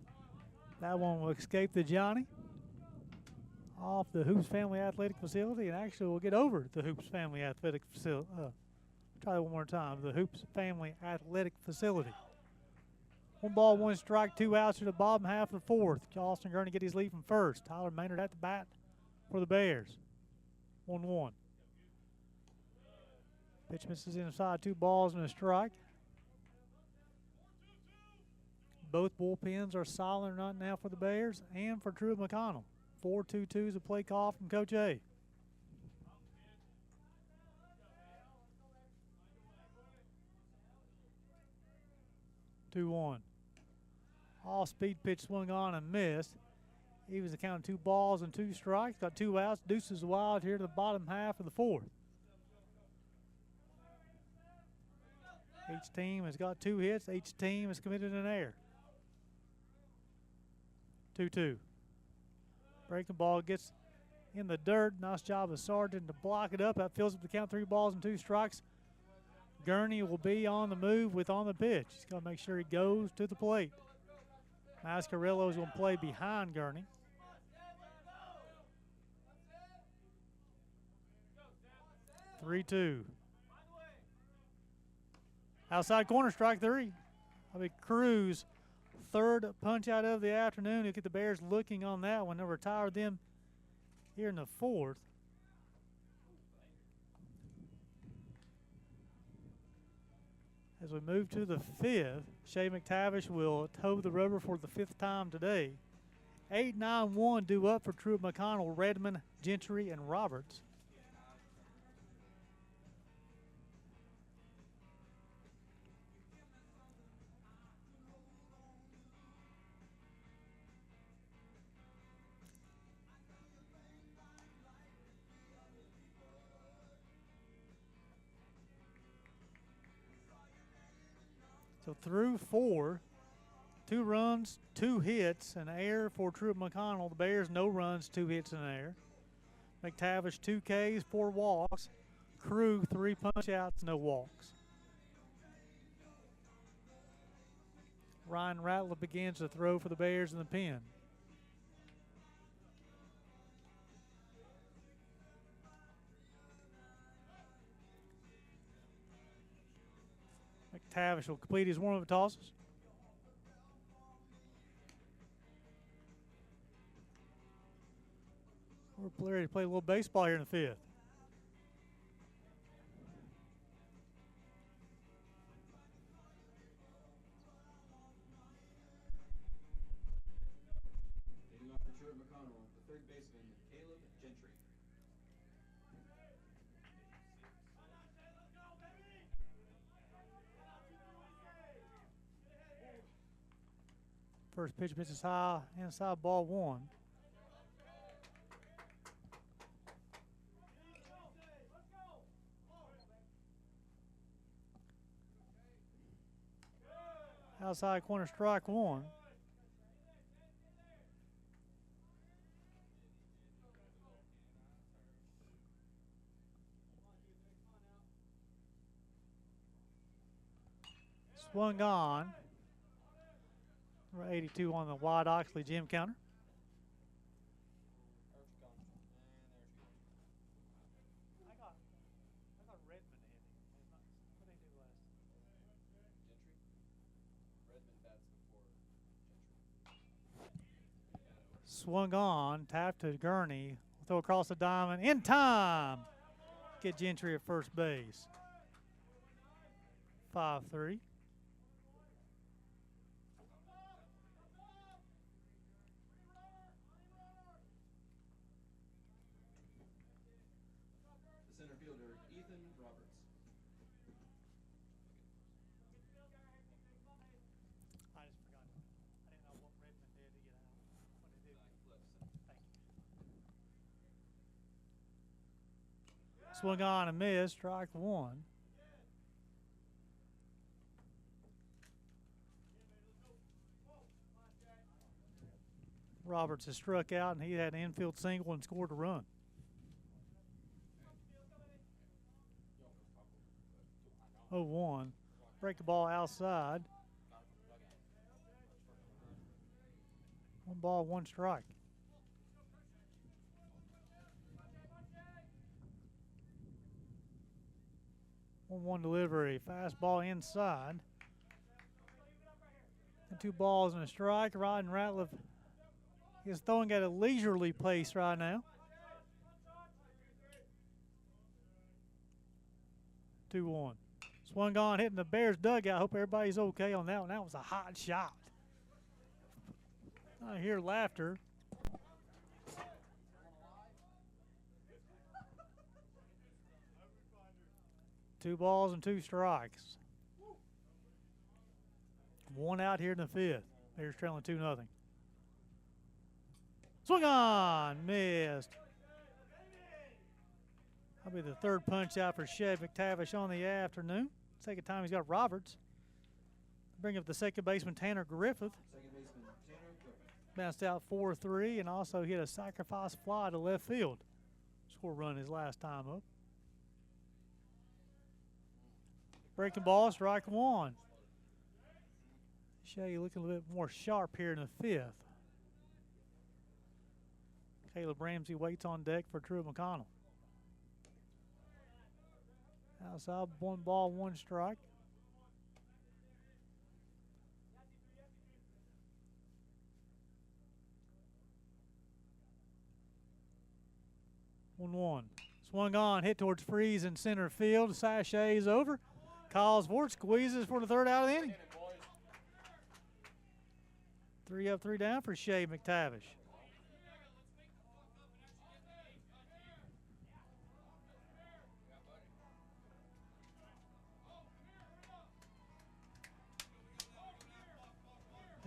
That one will escape the Johnny off the Hoops Family Athletic Facility, and actually will get over the Hoops Family Athletic Facility. Try that one more time. The Hoops Family Athletic Facility. 1 ball, 1 strike, 2 outs to the bottom half of the 4th. Austin Gurney get his lead from first. Tyler Maynard at the bat for the Bears. 1-1. Pitch misses inside, 2 balls and a strike. Both bullpens are silent right now for the Bears and for Truett McConnell. 4-2-2 is a play call from Coach A. Two-one. Off-speed pitch swung on and missed. He was accounting 2 balls and 2 strikes. Got 2 outs. Deuces wild here to the bottom half of the 4th. Each team has got 2 hits. Each team has committed an error. 2-2. Breaking ball gets in the dirt. Nice job of Sargent to block it up. That fills up the count. 3 balls and 2 strikes. Gurney will be on the move with on the pitch. He's got to make sure he goes to the plate. Mascarello is going to play behind Gurney. Three-two. Outside corner, strike 3. I mean, Cruz, 3rd punch out of the afternoon. He'll get the Bears looking on that one. They'll retire them here in the 4th. As we move to the 5th, Shea McTavish will toe the rubber for the 5th time today. 8-9-1 due up for Truett McConnell, Redmond, Gentry, and Roberts. So through 4, 2 runs, 2 hits, an error for Truett McConnell. The Bears, no runs, 2 hits, and an error. McTavish, 2 Ks, 4 walks. Crew, 3 punch-outs, no walks. Ryan Ratliff begins to throw for the Bears in the pen. McTavish will complete his warm-up tosses. We're ready to play a little baseball here in the 5th. Leading off for Truett McConnell, the third baseman, Caleb Gentry. First pitch is high, inside, ball 1. Outside corner, strike 1. Swung on. Number 82 on the Wide Oxley gym counter. I got Redmond in. What they do last? Redmond bats before Gentry. Swung on, tapped to Gurney. Throw across the diamond in time. Get Gentry at first base. 5-3. The center fielder, Ethan Roberts. I just forgot. I didn't know what Redmond did to get out. What did he do? Thank you. Swung on and missed. Strike 1. Roberts has struck out, and he had an infield single and scored a run. Oh, 1. Break the ball outside. 1 ball, 1 strike. One delivery. Fastball inside. And 2 balls and a strike. Ryan Ratliff is throwing at a leisurely pace right now. 2-1. Swung on, hitting the Bears dugout. Hope everybody's okay on that one. That was a hot shot. I hear laughter. Two balls and 2 strikes. 1 out here in the 5th. Bears trailing 2-0. Swung on, missed. That'll be the 3rd punch out for Shea McTavish on the afternoon. Second time he's got Roberts. Bring up the second baseman, Tanner Griffith. Second baseman, Tanner Griffith. Bounced out 4-3 and also hit a sacrifice fly to left field. Score run his last time up. Breaking ball, strike 1. Shea looking a little bit more sharp here in the 5th. Caleb Ramsey waits on deck for Truett McConnell. Outside, 1 ball, 1 strike. One. Swung on, hit towards Freeze in center field. Sachets over. Calls for it, squeezes for the 3rd out of the inning. 3 up, 3 down for Shea McTavish.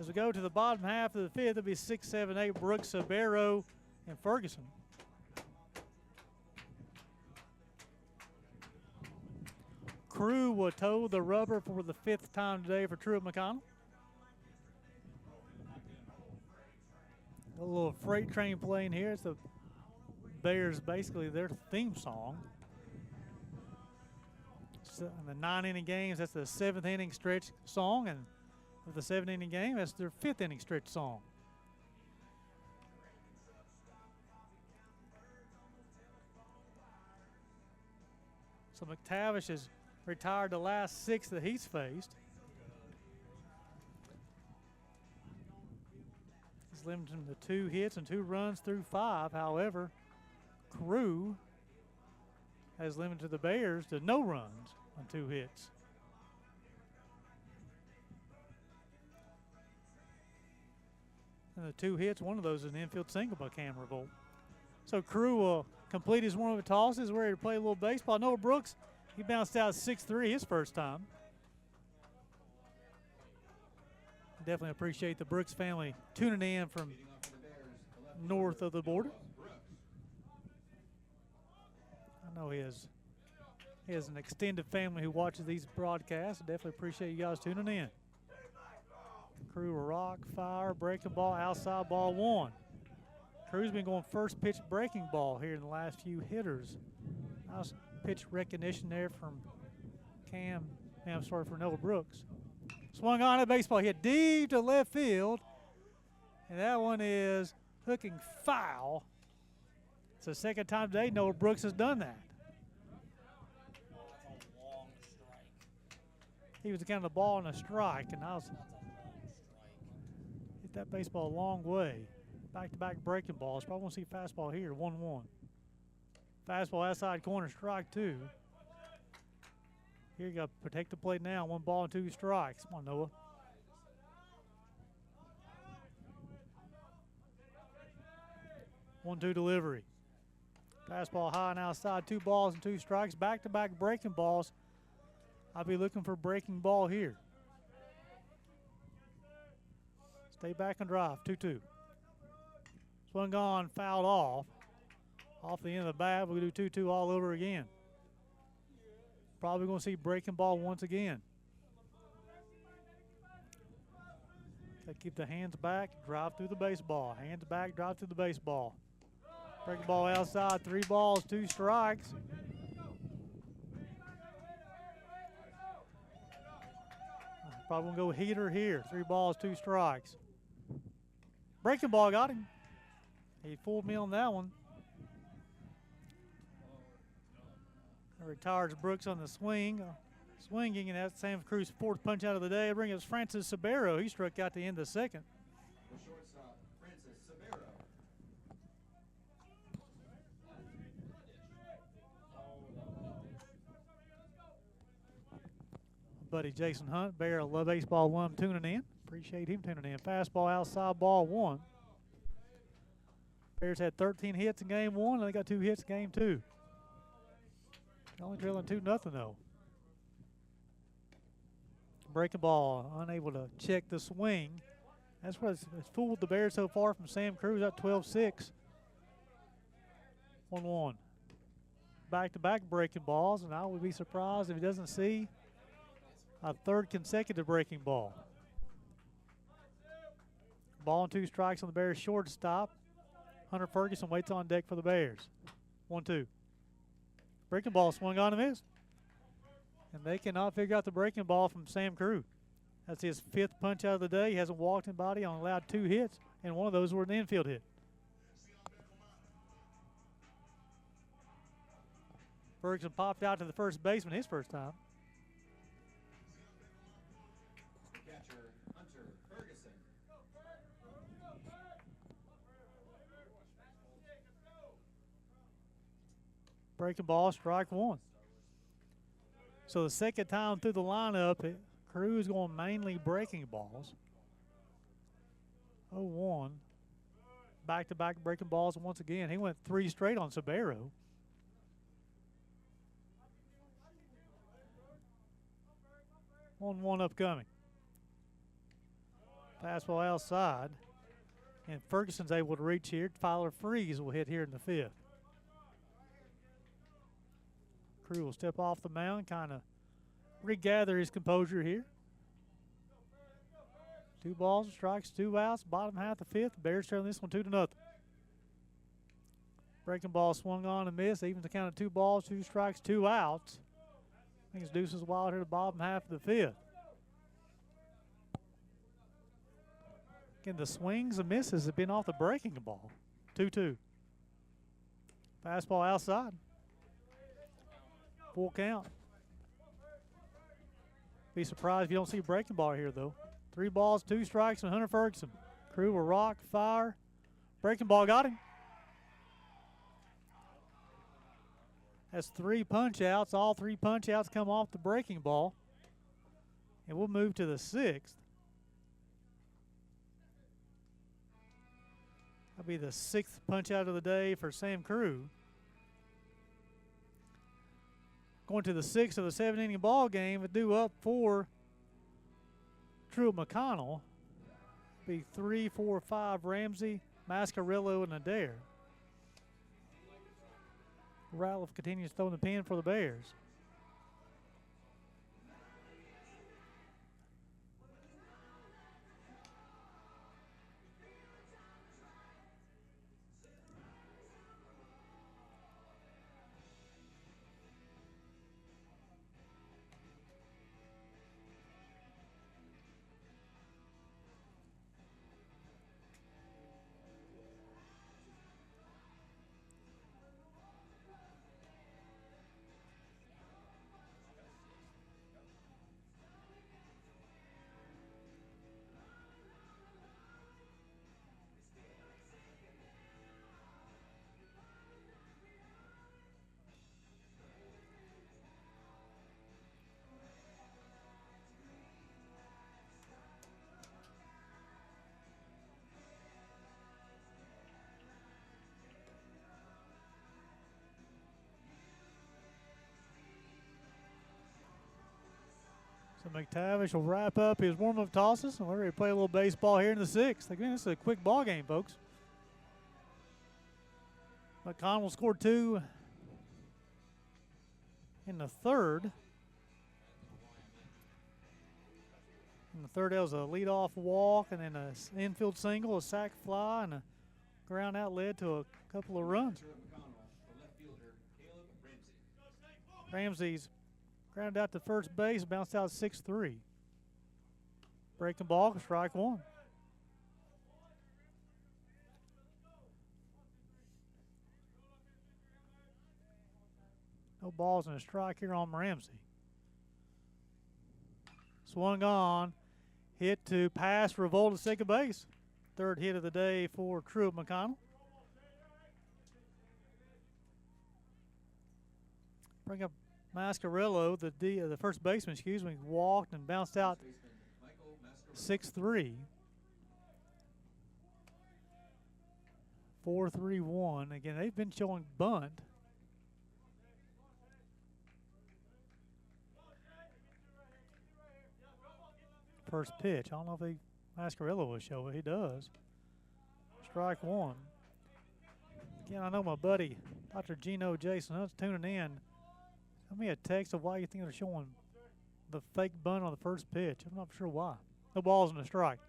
As we go to the bottom half of the 5th, it'll be 6, 7, 8, Brooks, Sabero, and Ferguson. Crew will toe the rubber for the 5th time today for Truett McConnell. A little freight train playing here. It's the Bears, basically their theme song. So in the 9-inning games, that's the 7th inning stretch song, and with the 7-inning game, that's their 5th inning stretch song. So McTavish has retired the last 6 that he's faced. He's limited him to 2 hits and 2 runs through 5. However, Crew has limited the Bears to no runs on 2 hits. And the 2 hits, one of those is an infield single by Cam Revolt. So Crew will complete his warm-up tosses. We're ready to play a little baseball. Noah Brooks, he bounced out 6-3 his first time. Definitely appreciate the Brooks family tuning in from north of the border. I know he has an extended family who watches these broadcasts. I definitely appreciate you guys tuning in. Crew will rock, fire, breaking ball, outside ball 1. Crew's been going first pitch breaking ball here in the last few hitters. Nice pitch recognition there from for Noah Brooks. Swung on a baseball hit deep to left field, and that one is hooking foul. It's the 2nd time today Noah Brooks has done that. He was counting the ball on a strike, and I was hit that baseball a long way. Back-to-back breaking balls. Probably won't see fastball here. 1-1. Fastball outside corner, strike 2. Here you go. Protect the plate now. 1 ball and 2 strikes. Come on, Noah. One-two delivery. Fastball high and outside. 2 balls and 2 strikes. Back-to-back breaking balls. I'll be looking for breaking ball here. Stay back and drive. 2-2. Swung on, fouled off. Off the end of the bat, we'll do 2-2 all over again. Probably going to see breaking ball once again. Got to keep the hands back, drive through the baseball. Hands back, drive through the baseball. Breaking ball outside, 3 balls, 2 strikes. Probably going to go heater here. 3 balls, 2 strikes. Breaking ball got him. He fooled me on that one. Retires Brooks on the swing. Swinging, and that's Sam Cruz's 4th punch out of the day. Bring us Francis Sabero. He struck out the end of the 2nd. The shortstop, Francis Sabero. Buddy Jason Hunt, Bear of Love Baseball 1, tuning in. Appreciate him tuning in. Fastball outside, ball 1. Bears had 13 hits in game 1, and they got 2 hits in game 2. Only trailing 2-0 though. Breaking ball, unable to check the swing. That's what it's fooled the Bears so far from Sam Cruz at 12-6. 1-1. Back-to-back breaking balls, and I would be surprised if he doesn't see a 3rd consecutive breaking ball. Ball and 2 strikes on the Bears shortstop. Hunter Ferguson waits on deck for the Bears. 1-2. Breaking ball swung on and missed. And they cannot figure out the breaking ball from Sam Crew. That's his 5th punch out of the day. He hasn't walked anybody, only allowed 2 hits, and one of those were an infield hit. Ferguson popped out to the first baseman his first time. Catcher, Hunter Ferguson. Breaking ball, strike 1. So the 2nd time through the lineup, Cruz going mainly breaking balls. 0-1. Back-to-back breaking balls once again. He went 3 straight on Sabero. One upcoming. Fastball outside. And Ferguson's able to reach here. Tyler Freeze will hit here in the 5th. Crew will step off the mound, kind of regather his composure here. 2 balls, strikes, 2 outs, bottom half the 5th. Bears trail this one 2-0. Breaking ball swung on and missed. Even the count of 2 balls, 2 strikes, 2 outs. I think it's Deuces Wild here, the bottom half of the 5th. Again, the swings and misses have been off the breaking ball. 2-2. Fastball outside. Full count. Be surprised if you don't see breaking ball here, though. 3 balls, 2 strikes, and Hunter Ferguson. Crew will rock, fire. Breaking ball got him. That's 3 punch outs. All 3 punch outs come off the breaking ball. And we'll move to the 6th. That'll be the 6th punch out of the day for Sam Crew. Going to the 6th of the 7-inning ball game, due up for Truett McConnell. Be 3, 4, 5 Ramsey, Mascarillo, and Adair. Ratliff continues throwing the pin for the Bears. So McTavish will wrap up his warm-up tosses, and we're ready to play a little baseball here in the 6th. Again, this is a quick ball game, folks. McConnell scored 2 in the 3rd. In the 3rd, that was a leadoff walk, and then an infield single, a sac fly, and a ground out led to a couple of runs. Ramsey's grounded out to first base, bounced out 6-3. Breaking ball, strike 1. No balls and a strike here on Ramsey. Swung on, hit to pass, Revolt to second base. 3rd hit of the day for Truett McConnell. Bring up Mascarillo, the first baseman, walked and bounced out 6-3. 4-3-1. Again, they've been showing bunt. First pitch. I don't know if Mascarillo will show it. He does. Strike 1. Again, I know my buddy, Dr. Gino Jason Hunt's tuning in. Send me a text of why you think they're showing the fake bunt on the first pitch. I'm not sure why. No balls and a strike.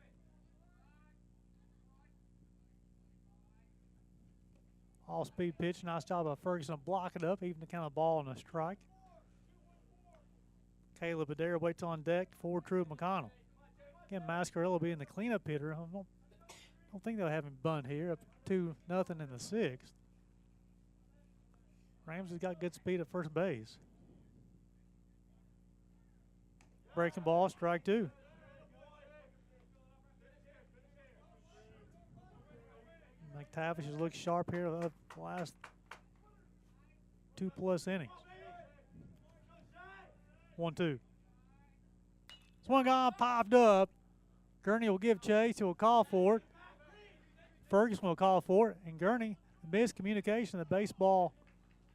All-speed pitch. Nice job by Ferguson to block it up, even the kind of ball and a strike. Caleb Adair waits on deck for Truett McConnell. Again, Mascarillo being the cleanup hitter. I don't think they'll have him bunt here. Up 2-0 in the 6th. Ramsey's got good speed at first base. Breaking ball, strike 2. McTavish has looked sharp here the last 2+ innings. 1-2. Swung on, popped up. Gurney will give chase. He will call for it. Ferguson will call for it. And Gurney, miscommunication. The baseball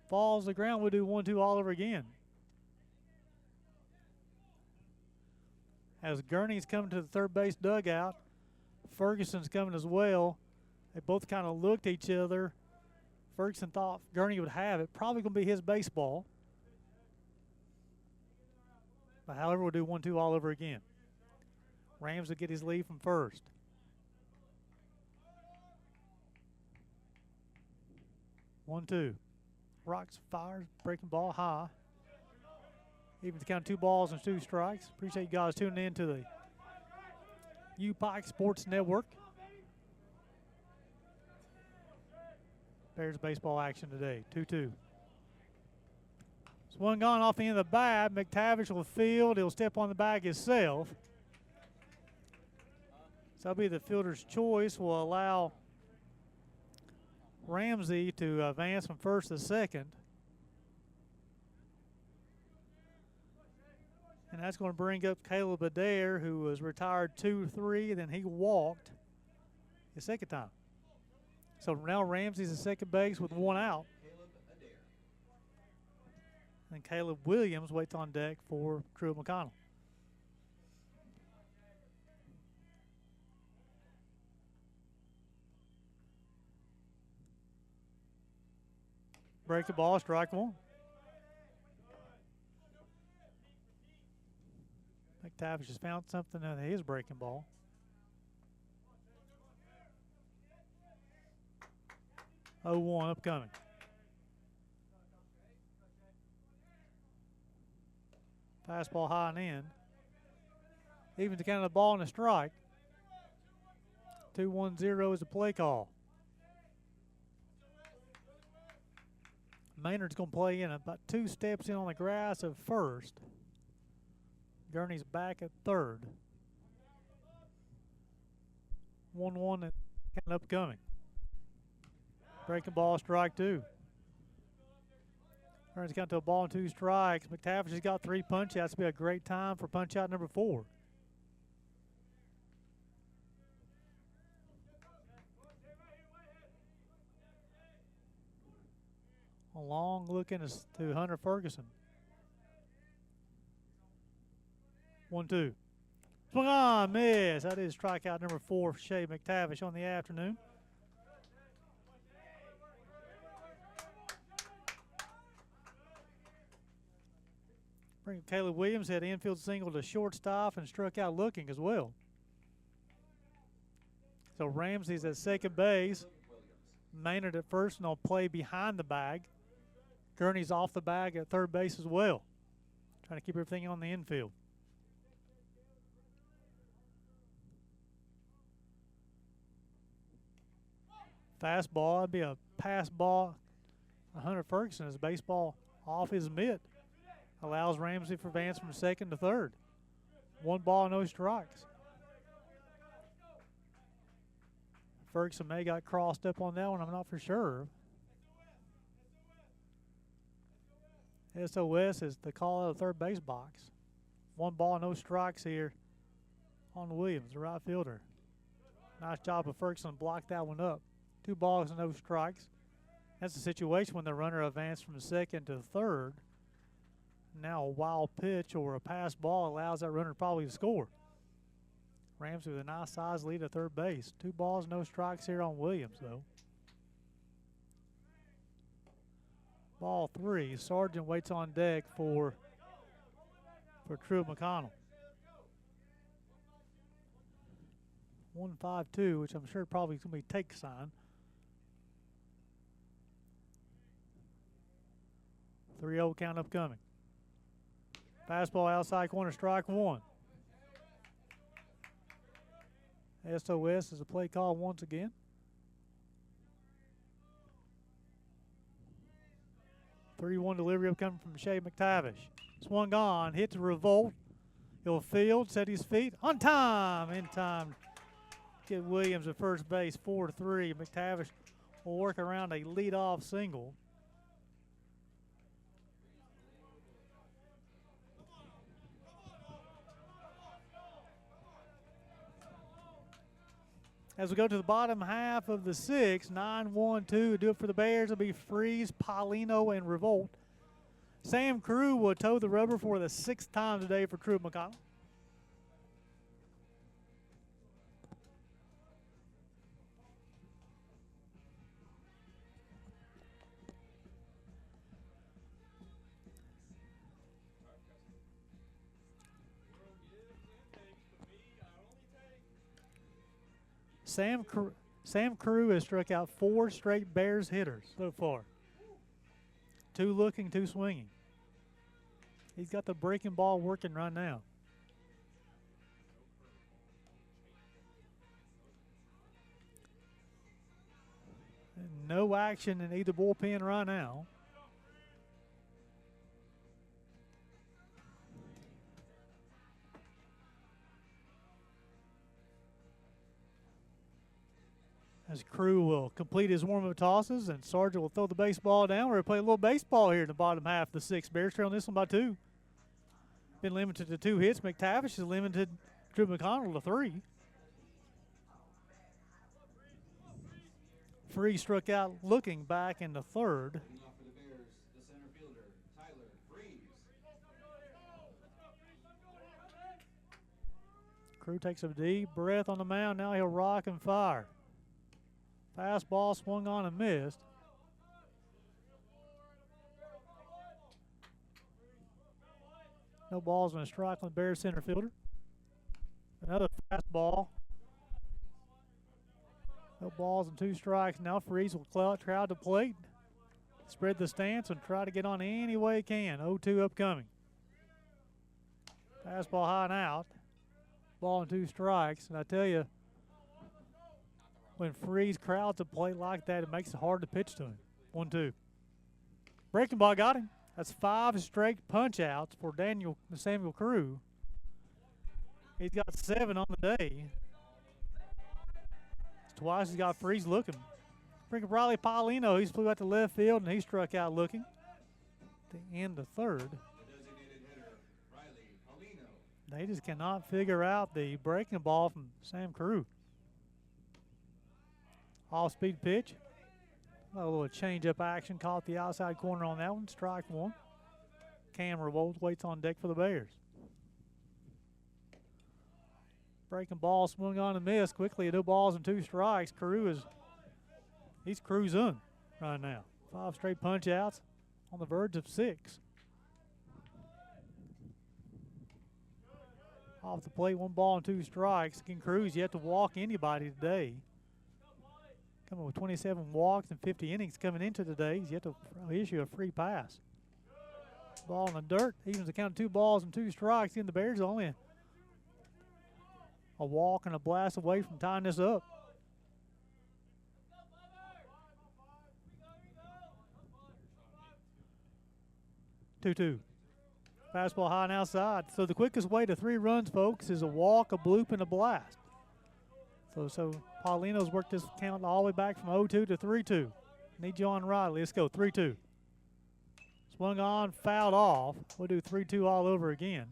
falls to the ground. We'll do 1-2 all over again. As Gurney's coming to the third base dugout, Ferguson's coming as well. They both kind of looked at each other. Ferguson thought Gurney would have it. Probably going to be his baseball. But however, we'll do 1-2 all over again. Rams will get his lead from first. One, two. Rocks fires, breaking ball high. Even to count 2 balls and 2 strikes. Appreciate you guys tuning in to the U-Pike Sports Network. Bears baseball action today, 2-2. Swung on off the end of the bat. McTavish will field. He'll step on the bag himself. So that'll be the fielder's choice. Will allow Ramsey to advance from first to second. And that's going to bring up Caleb Adair, who was retired 2-3, then he walked the second time. So now Ramsey's at second base with 1 out. And Caleb Williams waits on deck for Truett McConnell. Break the ball, strike 1. McTavish has found something in his breaking ball. Oh, 1 upcoming. Fastball high and in. Even to count the ball and a strike. 2-1-0 is the play call. Maynard's going to play in about 2 steps in on the grass at first. Gurney's back at third. 1-1 and upcoming. Breaking ball, strike 2. Turns count to a ball and 2 strikes. McTavish has got 3 punch outs. Be a great time for punch out number 4. A long look in to Hunter Ferguson. 1-2. Swung on, miss. That is strikeout number 4 for Shea McTavish on the afternoon. Bring Caleb Williams had infield single to shortstop and struck out looking as well. So Ramsey's at second base. Maynard at first, and they'll play behind the bag. Gurney's off the bag at third base as well. Trying to keep everything on the infield. Fastball, it'd be a pass ball. Hunter Ferguson is baseball off his mitt. Allows Ramsey for advance from second to third. 1 ball, no strikes. Ferguson may got crossed up on that one. I'm not for sure. SOS is the call out of the third base box. 1 ball, no strikes here on Williams, the right fielder. Nice job of Ferguson to block that one up. 2 balls and no strikes. That's the situation when the runner advanced from second to third. Now a wild pitch or a pass ball allows that runner probably to score. Ramsey with a nice size lead at third base. 2 balls, no strikes here on Williams, though. Ball 3. Sargent waits on deck for Truett McConnell. 1-5-2, which I'm sure probably is going to be take sign. 3-0 count upcoming. Fastball outside corner, strike 1. SOS is a play call once again. (3-1) delivery upcoming from Shea McTavish. Swung on, hit to Revolt. He'll field, set his feet. On time, in time. Get Williams at first base, 4-3. McTavish will work around a leadoff single. As we go to the bottom half of the 6th, 9-1-2. Do it for the Bears. It'll be Freeze, Paulino, and Revolt. Sam Crew will toe the rubber for the 6th time today for Truett McConnell. Sam Crew has struck out 4 straight Bears hitters so far. 2 looking, 2 swinging. He's got the breaking ball working right now. And no action in either bullpen right now. As Crew will complete his warm-up tosses, and Sargent will throw the baseball down. We're going to play a little baseball here in the bottom half of the 6th. Bears trailing this one by 2. Been limited to 2 hits. McTavish is limited Truett McConnell to 3. Freeze struck out looking back in the 3rd. Leading off for the Bears, the center fielder, Tyler Freeze. Crew takes a deep breath on the mound. Now he'll rock and fire. Fastball swung on and missed. No balls and a strike on the Bears center fielder. Another fastball. No balls and 2 strikes. Now Freeze will crowd the plate, spread the stance, and try to get on any way he can. 0-2 upcoming. Fastball high and out. Ball and 2 strikes. And I tell you, when Freeze crowds a plate like that, it makes it hard to pitch to him. 1-2. Breaking ball got him. That's 5 straight punch outs for Samuel Crew. He's got 7 on the day. It's twice he's got Freeze looking. Bring up Riley Paulino. He's flew out to left field, and he struck out looking to end the 3rd. The designated hitter, Riley Paulino. They just cannot figure out the breaking ball from Sam Crew. Off-speed pitch. A little change-up action. Caught the outside corner on that one. Strike 1. Cam Revolt waits on deck for the Bears. Breaking ball swung on and missed. Quickly, 2 balls and 2 strikes. He's cruising right now. 5 straight punch-outs on the verge of 6. Off the plate, 1 ball and 2 strikes. Again, Cruz yet to walk anybody today. Coming with 27 walks and 50 innings coming into today. He's yet to issue a free pass. Ball in the dirt. Evens the count of 2 balls and 2 strikes. In the Bears only a walk and a blast away from tying this up. Two. Fastball high and outside. So the quickest way to 3 runs, folks, is a walk, a bloop, and a blast. So Paulino's worked this count all the way back from 0-2 to 3-2. Need you on Riley. Let's go, 3-2. Swung on, fouled off. We'll do 3-2 all over again.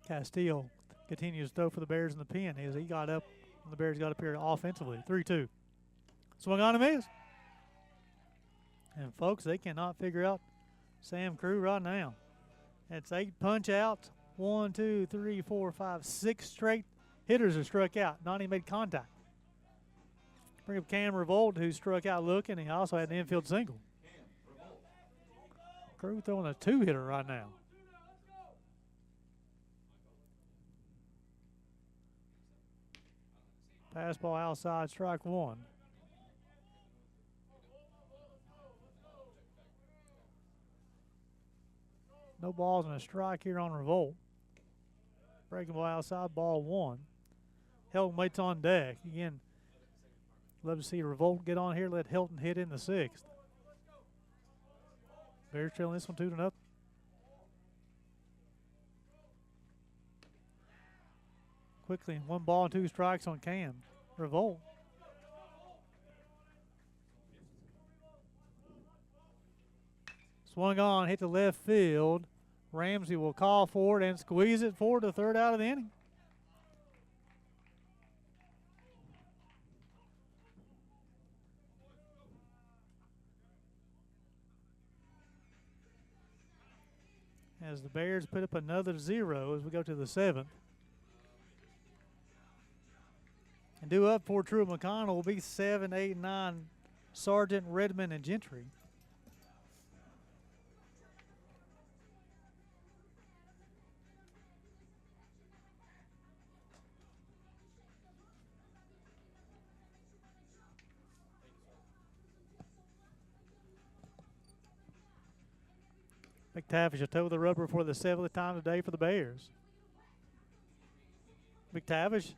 Castillo continues to throw for the Bears in the pen as he got up. The Bears got up here offensively. 3-2. Swung on and missed. And, folks, they cannot figure out Sam Crew right now. That's 8 punch outs. 1, 2, 3, 4, 5, 6 straight hitters are struck out. Not even made contact. Bring up Cam Revolt, who struck out looking. He also had an infield single. Crew throwing a 2-hitter right now. Fastball outside, strike 1. No balls and a strike here on Revolt. Breaking ball outside, ball 1. Hilton waits on deck. Again, love to see Revolt get on here, let Hilton hit in the 6th. Bears trailing this one 2-0. Quickly, 1 ball and 2 strikes on Cam Revolt. Swung on, hit the left field. Ramsey will call for it and squeeze it forward to the 3rd out of the inning. As the Bears put up another 0 as we go to the 7th. And due up for Truett McConnell will be 7, 8, 9, Sargent, Redmond, and Gentry. McTavish will toe the rubber for the 7th time today for the Bears. McTavish,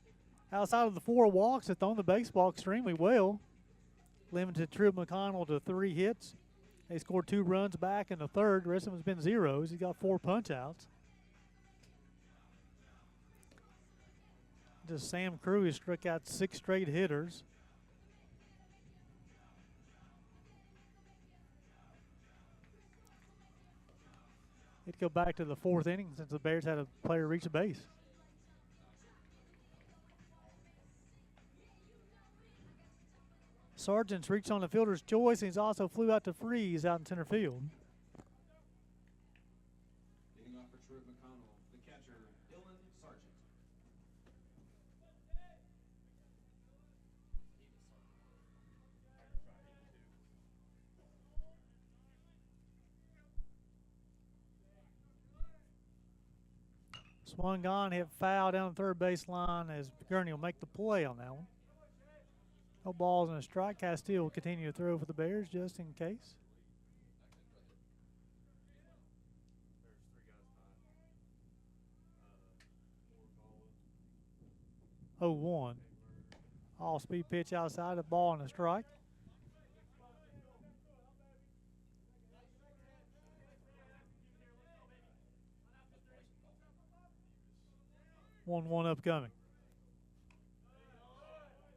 outside of the 4 walks, has thrown the baseball extremely well. Limited Truett McConnell to 3 hits. They scored 2 runs back in the 3rd. The rest of them has been zeros. He's got 4 punch-outs. Just Sam Crew has struck out 6 straight hitters. It'd go back to the 4th inning since the Bears had a player reach the base. Sargent's reached on the fielder's choice, and he's also flew out to freeze out in center field. Leading off for Truett McConnell, the catcher, Dylan Sargent. Swung on, hit foul down the third baseline as Gurney will make the play on that one. No balls and a strike. Castile will continue to throw for the Bears just in case. Oh, 1. All speed pitch outside, a ball and a strike. One upcoming.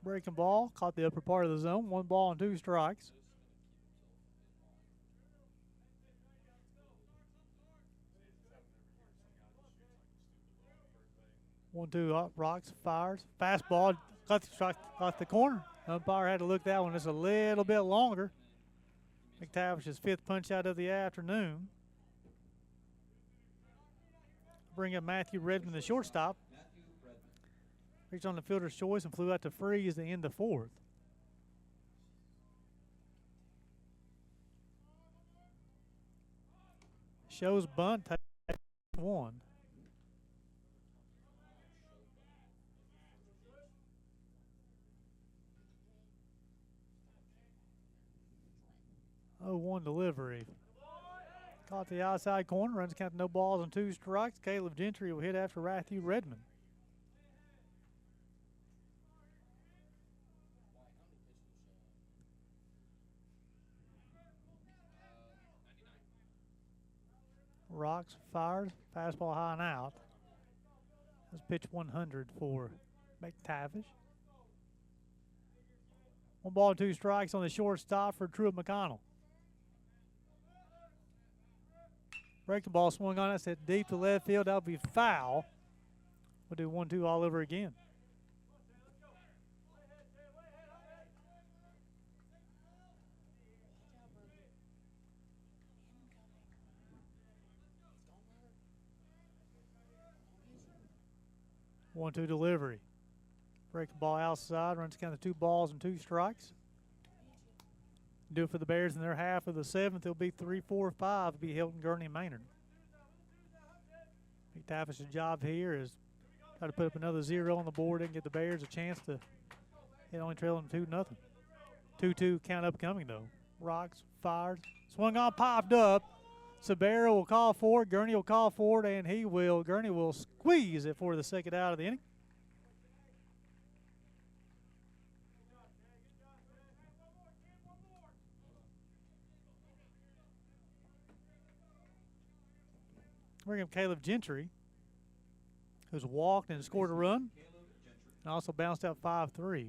Breaking ball, caught the upper part of the zone. 1 ball and 2 strikes. One, two, up, rocks, fires. Fastball, got the corner. Umpire had to look that one just a little bit longer. McTavish's 5th punch out of the afternoon. Bring up Matthew Redmond, the shortstop. Reached on the fielder's choice and flew out to freeze to end the 4th. Shows bunt, 1. Oh, 1 delivery. Caught the outside corner, runs count no balls and 2 strikes. Caleb Gentry will hit after Matthew Redmond. Rocks, fires, fastball high and out. That's pitch 100 for McTavish. 1 ball and 2 strikes on the shortstop for Truett McConnell. Breaking ball swung on. That's hit deep to left field. That'll be foul. We'll do 1-2 all over again. One-two delivery. Breaking ball outside. Runs count of 2 balls and 2 strikes. Do it for the Bears in their half of the 7th. It'll be 3, 4, 5. It'll be Hilton, Gurney, and Maynard. McTavish's job here is try to put up another 0 on the board and get the Bears a chance to hit, only trailing 2-0. 2-2 count upcoming though. Rocks, fires, swung on, popped up. Sabero will call for it. Gurney will call for it, and Gurney will squeeze it for the 2nd out of the inning. Bring up Caleb Gentry, who's walked and scored a run, and also bounced out 5-3.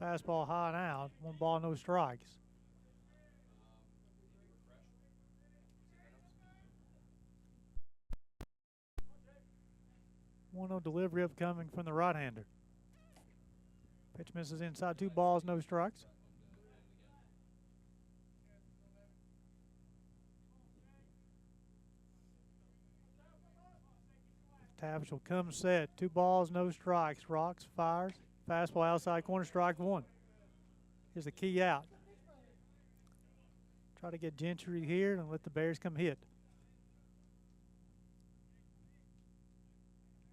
Fastball high and out. 1 ball, no strikes. One-0 delivery upcoming from the right-hander. Pitch misses inside. 2 balls, no strikes. Tavish will come set. 2 balls, no strikes. Rocks, fires. Fastball outside corner, strike 1. Here's the key out. Try to get Gentry here and let the Bears come hit.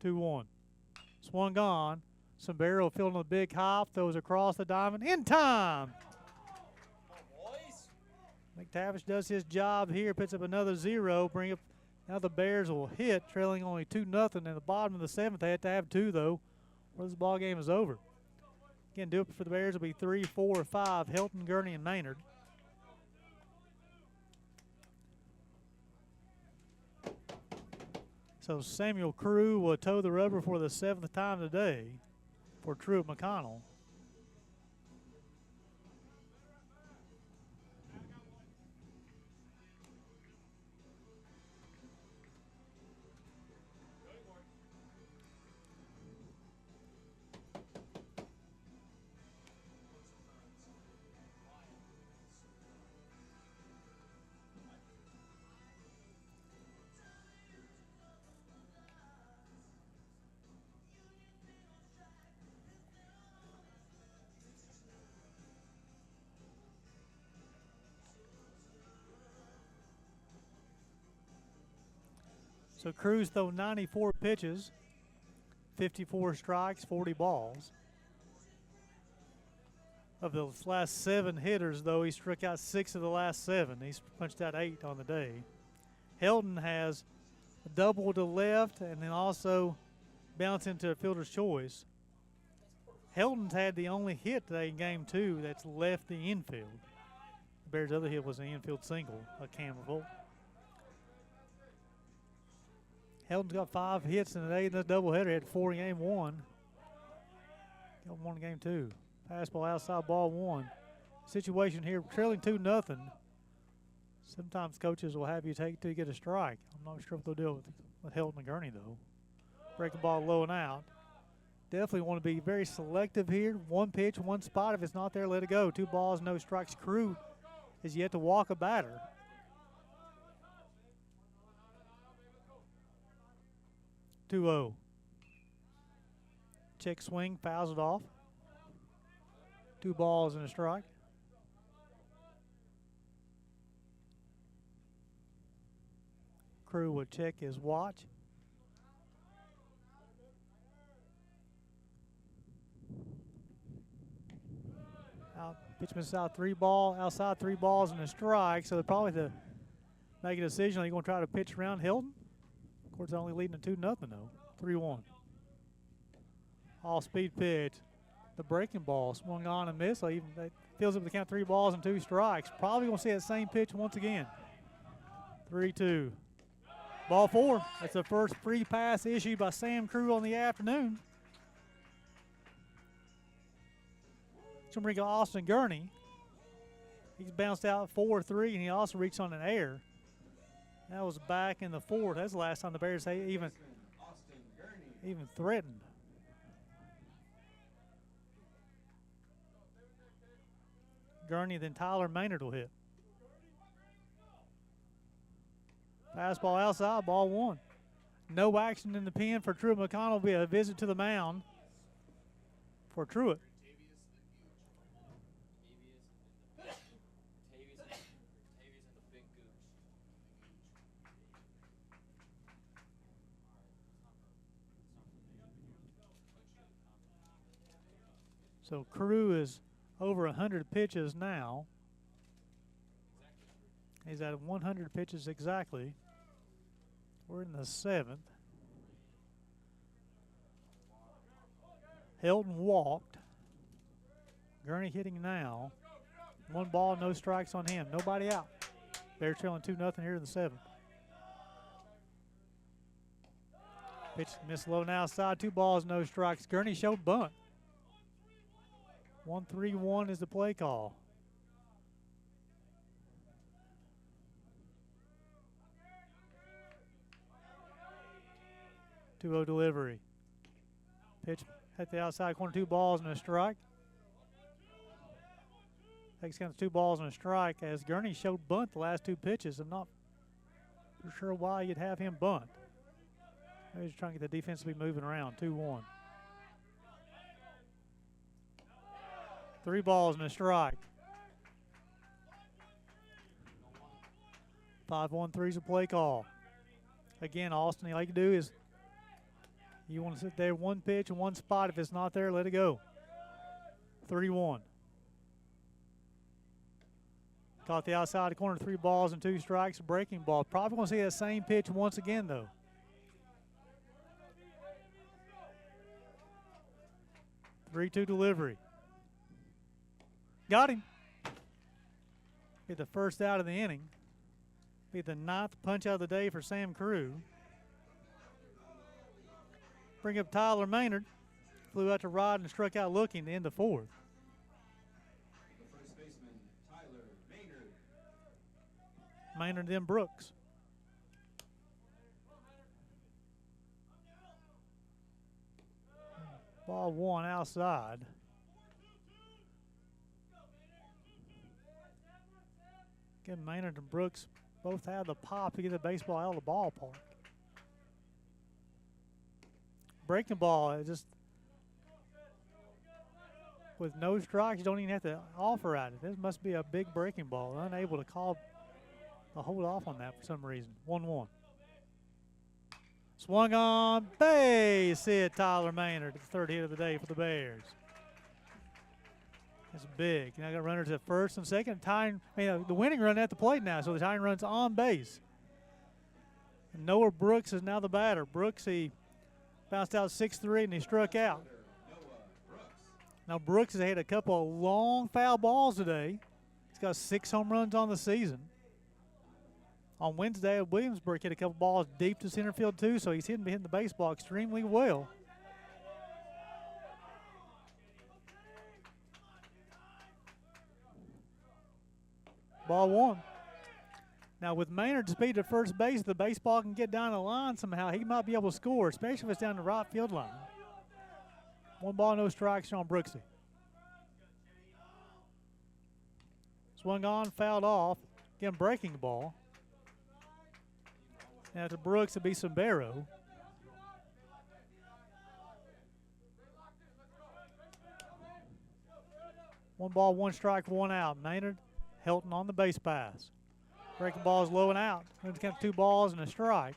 2-1. Swung on. Sombrero filling a big hop, throws across the diamond in time. McTavish does his job here, puts up another 0. Bring up. Now the Bears will hit, trailing only 2-0. In the bottom of the 7th, they have to have 2 though, or this ball game is over. Again, do it for the Bears will be 3, 4, 5. Helton, Gurney, and Maynard. So Samuel Crew will toe the rubber for the 7th time today for Truett McConnell. So Cruz throw 94 pitches, 54 strikes, 40 balls. Of the last 7 hitters, though, he struck out 6 of the last 7. He's punched out 8 on the day. Helton has a double to left and then also bounce into a fielder's choice. Helton's had the only hit today in game 2 that's left the infield. The Bears' other hit was an infield single, a Campbell. Helton's got 5 hits in the day in this doubleheader. He had 4 in game 1. Got 1 in game 2. Fastball outside, ball 1. Situation here, trailing 2-0. Sometimes coaches will have you take till you get a strike. I'm not sure what they'll do with Helton and Gurney, though. Breaking ball low and out. Definitely want to be very selective here. 1 pitch, 1 spot. If it's not there, let it go. 2 balls, no strikes. Crew is yet to walk a batter. 2-0. Check swing, fouls it off. 2 balls and a strike. Crew will check his watch. Out, pitch misses out 3 ball, outside 3 balls and a strike. So they're probably to make a decision. Are you going to try to pitch around Helton? Of course, they're only leading to 2-0 though. 3-1. All speed pitch. The breaking ball swung on and missed. So even that fills up the count 3 balls and 2 strikes. Probably going to see that same pitch once again. 3-2. Ball 4. That's the first free pass issued by Sam Crew on the afternoon. It's going to bring Austin Gurney. He's bounced out 4-3, and he also reached on an error. That was back in the 4th. That's the last time the Bears even threatened. Gurney, then Tyler Maynard will hit. Fastball outside, ball 1. No action in the pen for Truett McConnell. Will be a visit to the mound for Truett. So Crew is over 100 pitches now. He's at 100 pitches exactly. We're in the 7th. Helton walked. Gurney hitting now. 1 ball, no strikes on him. Nobody out. They're trailing 2-0 here in the 7th. Pitch missed low and outside. 2 balls, no strikes. Gurney showed bunt. 1-3-1 is the play call. Two-0 delivery. Pitch at the outside corner, 2 balls and a strike. Takes counts 2 balls and a strike as Gurney showed bunt the last 2 pitches. I'm not for sure why you'd have him bunt. They're just trying to get the defense to be moving around. 2-1. 3 balls and a strike. 5-1-3 is a play call. Again, Austin, all you can do is you want to sit there one pitch in one spot. If it's not there, let it go. 3-1. Caught the outside of the corner, 3 balls and 2 strikes, a breaking ball. Probably going to see that same pitch once again, though. Three-two delivery. Got him. Get the first out of the inning. Be the 9th punch out of the day for Sam Crew. Bring up Tyler Maynard. Flew out to right and struck out looking to end the 4th. The first baseman, Tyler Maynard. Maynard then Brooks. Ball 1 outside. Again, Maynard and Brooks both had the pop to get the baseball out of the ballpark. Breaking ball is just with no strikes, you don't even have to offer at it. This must be a big breaking ball. Unable to call a hold off on that for some reason. 1-1. Swung on base hit Tyler Maynard, the 3rd hit of the day for the Bears. That's big. Now got runners at first and second. The winning run at the plate now, so the tying run's on base. And Noah Brooks is now the batter. Brooks, he bounced out 6-3 and he struck out. Now Brooks has had a couple of long foul balls today. He's got 6 home runs on the season. On Wednesday at Williamsburg, hit a couple balls deep to center field too, so he's hitting the baseball extremely well. Ball 1. Now with Maynard's speed at first base, the baseball can get down the line somehow. He might be able to score, especially if it's down the right field line. 1 ball, no strikes on Brooksy. Swung on, fouled off. Again, breaking ball. Now to Brooks, it'll be Sabero. One ball, 1 strike, 1 out. Maynard, Helton on the base pass. Breaking ball is low and out. It's got 2 balls and a strike.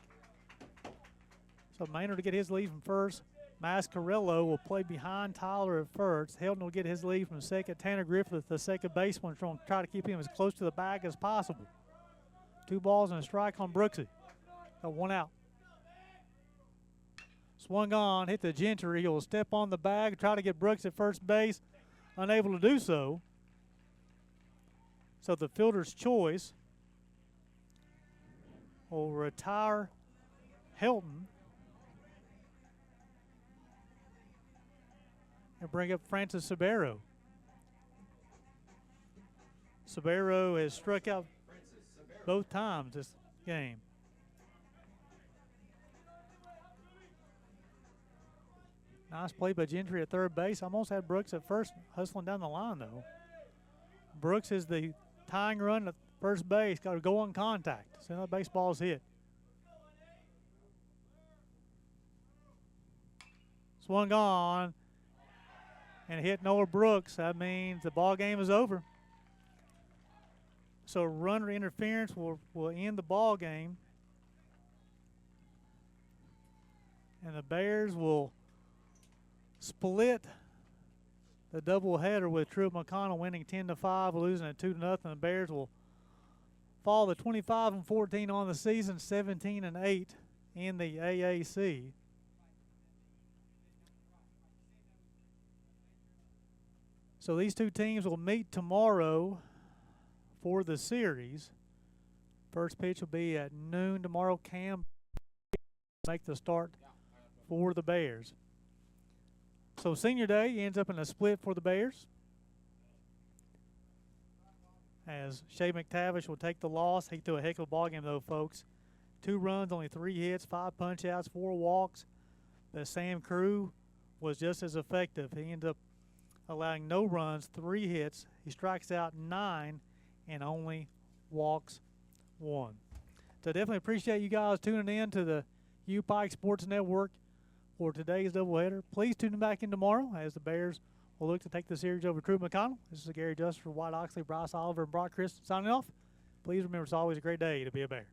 So Maynard to get his lead from first. Mascarello will play behind Tyler at first. Helton will get his lead from second. Tanner Griffith, the second baseman, trying to try to keep him as close to the bag as possible. 2 balls and a strike on Brooksy. Got 1 out. Swung on, hit the Gentry. He'll step on the bag, try to get Brooks at first base. Unable to do so. So the fielder's choice will retire Helton and bring up Francis Sabero. Sabero has struck out both times this game. Nice play by Gentry at third base. Almost had Brooks at first, hustling down the line, though. Brooks is the tying run at first base. Got to go on contact. So the baseball's hit. Swung on and hit Noah Brooks. That means the ball game is over. So runner interference will end the ball game. And the Bears will split the doubleheader with Truett McConnell winning 10-5, losing at 2-0. The Bears will fall to 25-14 on the season, 17-8 in the AAC. So these two teams will meet tomorrow for the series. First pitch will be at noon tomorrow. Cam make the start for the Bears. So senior day ends up in a split for the Bears, as Shea McTavish will take the loss. He threw a heck of a ball game, though, folks. 2 runs, only 3 hits, 5 punch outs, 4 walks. But Sam Crew was just as effective. He ended up allowing no runs, 3 hits. He strikes out 9 and only walks 1. So definitely appreciate you guys tuning in to the U Pike Sports Network for today's doubleheader. Please tune back in tomorrow as the Bears will look to take the series over Truett McConnell. This is Gary Juster for White Oxley, Bryce Oliver, and Brock Christian signing off. Please remember, it's always a great day to be a Bear.